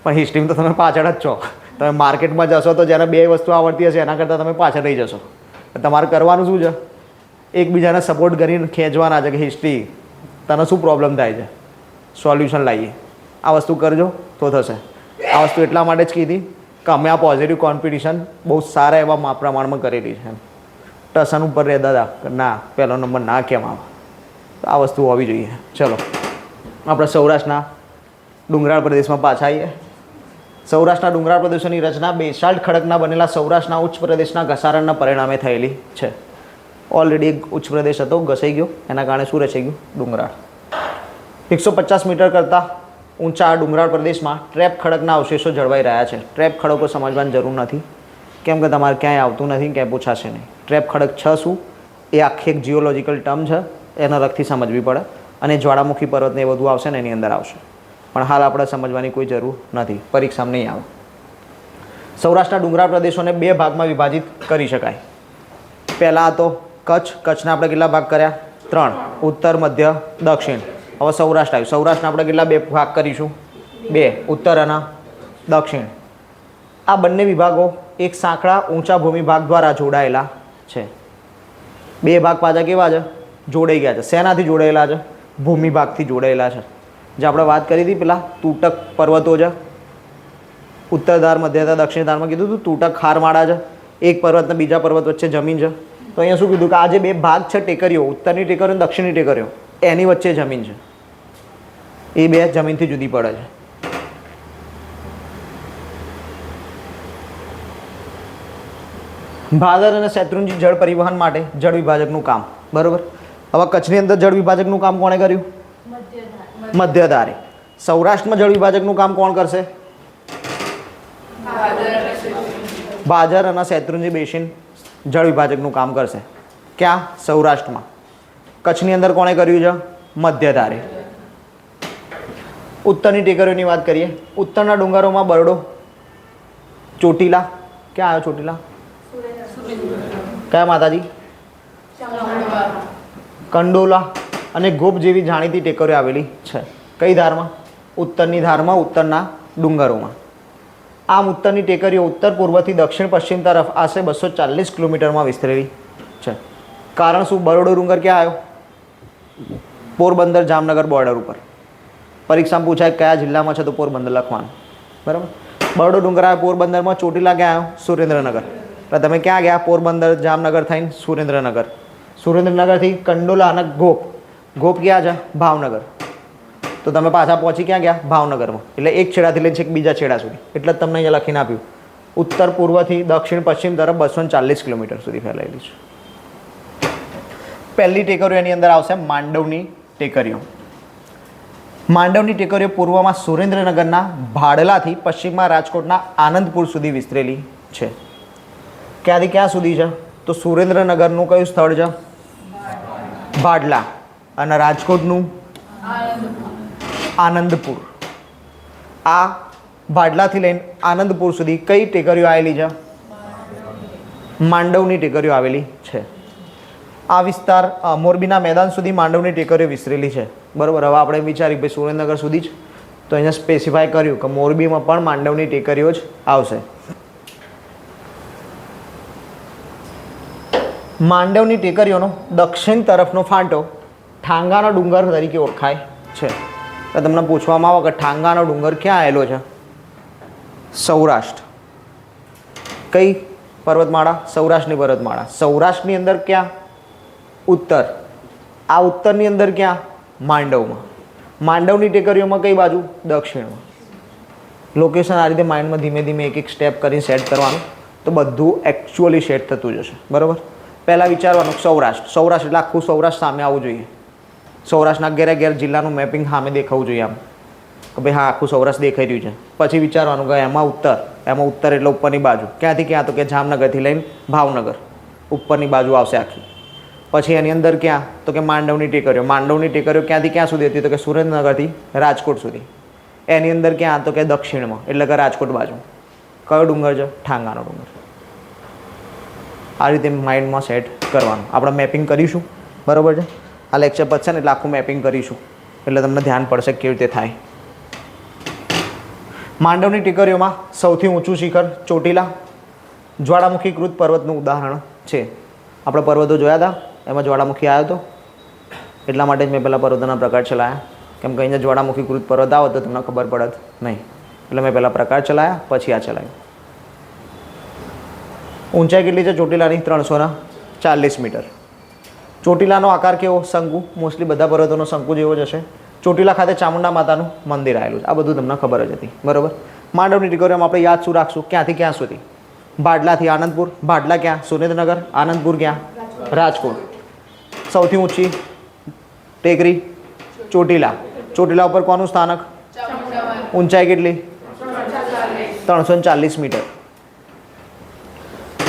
પણ હિસ્ટ્રીમાં તો તમે પાછળ જ છો. તમે માર્કેટમાં જશો તો જ્યારે બે વસ્તુ આવડતી હશે એના કરતાં તમે પાછળ રહી જશો. તમારે કરવાનું શું છે? એકબીજાને સપોર્ટ કરીને ખેંચવાના છે કે હિસ્ટ્રી તને શું પ્રોબ્લેમ થાય છે, સોલ્યુશન લાવીએ. આ વસ્તુ કરજો તો થશે. આ વસ્તુ એટલા માટે જ કીધી કે અમે આ પોઝિટિવ કોમ્પિટિશન બહુ સારા એવા પ્રમાણમાં કરેલી છે. ટસન ઉપર રહેતા હતા કે ના પહેલો નંબર ના કેમ આવે, તો આ વસ્તુ હોવી જોઈએ. ચલો આપણે સૌરાષ્ટ્રના ડુંગરાળ પ્રદેશમાં પાછા આવીએ. સૌરાષ્ટ્રના ડુંગરાળ પ્રદેશોની રચના બેસાલ્ટ ખડકના બનેલા સૌરાષ્ટ્રના ઉચ્ચ પ્રદેશના ઘસારણના પરિણામે થયેલી છે. ઓલરેડી એક ઉચ્ચ પ્રદેશ હતો, ઘસાઈ ગયો, એના કારણે શું રચાઈ ગયું? ડુંગરાળ. 150 મીટર કરતાં ઊંચા ડુંગરાળ પ્રદેશમાં ટ્રેપ ખડકના અવશેષો જળવાઈ રહ્યા છે. ટ્રેપ ખડકો સમજવાની જરૂર નથી, કેમ કે તમારે ક્યાંય આવતું નથી, ક્યાંય પૂછાશે નહીં. ટ્રેપ ખડક છ શું એ આખી એક જીઓલોજિકલ ટર્મ છે, એના લગથી સમજવી પડે. અને જ્વાળામુખી પર્વતને એ બધું આવશે ને એની અંદર આવશે, પણ હાલ આપણે સમજવાની કોઈ જરૂર નથી, પરીક્ષામાં નહીં આવે. સૌરાષ્ટ્રના ડુંગરાળ પ્રદેશોને બે ભાગમાં વિભાજિત કરી શકાય. પહેલાં તો કચ્છના આપણે કેટલા ભાગ કર્યા? 3, ઉત્તર, મધ્ય, દક્ષિણ. હવે સૌરાષ્ટ્ર આવ્યું. સૌરાષ્ટ્રના આપણે કેટલા બે ભાગ કરીશું? 2, ઉત્તર અને દક્ષિણ. આ બંને વિભાગો એક સાંકડા ઊંચા ભૂમિ ભાગ દ્વારા જોડાયેલા છે. બે ભાગ પાછા કેવા છે? જોડાઈ ગયા છે. શેનાથી જોડાયેલા છે? ભૂમિ ભાગથી જોડાયેલા છે. જે આપણે વાત કરી હતી પેલા તૂટક પર્વતો છે, ઉત્તર ધાર, મધ્ય ધાર, દક્ષિણ ધારમાં કીધું હતું તૂટક ખારમાળા છે, એક પર્વત અને બીજા પર્વત વચ્ચે જમીન છે. તો અહીંયા શું કીધું કે આ જે બે ભાગ છે ટેકરીઓ, ઉત્તરની ટેકરીઓ અને દક્ષિણની ટેકરીઓ, એની વચ્ચે જમીન છે, એ બે જમીનથી જુદી પડે છે. ભાદર અને શેત્રુંજી જળ પરિવહન માટે જળ વિભાજકનું કામ. બરોબર. હવે કચ્છની અંદર જળ વિભાજકનું કામ કોણે કર્યું? મધ્યધારે. સૌરાષ્ટ્રમાં જળ વિભાજકનું કામ કોણ કરશે? ભાદર અને શેત્રુંજી બેસિન જળ વિભાજકનું કામ કરશે. ક્યાં? સૌરાષ્ટ્રમાં. કચ્છની અંદર કોણે કર્યું છે? મધ્યધારે. ઉત્તરની ટેકરીઓની વાત કરીએ. ઉત્તરના ડુંગરોમાં બરડો, ચોટીલા. ક્યાં આવ્યો ચોટીલા? કયા માતાજી? કંડોલા અને ગોપ જેવી જાણીતી ટેકરીઓ આવેલી છે. કઈ ધારમાં? ઉત્તરની ધારમાં, ઉત્તરના ડુંગરોમાં. આમ ઉત્તરની ટેકરીઓ ઉત્તર પૂર્વથી દક્ષિણ પશ્ચિમ તરફ આશરે 240 કિલોમીટરમાં વિસ્તરેલી છે. કારણ શું? બરોડો ડુંગર ક્યાં આવ્યો? પોરબંદર જામનગર બોર્ડર ઉપર. પરીક્ષામાં પૂછાય કયા જિલ્લામાં છે, તો પોરબંદર લખવાનું. બરાબર. બરોડો ડુંગર આવ્યો પોરબંદરમાં. ચોટીલા ક્યાં આવ્યો? સુરેન્દ્રનગર. એટલે તમે ક્યાં ગયા? પોરબંદર જામનગર થઈને સુરેન્દ્રનગર. સુરેન્દ્રનગરથી કંડોલા અને ગોપ ક્યાં છે? ભાવનગર. તો તમે પાછા પહોંચી ક્યાં ગયા? ભાવનગરમાં. એટલે એક છેડાથી લઈને છેક બીજા છેડા સુધી. એટલે જ તમને અહીંયા લખીને આપ્યું ઉત્તર પૂર્વથી દક્ષિણ પશ્ચિમ તરફ 240 કિલોમીટર સુધી ફેલાયેલી છે. પહેલી ટેકરીઓ એની અંદર આવશે માંડવની ટેકરીઓ. માંડવની ટેકરીઓ પૂર્વમાં સુરેન્દ્રનગરના ભાડલાથી પશ્ચિમમાં રાજકોટના આનંદપુર સુધી વિસ્તરેલી છે. ક્યાંથી ક્યાં સુધી છે? તો સુરેન્દ્રનગરનું કયું સ્થળ છે? ભાડલા. અને રાજકોટનું આનંદપુર. આ ભાડલાથી લઈને આનંદપુર સુધી કઈ ટેકરીઓ આવેલી છે? માંડવની ટેકરીઓ આવેલી છે. આ વિસ્તાર મોરબીના મેદાન સુધી માંડવની ટેકરીઓ વિસ્તરેલી છે. બરાબર. હવે આપણે વિચાર્યું ભાઈ સુરેન્દ્રનગર સુધી જ, તો અહીંયા સ્પેસિફાય કર્યું કે મોરબીમાં પણ માંડવની ટેકરીઓ જ આવશે. માંડવની ટેકરીઓનો દક્ષિણ તરફનો ફાંટો ઠાંગાનો ડુંગર તરીકે ઓળખાય છે. તો તમને પૂછવામાં આવે કે ઠાંગાનો ડુંગર ક્યાં આવેલો છે? સૌરાષ્ટ્ર. કઈ પર્વતમાળા? સૌરાષ્ટ્રની પર્વતમાળા. સૌરાષ્ટ્રની અંદર ક્યાં? ઉત્તર. આ ઉત્તરની અંદર ક્યાં? માંડવમાં. માંડવની ટેકરીઓમાં કઈ બાજુ? દક્ષિણમાં. લોકેશન આ રીતે માઇન્ડમાં ધીમે ધીમે એક એક સ્ટેપ કરીને સેટ કરવાનું, તો બધું એકચ્યુઅલી સેટ થતું જશે. બરાબર. પહેલાં વિચારવાનું સૌરાષ્ટ્ર. સૌરાષ્ટ્ર એટલે આખું સૌરાષ્ટ્ર સામે આવવું જોઈએ. સૌરાષ્ટ્રના ઘેર જિલ્લાનું મેપિંગ સામે દેખાવું જોઈએ આમ, કે ભાઈ હા આખું સૌરાષ્ટ્ર દેખાઈ રહ્યું છે. પછી વિચારવાનું કે એમાં ઉત્તર એટલે ઉપરની બાજુ. ક્યાંથી ક્યાં? તો કે જામનગરથી લઈને ભાવનગર ઉપરની બાજુ આવશે આખી. પછી એની અંદર ક્યાં? તો કે માંડવની ટેકરીઓ. માંડવની ટેકરીઓ ક્યાંથી ક્યાં સુધી હતી? તો કે સુરેન્દ્રનગરથી રાજકોટ સુધી. એની અંદર ક્યાં? તો કે દક્ષિણમાં, એટલે કે રાજકોટ બાજુ. કયો ડુંગર છે? ઠાંગાનો ડુંગર. આ રીતે માઇન્ડમાં સેટ કરવાનું. આપણે મેપિંગ કરીશું. બરાબર છે. આ લેક્ચર પતશે ને એટલે આખું મેપિંગ કરીશું, એટલે તમને ધ્યાન પડશે કેવી રીતે થાય. માંડવની ટેકરીઓમાં સૌથી ઊંચું શિખર ચોટીલા જ્વાળામુખીકૃત પર્વતનું ઉદાહરણ છે. આપણે પર્વતો જોયા હતા, એમાં જ્વાળામુખી આવ્યો હતો, એટલા માટે જ મેં પહેલાં પર્વતોના પ્રકાર ચલાવ્યા. કેમ કે અહીંયા જ્વાળામુખીકૃત પર્વત આવે તો તમને ખબર પડત નહીં, એટલે મેં પહેલાં પ્રકાર ચલાવ્યા, પછી આ ચલાવ્યું. ઊંચાઈ કેટલી છે ચોટીલાની? 40 મીટર. ચોટીલાનો આકાર કેવો? શંકુ. મોસ્ટલી બધા પર્વતોનો શંકુ જેવો જ હશે. ચોટીલા ખાતે ચામુંડા માતાનું મંદિર આવેલું છે. આ બધું તમને ખબર જ હતી, બરાબર. માંડવની ટીકરીઓમાં આપણે યાદ શું રાખશું? ક્યાંથી ક્યાં સુધી? ભાડલાથી આનંદપુર. ભાડલા ક્યાં? સુરેન્દ્રનગર. આનંદપુર ક્યાં? રાજકોટ. સૌથી ઊંચી ટેકરી ચોટીલા. ચોટીલા ઉપર કોનું સ્થાનક? ઊંચાઈ કેટલી? 340 મીટર.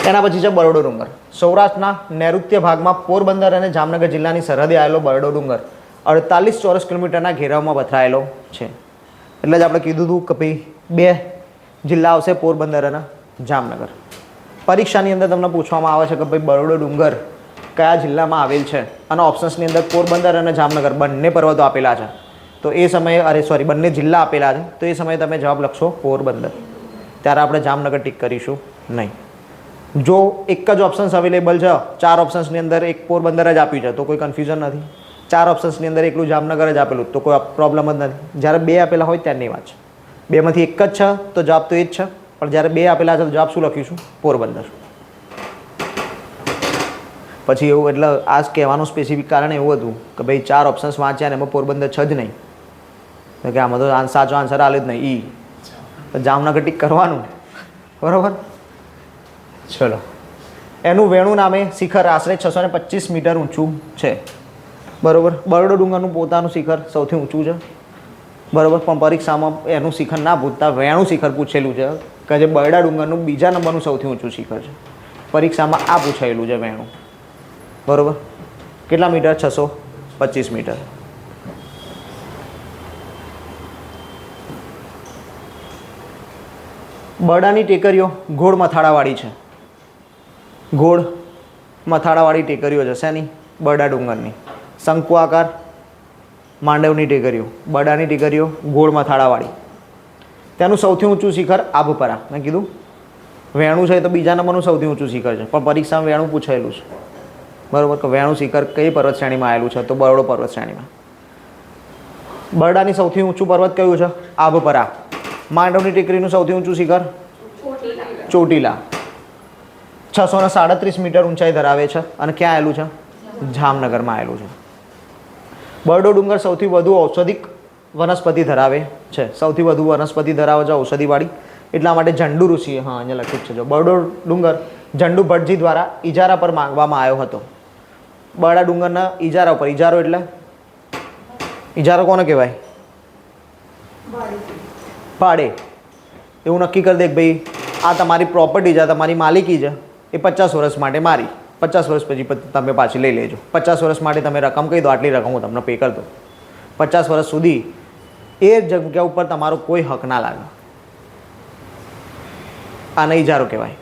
એના પછી છે બરડો ડુંગર. સૌરાષ્ટ્રના નૈઋત્ય ભાગમાં પોરબંદર અને જામનગર જિલ્લાની સરહદે આવેલો બરડો ડુંગર 48 ચોરસ કિલોમીટરના ઘેરાવમાં પથરાયેલો છે. એટલે જ આપણે કીધું હતું કે ભાઈ 2 જિલ્લા આવશે, પોરબંદર અને જામનગર. પરીક્ષાની અંદર તમને પૂછવામાં આવે છે કે ભાઈ બરડો ડુંગર કયા જિલ્લામાં આવેલ છે, અને ઓપ્શન્સની અંદર પોરબંદર અને જામનગર બંને પર્વતો આપેલા છે. તો એ સમયે બંને જિલ્લા આપેલા છે, તો એ સમયે તમે જવાબ લખશો પોરબંદર. ત્યારે આપણે જામનગર ટીક કરીશું નહીં. જો એક જ ઓપ્શન્સ અવેલેબલ છે, 4 ઓપ્શન્સની અંદર એક પોરબંદર જ આપ્યું છે, તો કોઈ કન્ફ્યુઝન નથી. 4 ઓપ્શન્સની અંદર એકલું જામનગર જ આપેલું, તો કોઈ પ્રોબ્લેમ જ નથી. જ્યારે 2 આપેલા હોય ત્યારની વાત છે. 2માંથી એક જ છે તો જવાબ તો એ જ છે, પણ જ્યારે 2 આપેલા છે તો જવાબ શું લખીશું? પોરબંદર. પછી એવું, એટલે આ કહેવાનું સ્પેસિફિક કારણ એવું હતું કે ભાઈ 4 ઓપ્શન્સ વાંચ્યા ને એમાં પોરબંદર છે જ નહીં, તો કે આમાં તો સાચો આન્સર આલે જ નહીં. તો જામનગર ટીક કરવાનું, બરાબર. ચલો, એનું વેણુ નામે શિખર આશરે 625 મીટર ઊંચું છે, બરાબર. બરડો ડુંગરનું પોતાનું શિખર સૌથી ઊંચું છે, બરાબર. પણ પરીક્ષામાં એનું શિખર ના પૂછતા વેણુ શિખર પૂછેલું છે કે જે બરડા ડુંગરનું બીજા નંબરનું સૌથી ઊંચું શિખર છે. પરીક્ષામાં આ પૂછાયેલું છે વેણુ, બરાબર. કેટલા મીટર? 625 મીટર. બરડાની ટેકરીઓ ગોળ મથાળાવાળી છે. ગોળ મથાળાવાળી ટેકરીઓ છે શેની? બરડા ડુંગરની. શંકુ આકાર માંડવની ટેકરીઓ. બરડાની ટેકરીઓ ગોળ મથાળાવાળી. તેનું સૌથી ઊંચું શિખર આબપરા. મેં કીધું વેણુ છે તો બીજા નંબરનું સૌથી ઊંચું શિખર છે, પણ પરીક્ષામાં વેણુ પૂછાયેલું છે, બરાબર. કે વેણુ શિખર કઈ પર્વત શ્રેણીમાં આવેલું છે? તો બરડો પર્વત શ્રેણીમાં. બરડાની સૌથી ઊંચું પર્વત કયું છે? આબપરા. માંડવની ટેકરીનું સૌથી ઊંચું શિખર? ચોટીલા. 637 મીટર ઊંચાઈ ધરાવે છે, અને ક્યાં આવેલું છે? જામનગરમાં આવેલું છે. બરડો ડુંગર સૌથી વધુ ઔષધિક વનસ્પતિ ધરાવે છે. સૌથી વધુ વનસ્પતિ ધરાવે છે ઔષધિવાળી, એટલા માટે ઝંડુ ઋષિએ, હા અહીંયા લખ્યું છે જો, બરડો ડુંગર ઝંડુ ભટ્ટજી દ્વારા ઇજારા પર માંગવામાં આવ્યો હતો. બરડા ડુંગરના ઇજારા ઉપર. ઇજારો એટલે? ઇજારો કોને કહેવાય? ભાડે. એવું નક્કી કરી દે કે ભાઈ આ તમારી પ્રોપર્ટી છે, તમારી માલિકી છે, એ 50 વર્ષ માટે મારી, 50 વર્ષ પછી તમે પાછી લઈ લેજો. 50 વર્ષ માટે તમે રકમ કહી દો, આટલી રકમ હું તમને પે કરી દઉં. 50 વર્ષ સુધી એ જગ્યા ઉપર તમારો કોઈ હક ના લાગે. આને ઇજારો કહેવાય.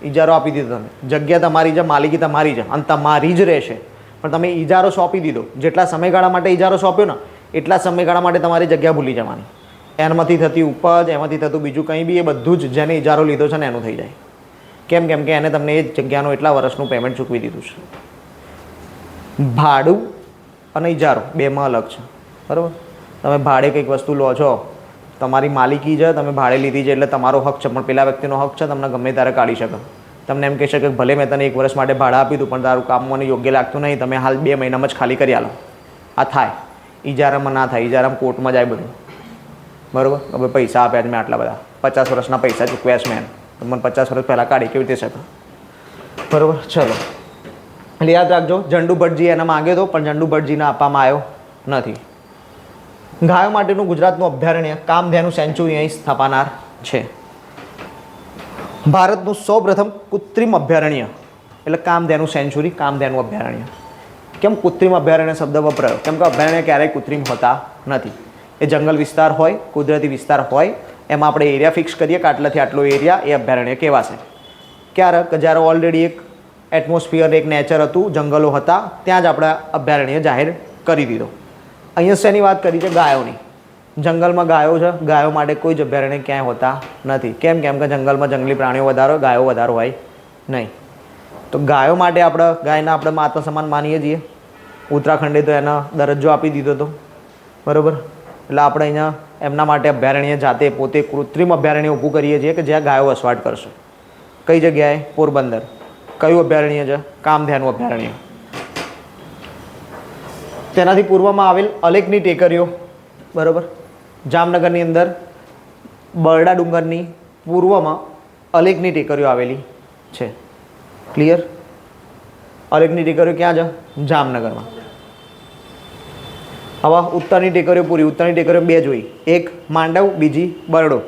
ઇજારો આપી દીધો તમે, જગ્યા તમારી છે, માલિકી તમારી છે, અને તમારી જ રહેશે, પણ તમે ઇજારો સોંપી દીધો. જેટલા સમયગાળા માટે ઇજારો સોંપ્યો ને, એટલા સમયગાળા માટે તમારી જગ્યા ભૂલી જવાની. એમાંથી થતી ઉપજ, એમાંથી થતું બીજું કંઈ બી, એ બધું જ જેને ઇજારો લીધો છે ને એનું થઈ જાય. કેમ? કેમ કે એને તમને એ જગ્યાનું એટલા વર્ષનું પેમેન્ટ ચૂકવી દીધું છે. ભાડું અને ઇજારો બેમાં અલગ છે, બરાબર. તમે ભાડે કંઈક વસ્તુ લો છો, તમારી માલિકી છે, તમે ભાડે લીધી છે એટલે તમારો હક છે, પણ પેલા વ્યક્તિનો હક છે તમને ગમે ત્યારે કાઢી શકે. તમને એમ કહેશે કે ભલે મેં તને 1 વર્ષ માટે ભાડા આપી દીધું, પણ તારું કામ મને યોગ્ય લાગતું નહીં, તમે હાલ 2 મહિનામાં જ ખાલી કરી આલો. આ થાય. ઇજારામાં ના થાય. ઇજારામાં કોર્ટમાં જાય બધું, બરાબર. હવે પૈસા આપ્યા જ મેં આટલા બધા, 50 વર્ષના પૈસા ચૂકવ્યા છે મેં, મને 50 વર્ષ પહેલાં કાઢી કેવી રીતે શકે? બરાબર. ચલો, એટલે યાદ રાખજો, ઝંડુ ભટ્ટજી એને માગ્યો હતો, પણ ઝંડુ ભટ્ટજીને આપવામાં આવ્યો નથી. ગાયો માટેનું ગુજરાતનું અભયારણ્ય કામધેનુ સેન્ચુરી અહીં સ્થાપનાર છે. ભારતનું સૌપ્રથમ કૃત્રિમ અભયારણ્ય એટલે કામધેનુ સેન્ચુરી, કામધેનુ અભયારણ્ય. કેમ કૃત્રિમ અભયારણ્ય શબ્દ વપરાયો? કેમ કે અભયારણ્ય ક્યારેય કૃત્રિમ હોતા નથી. એ જંગલ વિસ્તાર હોય, કુદરતી વિસ્તાર હોય, એમાં આપણે એરિયા ફિક્સ કરીએ કે આટલાથી આટલો એરિયા એ અભયારણ્ય કહેવાશે. ક્યારે? કે જ્યારે ઓલરેડી એક એટમોસ્ફિયર, એક નેચર હતું, જંગલો હતા, ત્યાં જ આપણે અભયારણ્ય જાહેર કરી દીધો. અહીંયા શેની વાત કરી છે? ગાયોની. જંગલમાં ગાયો છે, ગાયો માટે કોઈ જ અભયારણ્ય ક્યાંય હોતા નથી. કેમ? કેમ કે જંગલમાં જંગલી પ્રાણીઓ વધારો, ગાયો વધારો હોય નહીં. તો ગાયો માટે આપણે ગાયના આપણે માતા સમાન માનીએ છીએ. ઉત્તરાખંડે તો એનો દરજ્જો આપી દીધો હતો, બરાબર. એટલે આપણે અહીંયા એમના માટે અભયારણ્ય જાતે પોતે કૃત્રિમ અભયારણ્ય ઊભું કરીએ છીએ કે જ્યાં ગાયો વસવાટ કરશે. કઈ જગ્યાએ? પોરબંદર. કયું અભયારણ્ય છે? કામધેનુ અભયારણ્ય. તેનાથી પૂર્વમાં આવેલ અલેકની ટેકરીઓ, બરાબર, જામનગરની અંદર બરડા ડુંગરની પૂર્વમાં અલેકની ટેકરીઓ આવેલી છે. ક્લિયર? અલેકની ટેકરીઓ ક્યાં છે? જામનગરમાં. હવે ઉત્તરની ટેકરીઓ પૂરી. ઉત્તરની ટેકરીઓ બે જોઈ, એક માંડવ, બીજી બરડો.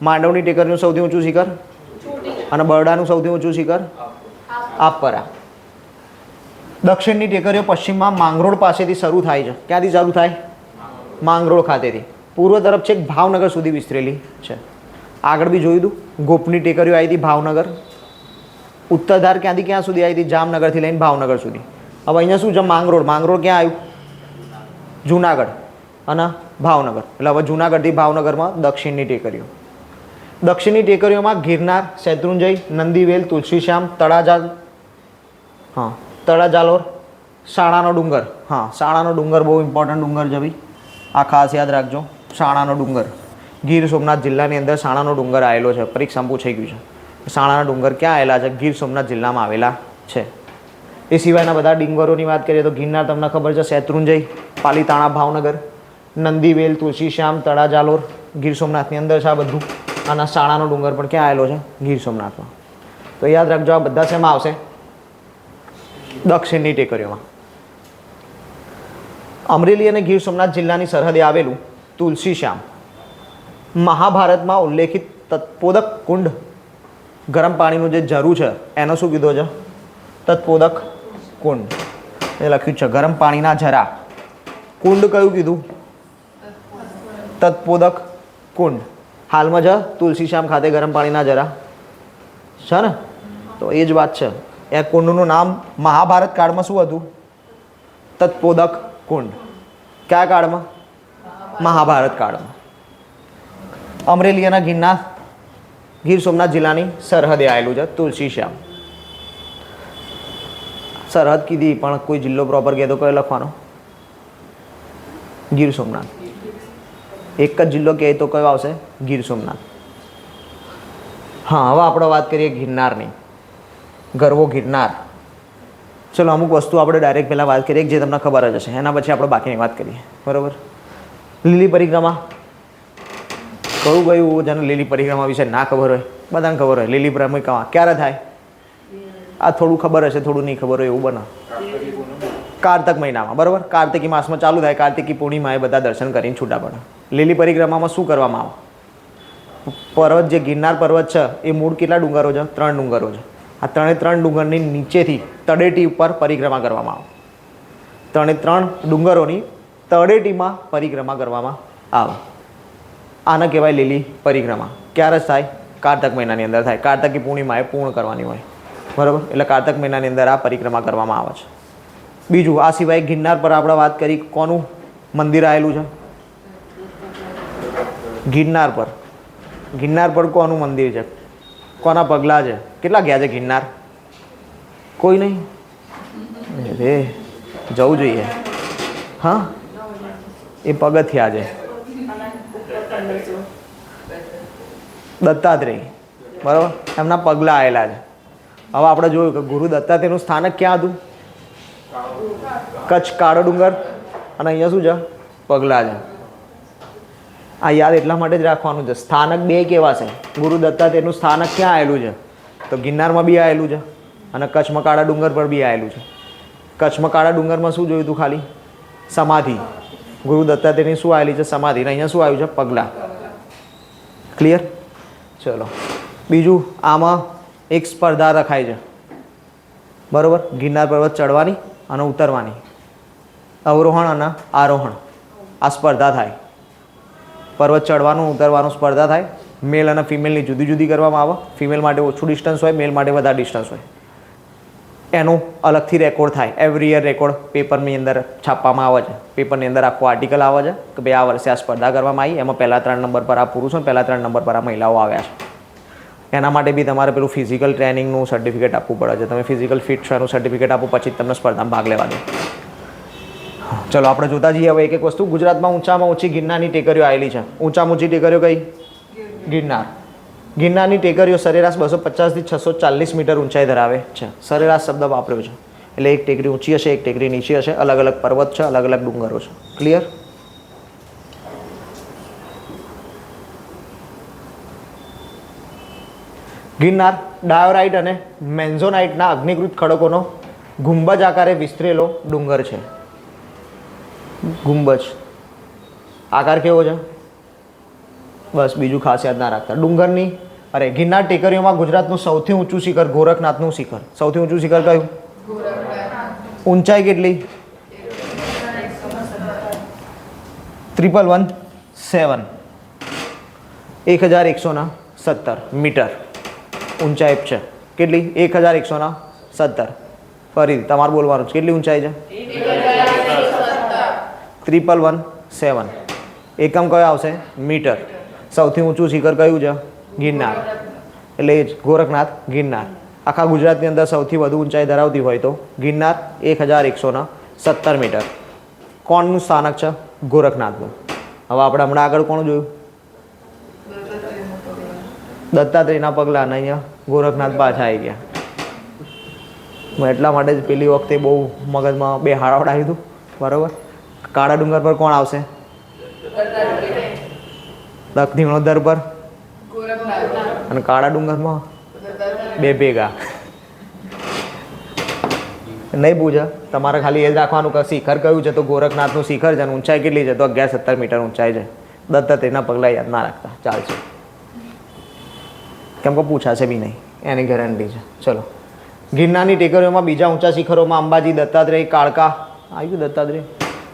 માંડવની ટેકરીનું સૌથી ઊંચું શિખર અને બરડાનું સૌથી ઊંચું શિખર આપપરા. દક્ષિણની ટેકરીઓ પશ્ચિમમાં માંગરોળ પાસેથી શરૂ થાય છે. ક્યાંથી શરૂ થાય? માંગરોળ ખાતેથી. પૂર્વ તરફ છેક ભાવનગર સુધી વિસ્તરેલી છે. આગળ બી જોયું હતું, ગોપની ટેકરીઓ આવી હતી ભાવનગર. ઉત્તર ધાર ક્યાંથી ક્યાં સુધી આવી હતી? જામનગરથી લઈને ભાવનગર સુધી. હવે અહીંયા શું છે? માંગરોળ. માંગરોળ ક્યાં આવ્યું? જુનાગઢ અને ભાવનગર. એટલે હવે જુનાગઢથી ભાવનગરમાં દક્ષિણની ટેકરીઓ. દક્ષિણની ટેકરીઓમાં ગિરનાર, શેત્રુંજય, નંદીવેલ, તુલસીશ્યામ, તળાજાલ, હા તળાજાલોર, સાણાનો ડુંગર. હા, સાણાનો ડુંગર બહુ ઇમ્પોર્ટન્ટ ડુંગર છે ભાઈ, આ ખાસ યાદ રાખજો. સાણાનો ડુંગર ગીર સોમનાથ જિલ્લાની અંદર સાણાનો ડુંગર આવેલો છે. પરીક્ષામાં પૂછાઈ ગયું છે. સાણાના ડુંગર ક્યાં આવેલા છે? ગીર સોમનાથ જિલ્લામાં આવેલા છે. એ સિવાયના બધા ડુંગરોની વાત કરીએ તો ગિરનાર તમને ખબર છે, શેત્રુંજય, પાલીતાણા, ભાવનગર, નંદીવેલ, તુલસીશ્યામ, તળાજાલોર ગીર સોમનાથની અંદર છે આ બધું. અને સાણાનો ડુંગર પણ ક્યાં આવેલો છે? ગીર સોમનાથમાં. તો યાદ રાખજો, આ બધા શેમાં આવશે? દક્ષિણની ટેકરીઓમાં. અમરેલી અને ગીર સોમનાથ જિલ્લાની સરહદે આવેલું તુલસીશ્યામ મહાભારતમાં ઉલ્લેખિત તત્પોદક કુંડ, ગરમ પાણીનું જે ઝરું છે એનો શું કીધો છે? તત્પોદક કુંડ. એ લખ્યું છે ગરમ પાણીના ઝરા. કુંડ કયું કીધું? તત્પોદક કુંડ. હાલમાં છે તુલસીશ્યામ ખાતે ગરમ પાણીના ઝરા છે ને? તો એ જ વાત છે. એ કુંડનું નામ મહાભારત કાળમાં શું હતું? તત્પોદક કુંડ. કયા કાળમાં? મહાભારત કાળમાં. અમરેલી અને ગિરનાર, ગીર સોમનાથ જિલ્લાની સરહદે આવેલું છે તુલસીશ્યામ. સરહદ કીધી પણ કોઈ જિલ્લો પ્રોપર કહેતો કયો લખવાનો? ગીર સોમનાથ. એક જ જિલ્લો કહે તો કયો આવશે? ગીર સોમનાથ. હા, હવે આપણે વાત કરીએ ગિરનારની. ગરવો ગિરનાર. ચલો, અમુક વસ્તુ આપણે ડાયરેક્ટ પહેલાં વાત કરીએ જે તમને ખબર જ હશે, એના પછી આપણે બાકીની વાત કરીએ. બરાબર. લીલી પરિક્રમા કયું ગયું? જેને લીલી પરિક્રમા વિશે ના ખબર હોય, બધાને ખબર હોય. લીલી પરિક્રમા ક્યારે થાય? આ થોડું ખબર હશે, થોડું નહીં ખબર હોય એવું બને. કારતક મહિનામાં. બરાબર. કાર્તિકી માસમાં ચાલુ થાય. કાર્તિકી પૂર્ણિમાએ બધા દર્શન કરીને છૂટા પડે. લીલી પરિક્રમામાં શું કરવામાં આવે? પર્વત જે ગિરનાર પર્વત છે એ મૂળ કેટલા ડુંગરો છે? 3 ડુંગરો છે. આ 3 ડુંગરની નીચેથી તળેટી ઉપર પરિક્રમા કરવામાં આવે. 3 ડુંગરોની તળેટીમાં પરિક્રમા કરવામાં આવે. આને કહેવાય લીલી પરિક્રમા. ક્યારે થાય? કારતક મહિનાની અંદર થાય. કાર્તિકી પૂર્ણિમાએ પૂર્ણ કરવાની હોય. બરાબર. એટલે કારતક મહિનાની અંદર આ પરિક્રમા કરવામાં આવે છે. બીજું, આ સિવાય ગિરનાર પર આપણે વાત કરી, કોનું મંદિર આવેલું છે? ગિરનાર પર. ગિરનાર પર કોનું મંદિર છે? કોના પગલાં છે? કેટલા ગયા છે ગિરનાર? કોઈ નહીં? રે જવું જોઈએ. હા, એ પગથિયા છે. દત્તાત્રેય. બરાબર. એમના પગલાં આવેલા છે. હવે આપણે જોયું કે ગુરુ દત્તાત્રેયનું સ્થાનક ક્યાં હતું? કચ્છ કાળો ડુંગર. અને અહીંયા શું છે? પગલાં છે. આ યાદ એટલા માટે જ રાખવાનું છે. સ્થાનક બે કેવા છે? ગુરુ દત્તાત્રેયનું સ્થાનક ક્યાં આવેલું છે? તો ગિરનારમાં બી આવેલું છે અને કચ્છમાં કાળા ડુંગર પર બી આવેલું છે. કચ્છમાં કાળા ડુંગરમાં શું જોયું હતું? ખાલી સમાધિ. ગુરુ દત્તાત્રેયની શું આવેલી છે? સમાધિ. અને અહીંયા શું આવ્યું છે? પગલાં. ક્લિયર? ચલો, બીજું, આમાં એક સ્પર્ધા રખાય છે. બરાબર. ગિરનાર પર્વત ચડવાની અને ઉતરવાની, અવરોહણ અને આરોહણ. આ સ્પર્ધા થાય. પર્વત ચડવાનું ઉતરવાનું સ્પર્ધા થાય. મેલ અને ફિમેલની જુદી જુદી કરવામાં આવે. ફિમેલ માટે ઓછું ડિસ્ટન્સ હોય, મેલ માટે વધારે ડિસ્ટન્સ હોય. એનું અલગથી રેકોર્ડ થાય. એવરી યર રેકોર્ડ પેપરની અંદર છાપવામાં આવે છે. પેપરની અંદર આખો આર્ટિકલ આવે છે કે ભાઈ આ વર્ષે આ સ્પર્ધા કરવામાં આવી, એમાં પહેલા 3 નંબર પર આ પુરુષો અને પહેલા 3 નંબર પર આ મહિલાઓ આવ્યા છે. એના માટે બી તમારે પેલું ફિઝિકલ ટ્રેનિંગનું સર્ટિફિકેટ આપવું પડે છે. તમે ફિઝિકલ ફિટ છો એનું સર્ટિફિકેટ આપો, પછી તમને સ્પર્ધામાં ભાગ લેવા દે. ચલો, આપણે જોતા જઈએ હવે એક એક વસ્તુ. ગુજરાતમાં ઊંચામાં ઊંચી ગિરનારની ટેકરીઓ આવેલી છે. ઊંચામાં ઊંચી ટેકરીઓ કઈ? ગિરનાર. ગિરનારની ટેકરીઓ સરેરાશ 250 થી 640 મીટર ઊંચાઈ ધરાવે છે. સરેરાશ શબ્દ વાપર્યો છે એટલે એક ટેકરી ઊંચી હશે, એક ટેકરી નીચી હશે, અલગ અલગ પર્વત છે, અલગ અલગ ડુંગરો છે. ક્લિયર? ગિરનાર ડાયોરાઇટ અને મેન્ઝોનાઇટના અગ્નિકૃત ખડકોનો ગુંબજ આકારે વિસ્તરેલો ડુંગર છે. ગુંબજ આકાર કેવો છે? બસ બીજું ખાસ યાદ ના રાખતા. ડુંગરની ગિરનાર ટેકરીઓમાં ગુજરાતનું સૌથી ઊંચું શિખર ગોરખનાથનું શિખર. સૌથી ઊંચું શિખર કયું? ઊંચાઈ કેટલી? 1117 1117 મીટર ઊંચાઈ છે. કેટલી? 1117. ફરી તમારે બોલવાનું છે. કેટલી ઊંચાઈ છે? 1117. એકમ કયો આવશે? મીટર. સૌથી ઊંચું શિખર કયું છે? ગિરનાર. એટલે એ જ ગોરખનાથ ગિરનાર. આખા ગુજરાતની અંદર સૌથી વધુ ઊંચાઈ ધરાવતી હોય તો ગિરનાર 1117 મીટર. કોણનું સ્થાનક છે? ગોરખનાથનું. હવે આપણે હમણાં આગળ કોણ જોયું? દત્તાત્રેયના પગલા. અને અહીંયા ગોરખનાથ પાછા આવી ગયા. એટલા માટે જ પેલી વખતે બહુ મગજમાં બે હાડાવડાવ્યું હતું. બરાબર. કાળા ડુંગર પર કોણ આવશે? દક્ષિણોત્તર પર અને કાળા ડુંગરમાં બે ભેગા. નહીં પૂછે તમારે ખાલી એ જ રાખવાનું કે શિખર કયું છે તો ગોરખનાથનું શિખર છે અને ઊંચાઈ કેટલી છે તો 1117 મીટર ઊંચાઈ છે. દત્તાત્રેયના પગલાં યાદ ના રાખતા ચાલશે, કેમ કે પૂછાશે બી નહીં, એની ગેરંટી છે. ચલો, ગિરનારની ટેકરીઓમાં બીજા ઊંચા શિખરોમાં અંબાજી, દત્તાત્રેય, કાળકા આવ્યું, દત્તાત્રેય,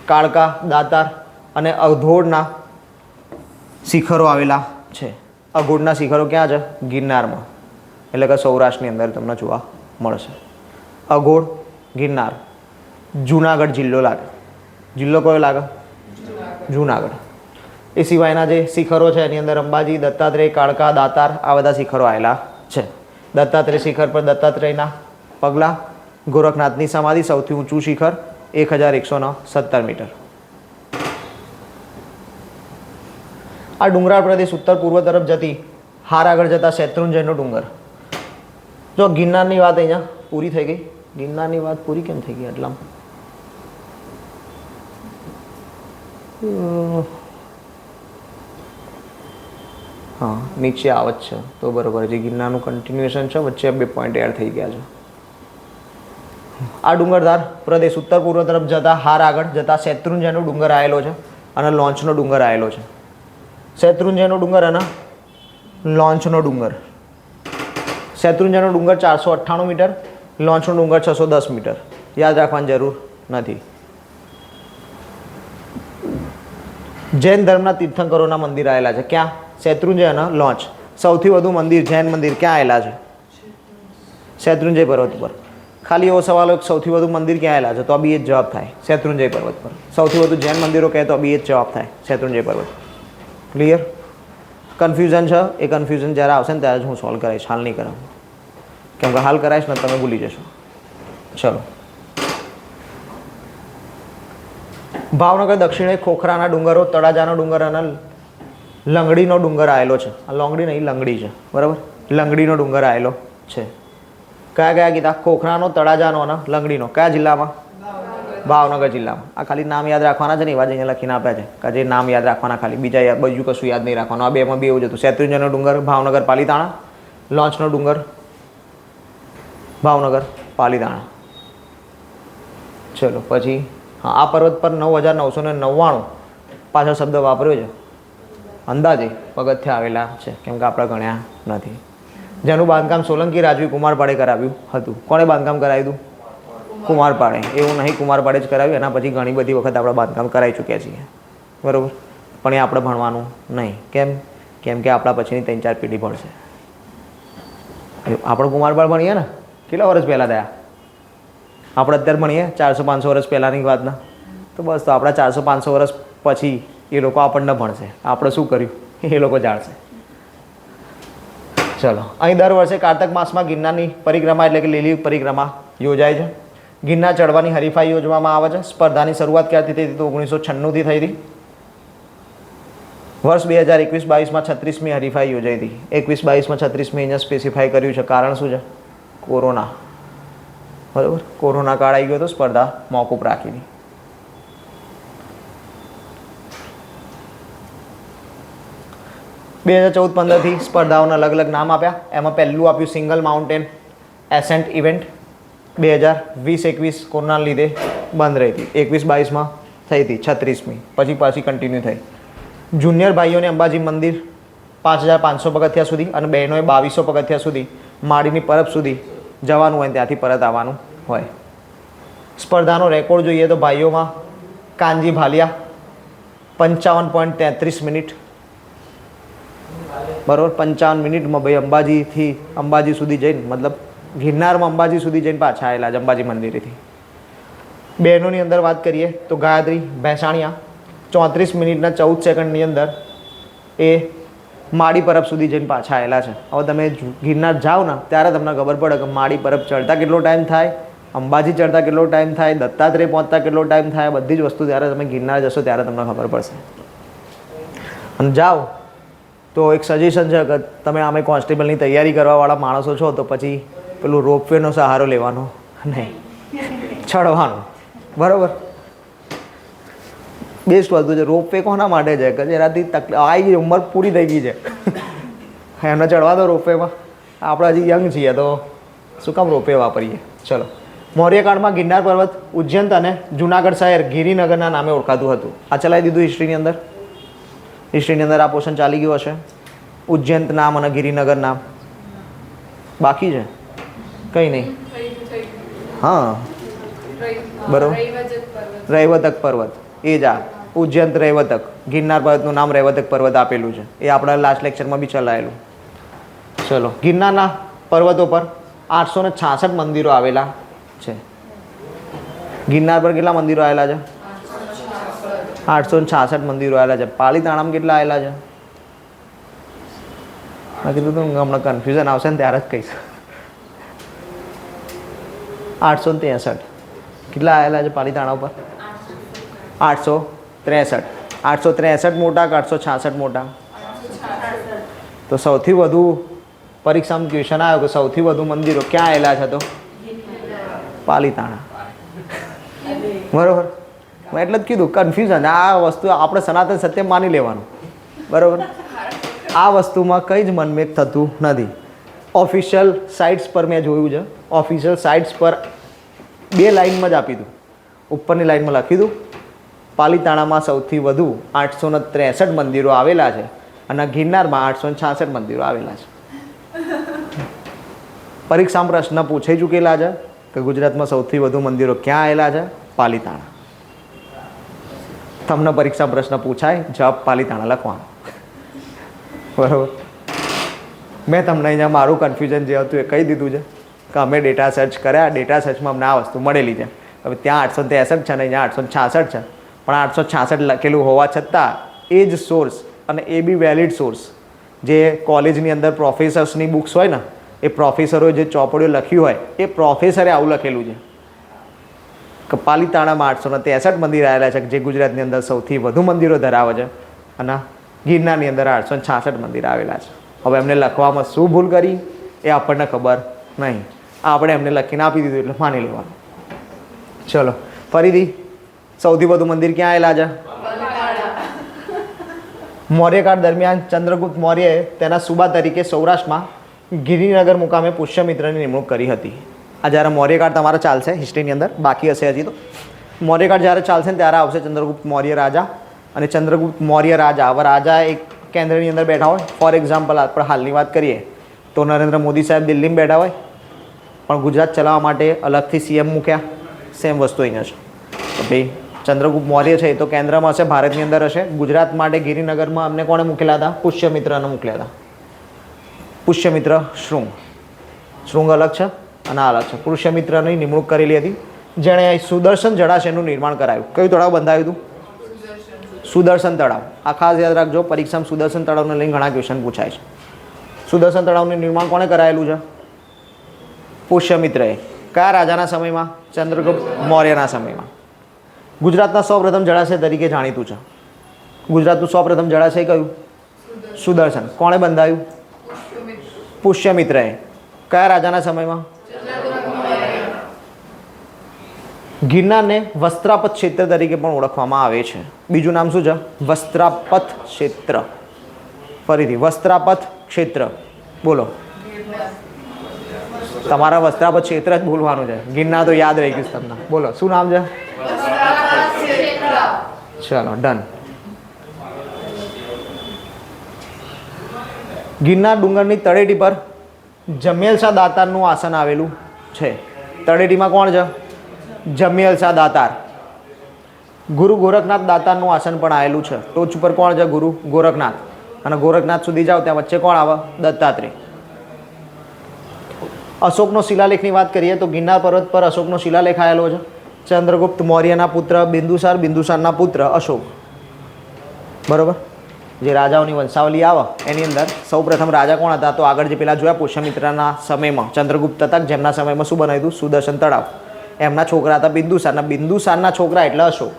કાળકા, દાતાર અને અઘોરના શિખરો આવેલા છે. અઘોરના શિખરો ક્યાં છે? ગિરનારમાં, એટલે કે સૌરાષ્ટ્રની અંદર તમને જોવા મળશે. અઘોડ, ગિરનાર, જુનાગઢ જિલ્લો લાગે. જિલ્લો કયો લાગે? જુનાગઢ. એ સિવાયના જે શિખરો છે એની અંદર અંબાજી, દત્તાત્રેય, કાળકા, દાતાર આ બધા શિખરો આવેલા છે. દત્તાત્રેય શિખર પર દત્તાત્રેયના પગલાં, ગોરખનાથની સમાધિ, સૌથી ઊંચું શિખર 1117 મીટર. આ ડુંગરાળ પ્રદેશ ઉત્તર પૂર્વ તરફ જતી હાર આગળ જતા શેત્રુંજયનો ડુંગર. જો ગિરનારની વાત અહીંયા પૂરી થઈ ગઈ. ગિરનારની વાત પૂરી કેમ થઈ ગઈ? એટલામાં હા, નીચે આવત છે તો બરાબર છે. ગિરનારનું કન્ટિન્યુએશન છે, વચ્ચે બે પોઈન્ટ એડ થઈ ગયા છે. આ ડુંગરદાર પ્રદેશ ઉત્તર પૂર્વ તરફ જતા હાર આગળ જતા શેત્રુંજયનો ડુંગર આવેલો છે અને લોંચનો ડુંગર આવેલો છે. શેત્રુંજયનો ડુંગર અને લોંચનો ડુંગર. શેત્રુંજયનો ડુંગર 498 મીટર, લોંચનો ડુંગર 610 મીટર. યાદ રાખવાની જરૂર નથી. જૈન ધર્મના તીર્થંકરોના મંદિર આવેલા છે. ક્યાં? શેત્રુંજય અને લોંચ. સૌથી વધુ મંદિર, જૈન મંદિર ક્યાં આવેલા છે? શેત્રુંજય પર્વત પર. ખાલી એવો સવાલ હોય સૌથી વધુ મંદિર ક્યાં આવેલા છે તો આ બી એ જ જવાબ થાય, શેત્રુંજય પર્વત પર. સૌથી વધુ જૈન મંદિરો કહે તો બી એ જ જવાબ થાય, શેત્રુંજય પર્વત. ક્લિયર? કન્ફ્યુઝન છે, એ કન્ફ્યુઝન જ્યારે આવશે ને ત્યારે જ હું સોલ્વ કરાવીશ, હાલ નહીં કરાવું, કેમ કે હાલ કરાવીશ ને તમે ભૂલી જશો. ચલો, ભાવનગર દક્ષિણે ખોખરાના ડુંગરો, તળાજાનો ડુંગર અને લંગડીનો ડુંગર આવેલો છે. આ લોંગડી નહીં, લંગડી છે, બરાબર. લંગડીનો ડુંગર આવેલો છે. કયા કયા કીધા? ખોખરાનો, તળાજાનો અને લંગડીનો. કયા જિલ્લામાં? ભાવનગર જિલ્લામાં. આ ખાલી નામ યાદ રાખવાના છે ને, એવા જ અહીંયા લખીને આપ્યા છે કે જે નામ યાદ રાખવાના, ખાલી બીજા બીજું કશું યાદ નહીં રાખવાનું. આ બેમાં બી એવું જ હતું. શેત્રુંજયનો ડુંગર ભાવનગર પાલીતાણા, લોંચનો ડુંગર ભાવનગર પાલીતાણા. ચલો પછી, હા, આ પર્વત પર 9999 પાછળ શબ્દ વાપર્યો છે. અંદાજે પગથિયા આવેલા છે, કેમ કે આપણે ગણ્યા નથી. જેનું બાંધકામ સોલંકી રાજવી કુમારપાળે કરાવ્યું હતું. કોણે બાંધકામ કરાવ્યું હતું? કુમારપાળે. એવું નહીં કુમારપાળે જ કરાવ્યું, એના પછી ઘણી બધી વખત આપણે બાંધકામ કરાવી ચૂક્યા છીએ, બરાબર. પણ એ આપણે ભણવાનું નહીં. કેમ? કેમ કે આપણા પછીની 3-4 પેઢી ભણશે. આપણે કુમારપાળ ભણીએ ને, કેટલા વર્ષ પહેલાં થયા? આપણે અત્યારે ભણીએ 400-500 વર્ષ પહેલાંની વાતના. તો બસ, તો આપણા 400-500 વર્ષ પછી એ લોકો આપણને ભણશે. આપણે શું કર્યું એ લોકો જાણશે. ચલો, અહીં દર વર્ષે કાર્તક માસમાં ગિરનારની પરિક્રમા એટલે કે લીલી પરિક્રમા યોજાય છે. ગિરનાર ચડવાની હરીફાઈ યોજવામાં આવે છે. સ્પર્ધાની શરૂઆત ક્યારથી થઈ હતી? તો 1996થી થઈ હતી, વર્ષ 2021-22માં 36મી હરીફાઈ યોજાઈ હતી. 21-22માં 36મી અહીંયા સ્પેસિફાઈ કર્યું છે. કારણ શું છે? કોરોના. બરાબર, કોરોના કાળ આવી ગયો તો સ્પર્ધા મોકૂફ રાખી હતી. બે 2014-15થી સ્પર્ધાઓના અલગ અલગ નામ આપ્યા. એમાં પહેલું આપ્યું સિંગલ માઉન્ટેન એસેન્ટ ઇવેન્ટ. 2020-21 કોરોનાના લીધે બંધ રહી હતી. 21-22માં થઈ હતી 36મી, પછી પાછી કન્ટિન્યુ થઈ. જુનિયર ભાઈઓને અંબાજી મંદિર 5500 પગથિયા સુધી અને બહેનોએ 2200 પગથિયા સુધી માળીની પરબ સુધી જવાનું હોય, ત્યાંથી પરત આવવાનું હોય. સ્પર્ધાનો રેકોર્ડ જોઈએ તો ભાઈઓમાં કાનજી ભાલિયા 55.33 મિનિટ. બરાબર, 55 મિનિટમાં ભાઈ અંબાજી સુધી જઈને, મતલબ ગિરનારમાં અંબાજી સુધી જઈને પાછા આવેલા છે અંબાજી મંદિરેથી. બહેનોની અંદર વાત કરીએ તો ગાયત્રી ભેંસાણિયા 34 મિનિટના 14 સેકન્ડની અંદર એ માળી પરબ સુધી જઈને પાછા આવેલા છે. હવે તમે ગિરનાર જાઓ ને ત્યારે તમને ખબર પડે કે માળી પરબ ચડતા કેટલો ટાઈમ થાય, અંબાજી ચડતા કેટલો ટાઈમ થાય, દત્તાત્રેય પહોંચતા કેટલો ટાઈમ થાય, બધી જ વસ્તુ ત્યારે તમે ગિરનાર જશો ત્યારે તમને ખબર પડશે. અને જાઓ તો એક સજેશન છે કે તમે આમે કોન્સ્ટેબલની તૈયારી કરવાવાળા માણસો છો તો પછી પેલું રોપવેનો સહારો લેવાનો નહીં, ચડવાનું. બરાબર, બેસ્ટ વસ્તુ છે. રોપવે કોના માટે છે કે જેનાથી તકલીફ આવી ઉંમર પૂરી થઈ ગઈ છે એમને ચડવા દો રોપવેમાં. આપણે હજી યંગ છીએ તો શું કામ રોપવે વાપરીએ. ચલો, મૌર્યકાળમાં ગિરનાર પર્વત ઉજ્જૈન અને જુનાગઢ શહેર ગિરિનગરના નામે ઓળખાતું હતું. આ ચલાવી દીધું હિસ્ટ્રીની અંદર. હિસ્ટ્રીની અંદર આ પોર્શન ચાલી ગયું હશે. ઉજ્જૈન નામ અને ગિરિનગર નામ બાકી છે, કંઈ નહીં. હા બરાબર, રૈવતક પર્વત એ જ આ ઉજ્જૈન રૈવતક. ગિરનાર પર્વતનું નામ રૈવતક પર્વત આપેલું છે. એ આપણા લાસ્ટ લેક્ચરમાં બી ચલાયેલું. ચલો, ગિરનારના પર્વતો પર 866 મંદિરો આવેલા છે. ગિરનાર પર કેટલા મંદિરો આવેલા છે? 866 મંદિરો આવેલા છે. પાલીતાણામાં કેટલા આવેલા છે? મેં કીધું તું હમણાં કન્ફ્યુઝન આવશે ને ત્યારે જ કહીશ. 863. કેટલા આવેલા છે પાલીતાણા ઉપર? 863. 863 મોટા કે 866 મોટા? તો સૌથી વધુ પરીક્ષામાં ક્વેશ્ચન આવ્યો કે સૌથી વધુ મંદિરો ક્યાં આવેલા છે? તો પાલીતાણા. બરાબર, મેં એટલે જ કીધું કન્ફ્યુઝન. આ વસ્તુ આપણે સનાતન સત્ય માની લેવાનું. બરાબર, આ વસ્તુમાં કંઈ જ મનમેક થતું નથી. ઓફિશિયલ સાઇટ્સ પર મેં જોયું છે, ઓફિશિયલ સાઇટ્સ પર 2 લાઇનમાં જ આપી દઉં. ઉપરની લાઇનમાં લખી દઉં પાલીતાણામાં સૌથી વધુ 863 મંદિરો આવેલા છે અને ગિરનારમાં 866 મંદિરો આવેલા છે. પરીક્ષામાં પ્રશ્ન પૂછાઈ ચૂકેલા છે કે ગુજરાતમાં સૌથી વધુ મંદિરો ક્યાં આવેલા છે? પાલીતાણા. તમને પરીક્ષા પ્રશ્ન પૂછાય, જવાબ પાલીતાણા લખવાનો. બરાબર, મેં તમને અહીંયા મારું કન્ફ્યુઝન જે હતું એ કહી દીધું છે કે અમે ડેટા સર્ચ કર્યા, ડેટા સર્ચમાં અમને આ વસ્તુ મળેલી છે. હવે ત્યાં 863 છે ને અહીંયા 866 છે, પણ 866 લખેલું હોવા છતાં એ જ સોર્સ અને એ બી વેલિડ સોર્સ જે કોલેજની અંદર પ્રોફેસર્સની બુક્સ હોય ને, એ પ્રોફેસરોએ જે ચોપડીઓ લખ્યું હોય એ પ્રોફેસરે આવું લખેલું છે કે પાલીતાણામાં 863 મંદિર આવેલા છે જે ગુજરાતની અંદર સૌથી વધુ મંદિરો ધરાવે છે અને ગિરનારની અંદર 866 મંદિર આવેલા છે. હવે એમને લખવામાં શું ભૂલ કરી એ આપણને ખબર નહીં. આપણે એમને લખીને આપી દીધું એટલે માની લેવાનું. ચલો, ફરીથી સૌથી વધુ મંદિર ક્યાં આવેલા છે? મૌર્યકાળ દરમિયાન ચંદ્રગુપ્ત મૌર્યએ તેના સુબા તરીકે સૌરાષ્ટ્રમાં ગિરિનગર મુકામે પુષ્યમિત્રની નિમણૂક કરી હતી. આ જ્યારે મૌર્યકાળ તમારે ચાલશે હિસ્ટ્રીની અંદર, બાકી હશે હજી તો. મૌર્યકાળ જ્યારે ચાલશે ને ત્યારે આવશે ચંદ્રગુપ્ત મૌર્ય રાજા. અને ચંદ્રગુપ્ત મૌર્ય રાજા, હવે રાજા એક કેન્દ્રની અંદર બેઠા હોય. ફોર એક્ઝામ્પલ આપણે હાલની વાત કરીએ તો નરેન્દ્ર મોદી સાહેબ દિલ્હીમાં બેઠા હોય, પણ ગુજરાત ચલાવવા માટે અલગથી સીએમ મૂક્યા. સેમ વસ્તુ અહીંયા છે. તો ભાઈ ચંદ્રગુપ્ત મૌર્ય છે એ તો કેન્દ્રમાં હશે, ભારતની અંદર હશે. ગુજરાત માટે ગિરિનગરમાં અમને કોણે મોકલ્યા હતા? પુષ્યમિત્રને મોકલ્યા હતા. પુષ્યમિત્ર શૃંગ. શૃંગ અલગ છે અને આ અલગ છે. પુષ્યમિત્રની નિમણૂક કરેલી હતી, જેણે સુદર્શન જળાશયનું નિર્માણ કરાયું. કયું તળાવ બંધાયું હતું? સુદર્શન તળાવ. આ ખાસ યાદ રાખજો, પરીક્ષામાં સુદર્શન તળાવને લઈને ઘણા ક્વેશ્ચન પૂછાય છે. સુદર્શન તળાવનું નિર્માણ કોણે કરાયેલું છે? પુષ્યમિત્રએ. કયા રાજાના સમયમાં? ચંદ્રગુપ્ત મૌર્યના સમયમાં. ગુજરાતના સૌપ્રથમ જળાશય તરીકે જાણીતું છે. ગુજરાતનું સૌપ્રથમ જળાશય કયું? સુદર્શન. કોણે બંધાયું? પુષ્યમિત્રએ. કયા રાજાના સમયમાં? ગિરનારને વસ્ત્રાપત ક્ષેત્ર તરીકે પણ ઓળખવામાં આવે છે. બીજું નામ શું છે? વસ્ત્રાપત ક્ષેત્ર. ફરીથી વસ્ત્રાપત ક્ષેત્ર. બોલો. તમારા વસ્ત્રાપત ક્ષેત્ર જ બોલવાનું છે. ગિરનાર તો યાદ રહી ગયું તમને. બોલો શું નામ છે? ચલો ડન. ગિરનાર ડુંગરની તળેટી પર જમેલશા દાતારનું આસન આવેલું છે. તળેટીમાં કોણ છે? જમેલશા દાતાર. ગુરુ ગોરખનાથ દાતારનું આસન પણ આવેલું છે. ટોચ ઉપર કોણ છે? ગુરુ ગોરખનાથ. અને ગોરખનાથ સુધી જાઓ ત્યાં વચ્ચે કોણ આવે? દત્તાત્રેય. અશોકનો શિલાલેખની વાત કરીએ તો ગિરનાર પર્વત પર અશોકનો શિલાલેખ આવેલો છે. ચંદ્રગુપ્ત મૌર્યના પુત્ર બિંદુસાર, બિંદુસારના પુત્ર અશોક. બરોબર. જે રાજાઓની વંશાવલી આવે એની અંદર સૌપ્રથમ રાજા કોણ હતા? તો આગળ જે પેલા જોયા પુષ્યમિત્રના સમયમાં ચંદ્રગુપ્ત હતા, જેમના સમયમાં શું બનાવ્યું હતું? સુદર્શન તળાવ. એમના છોકરા હતા બિંદુસારના. બિંદુસારના છોકરા એટલે અશોક.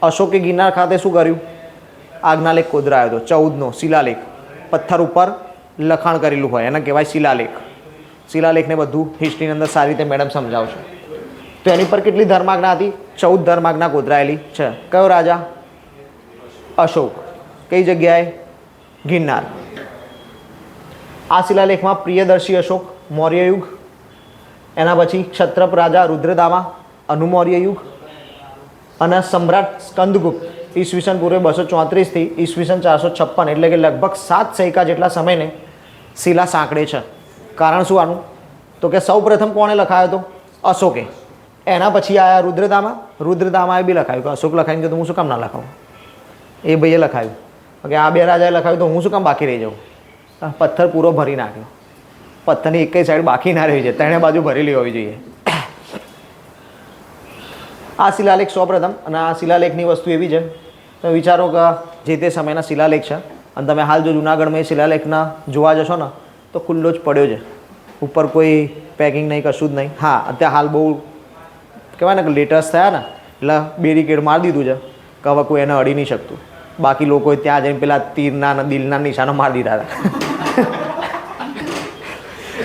અશોકે ગિરનાર ખાતે શું કર્યું? આજ્ઞાલેખ ખોદરાયો હતો. 14નો શિલાલેખ. પથ્થર ઉપર લખાણ કરેલું હોય એને કહેવાય શિલાલેખ. શિલાલેખને બધું હિસ્ટ્રીની અંદર સારી રીતે મેડમ સમજાવશે. તો એની પર કેટલી ધર્માજ્ઞા હતી? 14 ધર્માજ્ઞા કોતરાયેલી છે. કયો રાજા? અશોક. કઈ જગ્યાએ? ગિરનાર. આ શિલાલેખમાં પ્રિયદર્શી અશોક મૌર્ય યુગ, એના પછી ક્ષત્રપ રાજા રુદ્રદામા અનુમૌર્ય યુગ, અને સમ્રાટ સ્કંદગુપ્ત ઈસવીસન પૂર્વે 234 થી ઈસવીસન 456 એટલે કે લગભગ 7 સૈકા જેટલા સમયને શિલા સાંકળે છે. કારણ શું આનું? તો કે સૌ પ્રથમ કોણે લખાયો હતો? અશોકે. એના પછી આયા રુદ્રદામા. રુદ્રદામાએ બી લખાયું કે અશોક લખાઈને કે તો હું શું કામ ના લખાવું? એ ભાઈએ લખાયું કે આ બે રાજાએ લખાયું તો હું શું કામ બાકી રહી જાઉં? પથ્થર પૂરો ભરી નાખ્યો. પથ્થરની એક સાઈડ બાકી ના રહી જાય, ત્રણે બાજુ ભરેલી હોવી જોઈએ. આ શિલાલેખ સૌપ્રથમ. અને આ શિલાલેખની વસ્તુ એવી છે તમે વિચારો કે જે તે સમયના શિલાલેખ છે અને તમે હાલ જો જુનાગઢમાં એ શિલાલેખના જોવા જશો ને તો ખુલ્લો જ પડ્યો છે. ઉપર કોઈ પેકિંગ નહીં, કશું જ નહીં. હા, અત્યારે હાલ બહુ કહેવાય ને કે લેટેસ્ટ થયા ને એટલે બેરિકેડ મારી દીધું છે કે હવે કોઈ એને અડી નહીં શકતું. બાકી લોકોએ ત્યાં જઈને પેલા તીરના અને દિલના નિશાનો મારી દીધા હતા.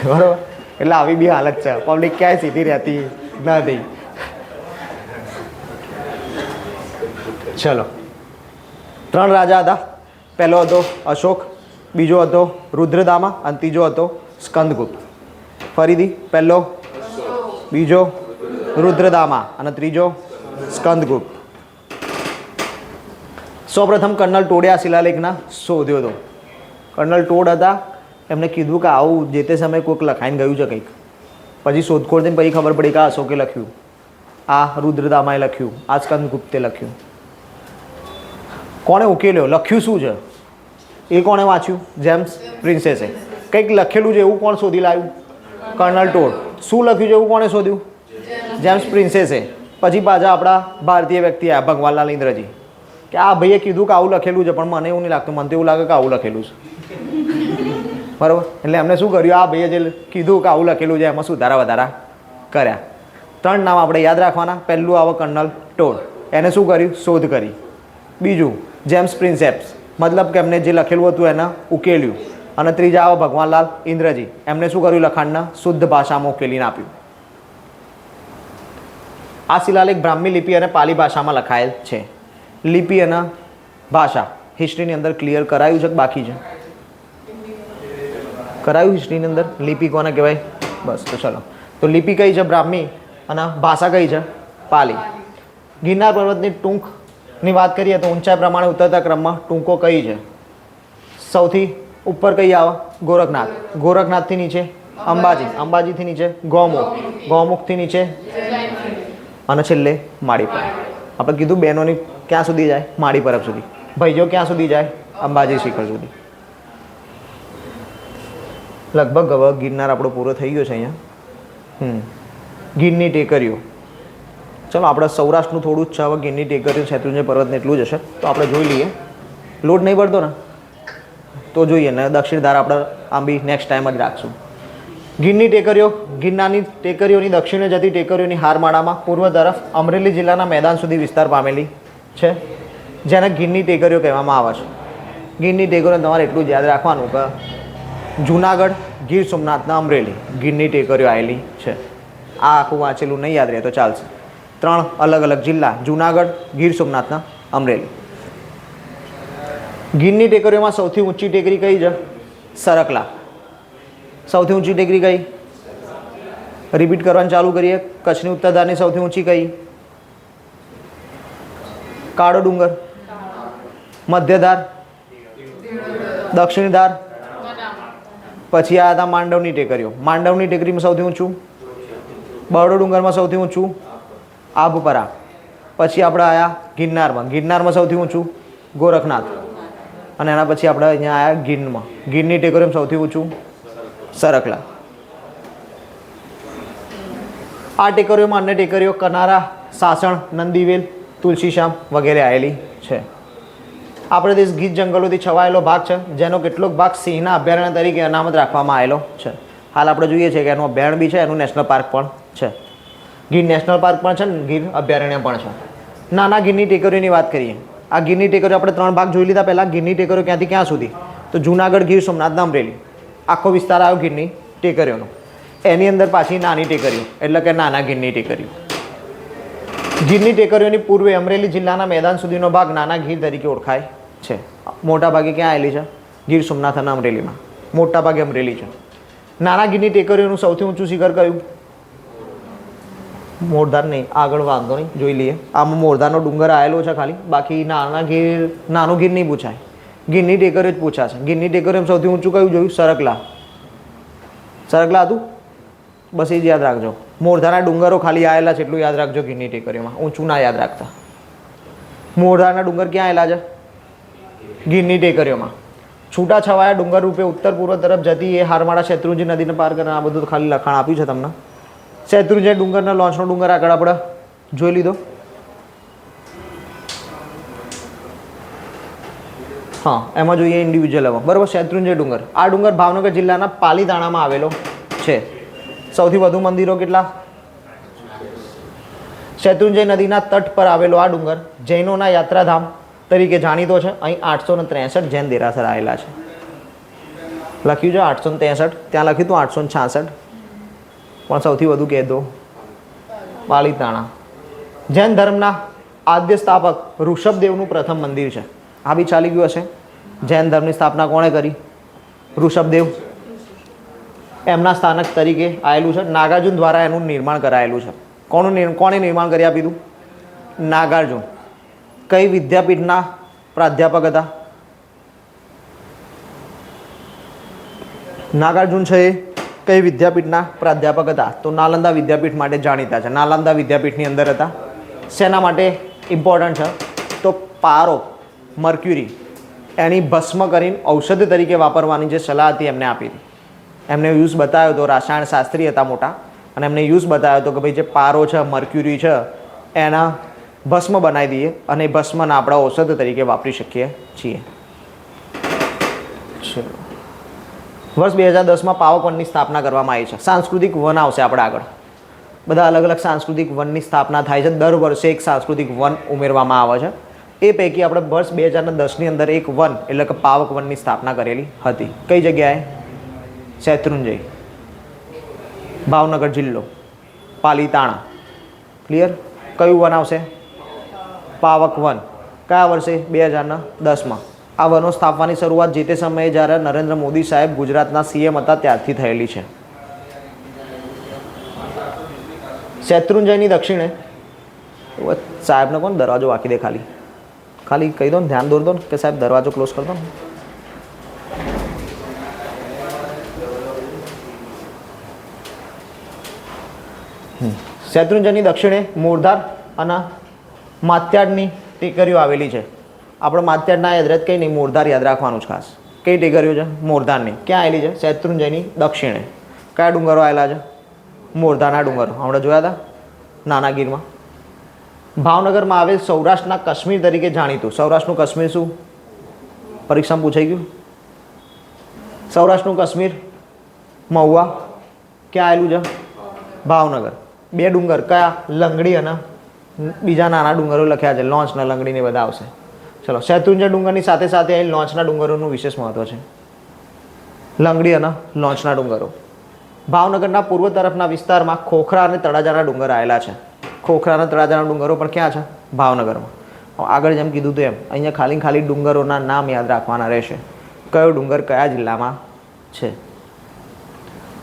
બરાબર. એટલે આવી બી હાલત છે. પબ્લિક ક્યાંય સીધી રહેતી નથી. ચલો, 3 રાજા હતા. પહેલો હતો અશોક, બીજો હતો રુદ્રદામા અને ત્રીજો હતો સ્કંદગુપ્ત. ફરીથી પહેલો, બીજો રુદ્રદામા અને ત્રીજો સ્કંદગુપ્ત. સૌપ્રથમ કર્નલ ટોડે આ શિલાલેખના શોધ્યો હતો. કર્નલ ટોડ હતા. એમને કીધું કે આવું જે તે સમયે કોઈક લખાઈને ગયું છે કંઈક. પછી શોધખોળ થઈને પછી ખબર પડી કે આ અશોકે લખ્યું, આ રુદ્રદામાએ લખ્યું, આ સ્કંદગુપ્તે લખ્યું. કોણે ઉકેલ્યો? લખ્યું શું છે એ કોણે વાંચ્યું? જેમ્સ પ્રિન્સેસે. કંઈક લખેલું છે એવું કોણ શોધી લાવ્યું? Colonel Tod. શું લખ્યું છે એવું કોણે શોધ્યું? જેમ્સ પ્રિન્સેસે. પછી પાછા આપણા ભારતીય વ્યક્તિ આવ્યા ભગવાનલાલ ઇન્દ્રજી કે આ ભાઈએ કીધું કે આવું લખેલું છે, પણ મને એવું નહીં લાગતું, મને તો એવું લાગે કે આવું લખેલું છે. બરાબર. એટલે એમને શું કર્યું? આ ભાઈએ જે કીધું કે આવું લખેલું છે એમાં સુધારા વધારા કર્યા. 3 નામ આપણે યાદ રાખવાના. પહેલું આવે કર્નલ ટોડ. એને શું કર્યું? શોધ કરી. બીજું જેમ્સ પ્રિન્સેપ્સ, મતલબ કે એમને જે લખેલું હતું એને ઉકેલ્યું. અને ત્રીજા આવે ભગવાનલાલ ઇન્દ્રજી. એમને શું કર્યું? લખાણના શુદ્ધ ભાષામાં ઉકેલીને આપ્યું. આ શિલાલેખ બ્રાહ્મી લિપિ અને પાલી ભાષામાં લખાયેલ છે. લિપિ અને ભાષા હિસ્ટ્રીની અંદર ક્લિયર કરાયું છે કે બાકી છે? કરાયું હિસ્ટ્રીની અંદર. લિપિ કોને કહેવાય? બસ. તો ચલો, તો લિપિ કઈ છે? બ્રાહ્મી. અને ભાષા કઈ છે? પાલી. ગિરનાર પર્વતની ટૂંકની વાત કરીએ તો ઊંચાઈ પ્રમાણે ઉતરતા ક્રમમાં ટૂંકો કઈ છે? સૌથી ઉપર કઈ આવે? ગોરખનાથ. ગોરખનાથથી નીચે અંબાજી. અંબાજીથી નીચે ગૌમુખ. ગૌમુખથી નીચે અને છેલ્લે માળી પરબ. આપણે કીધું બહેનોની ક્યાં સુધી જાય? માળી પરબ સુધી. ભાઈઓ ક્યાં સુધી જાય? અંબાજી શિખર સુધી. લગભગ હવે ગિરનાર આપણો પૂરો થઈ ગયો છે અહીંયા. ગીરની ટેકરીઓ. ચલો, આપણે સૌરાષ્ટ્રનું થોડું જ છે. હવે ગીરની ટેકરીઓ શેત્રુંજય પર્વતને એટલું જ હશે તો આપણે જોઈ લઈએ. લોડ નહીં પડતો ને તો જોઈએ ને. દક્ષિણ ધાર આપણે આમ બી નેક્સ્ટ ટાઈમ જ રાખશું. ગીરની ટેકરીઓ. ગિરનારની ટેકરીઓની દક્ષિણે જતી ટેકરીઓની હારમાળામાં પૂર્વ તરફ અમરેલી જિલ્લાના મેદાન સુધી વિસ્તાર પામેલી છે. જેને ગીરની ટેકરીઓ કહેવામાં આવે છે. ગીરની ટેકરીઓ તમારે એટલું જ યાદ રાખવાનું કે જુનાગઢ, ગીર સોમનાથના અમરેલી ગીરની ટેકરીઓ આવેલી છે. આ આખું વાંચેલું નહીં યાદ રહે તો ચાલશે. 3 અલગ અલગ જિલ્લા, જુનાગઢ, ગીર સોમનાથના અમરેલી. ગીરની ટેકરીઓમાં સૌથી ઊંચી ટેકરી કઈ છે? સરકલા. સૌથી ઊંચી ટેકરી કઈ? રિપીટ કરવાનું ચાલુ કરીએ. કચ્છની ઉત્તરધારની સૌથી ઊંચી કઈ? કાળો ડુંગર. મધ્યધાર, દક્ષિણ ધાર, પછી આ હતા માંડવની ટેકરીઓ. માંડવની ટેકરીમાં સૌથી ઊંચું બરડો ડુંગરમાં સૌથી ઊંચું આબપરા. પછી આપણે આવ્યા ગિરનારમાં. ગિરનારમાં સૌથી ઊંચું ગોરખનાથ. અને એના પછી આપણે અહીંયા આવ્યા ગીરમાં. ગીરની ટેકરીમાં સૌથી ઊંચું સરકલા. આ ટેકરીઓમાં અન્ય ટેકરીઓ કનારા, સાસણ, નંદીવેલ, તુલસીશ્યામ વગેરે આવેલી છે. આપણે દેશ ગીર જંગલોથી છવાયેલો ભાગ છે, જેનો કેટલોક ભાગ સિંહના અભયારણ્ય તરીકે અનામત રાખવામાં આવેલો છે. હાલ આપણે જોઈએ છીએ કે એનું અભયારણ્ય બી છે, એનું નેશનલ પાર્ક પણ છે. ગીર નેશનલ પાર્ક પણ છે ને ગીર અભયારણ્ય પણ છે. નાના ગીરની ટેકરીઓની વાત કરીએ. આ ગીરની ટેકરીઓ આપણે 3 ભાગ જોઈ લીધા. પહેલાં ગીરની ટેકરીઓ ક્યાંથી ક્યાં સુધી? તો જુનાગઢ, ગીર સોમનાથના અમરેલી આખો વિસ્તાર આવ્યો ગીરની ટેકરીઓનો. એની અંદર પાછી નાની ટેકરીઓ એટલે કે નાના ગીરની ટેકરીઓ. ગીરની ટેકરીઓની પૂર્વે અમરેલી જિલ્લાના મેદાન સુધીનો ભાગ નાના ગીર તરીકે ઓળખાય છે. મોટા ભાગે ક્યાં આવેલી છે? ગીર સોમનાથ અને અમરેલીમાં. મોટા ભાગે અમરેલી છે. નાના ગીરની ટેકરીઓનું સૌથી ઊંચું શિખર કયું? મોરધાર નહીં, આગળ વાંધો નહીં, જોઈ લઈએ. આમાં મોરધારનો ડુંગર આવેલો છે ખાલી, બાકી નાનું ગીર નહીં પૂછાય. ગીરની ટેકરીઓ જ પૂછાશે. ગીરની ટેકરીઓમાં સૌથી ઊંચું કયું જોયું? સરકલા. સરકલા હતું, બસ એ જ યાદ રાખજો. મોરધારના ડુંગરો ખાલી આવેલા છે એટલું યાદ રાખજો. ગીરની ટેકરીઓમાં ઊંચું ના યાદ રાખતા. મોરધારના ડુંગર ક્યાં આવેલા છે? ગીરની ટેકરીઓમાં. છૂટાછવાયા ડુંગર રૂપે ઉત્તર પૂર્વ તરફ જતી એ હારમાળા શેત્રુંજી નદીને પાર કરીને આ બધું ખાલી લખાણ આપ્યું છે તમને. શેત્રુંજી ડુંગરના લોન્ચનો ડુંગર આગળ આપણે જોઈ લીધો. હા, એમાં જોઈએ ઇન્ડિવિજ્યુઅલ એમાં બરાબર. શેત્રુંજી ડુંગર, આ ડુંગર ભાવનગર જિલ્લાના પાલીતાણામાં આવેલો છે. સૌથી વધુ મંદિરો કેટલા? શેત્રુંજય નદીના તટ પર આવેલો આ ડુંગર જૈનોના યાત્રાધામ તરીકે જાણીતો છે. અહીં 863 જૈન દેરાસર આવેલા છે. લખ્યું છે 863, ત્યાં લખ્યું હતું 866, પણ સૌથી વધુ કહી દો પાલીતાણા. જૈન ધર્મના આદ્ય સ્થાપક ઋષભદેવનું પ્રથમ મંદિર છે. આ બી ચાલી ગયું હશે. જૈન ધર્મની સ્થાપના કોણે કરી? ઋષભદેવ. એમના સ્થાનક તરીકે આવેલું છે. નાગાર્જુન દ્વારા એનું નિર્માણ કરાયેલું છે. કોણે નિર્માણ કરી આપી? નાગાર્જુન. કઈ વિદ્યાપીઠના પ્રાધ્યાપક હતા? નાગાર્જુન છે એ કઈ વિદ્યાપીઠના પ્રાધ્યાપક હતા? તો નાલંદા વિદ્યાપીઠ માટે જાણીતા છે. નાલંદા વિદ્યાપીઠની અંદર હતા. શેના માટે ઇમ્પોર્ટન્ટ છે? તો પારો, મર્ક્યુરી, એની ભસ્મ કરીને ઔષધ તરીકે વાપરવાની જે સલાહ હતી એમને આપી હતી. એમને યુઝ બતાવ્યો તો રસાયણશાસ્ત્રી હતા મોટા, અને એમને યુઝ બતાવ્યો હતો કે ભાઈ જે પારો છે, મર્ક્યુરી છે, એના ભસ્મ બનાવી દઈએ અને એ ભસ્મને આપણે ઔષધ તરીકે વાપરી શકીએ છીએ. વર્ષ 2010માં પાવક વનની સ્થાપના કરવામાં આવી છે. સાંસ્કૃતિક વન આવશે આપણે આગળ. બધા અલગ અલગ સાંસ્કૃતિક વનની સ્થાપના થાય છે. દર વર્ષે એક સાંસ્કૃતિક વન ઉમેરવામાં આવે છે. એ પૈકી આપણે વર્ષ 2010ની અંદર એક વન એટલે કે પાવક વનની સ્થાપના કરેલી હતી. કઈ જગ્યાએ? શેત્રુંજય, ભાવનગર જિલ્લો, પાલીતાણા. ક્લિયર? કયું વન આવશે? પાવક વન. કયા વર્ષે? 2010માં. આ વનો સ્થાપવાની શરૂઆત જે તે સમયે જ્યારે નરેન્દ્ર મોદી સાહેબ ગુજરાતના સીએમ હતા ત્યારથી થયેલી છે. શેત્રુંજયની દક્ષિણે સાહેબને કોણ દરવાજો વાંકી દે? ખાલી કહી દો ને, ધ્યાન દોર દો ને કે સાહેબ દરવાજો ક્લોઝ કરી દો ને. શેત્રુંજયની દક્ષિણે મોરધાર અને માત્યાડની ટેકરીઓ આવેલી છે. આપણે માત્યાડ ના યાદ રહે કંઈ નહીં, મોરધાર યાદ રાખવાનું છે ખાસ. કઈ ટેકરીઓ છે? મોરધારની. ક્યાં આવેલી છે? શેત્રુંજયની દક્ષિણે. કયા ડુંગરો આવેલા છે? મોરધારના ડુંગરો. હમણાં જોયા હતા નાના ગીરમાં. ભાવનગરમાં આવેલ સૌરાષ્ટ્રના કાશ્મીર તરીકે જાણીતું. સૌરાષ્ટ્રનું કાશ્મીર શું? પરીક્ષામાં પૂછાઈ ગયું. સૌરાષ્ટ્રનું કાશ્મીર મહુવા. ક્યાં આવેલું છે? ભાવનગર. 2 ડુંગર કયા? લંગડી અને બીજા નાના ડુંગરો લખ્યા છે. લોન્ચ ને લંગડી ને બધા આવશે. ચલો, શેત્રુંજય ડુંગરની સાથે સાથે અહીં લોંચના ડુંગરોનું વિશેષ મહત્વ છે. લંગડી અને લોંચના ડુંગરો. ભાવનગરના પૂર્વ તરફના વિસ્તારમાં ખોખરા અને તળાજાના ડુંગર આવેલા છે. ખોખરા અને તળાજાના ડુંગરો પણ ક્યાં છે? ભાવનગરમાં. આગળ જેમ કીધું હતું એમ અહીંયા ખાલી ડુંગરોના નામ યાદ રાખવાના રહેશે. કયો ડુંગર કયા જિલ્લામાં છે.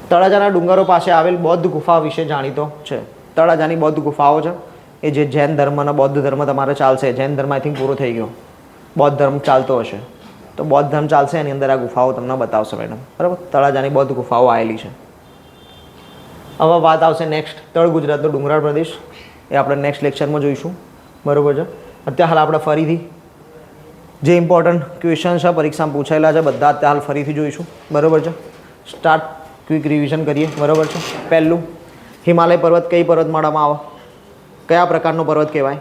તળાજાના ડુંગરો પાસે આવેલ બૌદ્ધ ગુફા વિશે જાણીતો છે. તળાજાની બૌદ્ધ ગુફાઓ છે એ જે જૈન ધર્મ અને બૌદ્ધ ધર્મ તમારે ચાલશે. જૈન ધર્મ આઈ થિંક પૂરો થઈ ગયો, બૌદ્ધ ધર્મ ચાલતો હશે, તો બૌદ્ધ ધર્મ ચાલશે એની અંદર આ ગુફાઓ તમને બતાવશે મેડમ. બરાબર, તળાજાની બૌદ્ધ ગુફાઓ આવેલી છે. હવે વાત આવશે નેક્સ્ટ તળ ગુજરાતનો ડુંગરાળ પ્રદેશ, એ આપણે નેક્સ્ટ લેક્ચરમાં જોઈશું. બરાબર છે. અત્યારે હાલ આપણે ફરીથી જે ઇમ્પોર્ટન્ટ ક્વેશ્ચન છે પરીક્ષામાં પૂછાયેલા છે બધા અત્યારે હાલ ફરીથી જોઈશું. બરાબર છે. સ્ટાર્ટ ક્વિક રિવિઝન કરીએ. બરાબર છે. પહેલું, હિમાલય પર્વત કઈ પર્વતમાળામાં આવે? કયા પ્રકારનો પર્વત કહેવાય?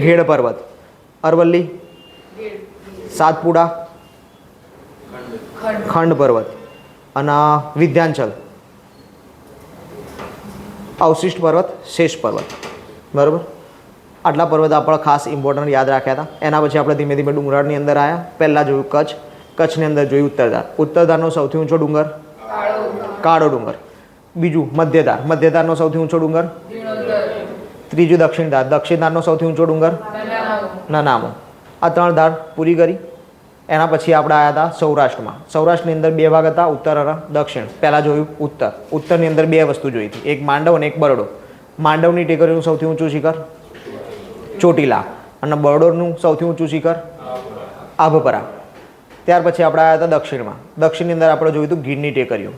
ઘેડ પર્વત. અરવલ્લી, સાતપુડા, ખંડ પર્વત. અને વિંધ્યાચલ, અવશિષ્ટ પર્વત, શેષ પર્વત. બરાબર, આટલા પર્વત આપણે ખાસ ઇમ્પોર્ટન્ટ યાદ રાખ્યા હતા. એના પછી આપણે ધીમે ધીમે ડુંગરાળની અંદર આવ્યા. પહેલાં જોયું કચ્છ, કચ્છની અંદર જોયું ઉત્તરધાર. ઉત્તરધારનો સૌથી ઊંચો ડુંગર કાળો ડુંગર. બીજું મધ્યધાર, મધ્યધારનો સૌથી ઊંચો ડુંગર. ત્રીજું દક્ષિણધાર, દક્ષિણધારનો સૌથી ઊંચો ડુંગર નનામો. આ 3 ધાર પૂરી કરી. એના પછી આપણે આવ્યા હતા સૌરાષ્ટ્રમાં. સૌરાષ્ટ્રની અંદર 2 ભાગ હતા, ઉત્તર અને દક્ષિણ. પહેલાં જોયું ઉત્તર. ઉત્તરની અંદર 2 વસ્તુ જોઈ હતી, એક માંડવ અને એક બરડો. માંડવની ટેકરીનું સૌથી ઊંચું શિખર ચોટીલા અને બરડોનું સૌથી ઊંચું શિખર આભપરા. ત્યાર પછી આપણે આવ્યા હતા દક્ષિણમાં. દક્ષિણની અંદર આપણે જોયું હતું ગીરની ટેકરીઓ.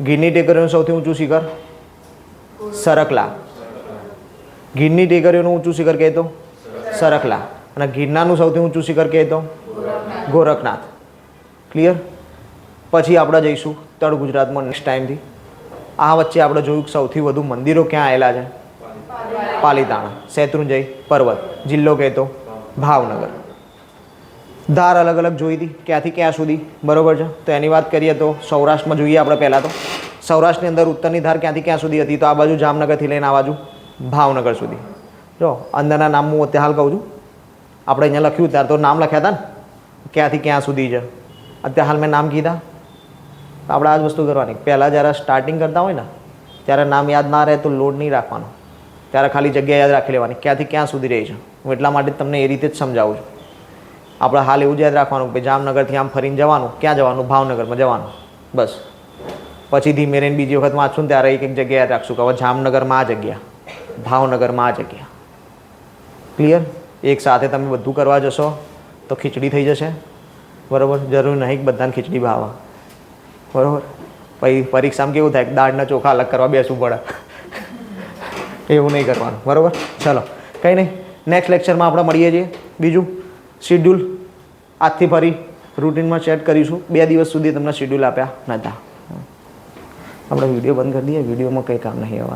ગીરની ટેકરીનું સૌથી ઊંચું શિખર સરકલા. ગીરની ટેકરીઓનું ઊંચું શિખર કહે તો સરકલા. અને ગિરનારનું સૌથી ઊંચું શિખર કહે તો ગોરખનાથ. ક્લિયર. પછી આપણે જઈશું તળ ગુજરાતમાં નેક્સ્ટ ટાઈમથી. આ વચ્ચે આપણે જોયું સૌથી વધુ મંદિરો ક્યાં આવેલા છે? પાલીતાણા. શેત્રુંજય પર્વત. જિલ્લો કહેતો ભાવનગર. ધાર અલગ અલગ જોઈ હતી ક્યાંથી ક્યાં સુધી. બરાબર છે. તો એની વાત કરીએ તો સૌરાષ્ટ્રમાં જોઈએ આપણે પહેલાં તો. સૌરાષ્ટ્રની અંદર ઉત્તરની ધાર ક્યાંથી ક્યાં સુધી હતી? તો આ બાજુ જામનગરથી લઈને આ બાજુ ભાવનગર સુધી. જો અંદરના નામ હું અત્યારે હાલ કહું છું. આપણે અહીંયા લખ્યું ત્યારે તો નામ લખ્યા હતા ને ક્યાંથી ક્યાં સુધી છે. અત્યારે હાલ મેં નામ કીધા. આપણે આ જ વસ્તુ કરવાની. પહેલાં જ્યારે સ્ટાર્ટિંગ કરતા હોય ને ત્યારે નામ યાદ ના રહે તો લોડ નહીં રાખવાનો. ત્યારે ખાલી જગ્યા યાદ રાખી લેવાની ક્યાંથી ક્યાં સુધી રહી છે. હું એટલા માટે તમને એ રીતે જ સમજાવું છું. આપણે હાલ એવું જ યાદ રાખવાનું કે જામનગરથી આમ ફરીને જવાનું. ક્યાં જવાનું? ભાવનગરમાં જવાનું. બસ. પછી ધીમે રહીને બીજી વખત વાંચશું ને ત્યારે એક એક જગ્યા યાદ રાખશું કે હવે જામનગરમાં આ જગ્યા, ભાવનગરમાં આ જગ્યા. ક્લિયર. એક સાથે તમે બધું કરવા જશો તો ખીચડી થઈ જશે. બરાબર. જરૂર નહીં કે બધાને ખીચડી ભાવે. બરાબર. પછી પરીક્ષામાં કેવું થાય કે દાળના ચોખા અલગ કરવા બેસવું પડે. એવું નહીં કરવાનું. બરાબર. ચલો કંઈ નહીં, નેક્સ્ટ લેક્ચરમાં આપણે મળીએ છીએ. બીજું શિડ્યુલ આજથી ફરી રૂટીનમાં સેટ કરીશું. 2 દિવસ સુધી તમને શિડ્યુલ આપ્યા નહોતા. આપણે વિડીયો બંધ કરી દઈએ. વિડીયોમાં કંઈ કામ નહીં હવે.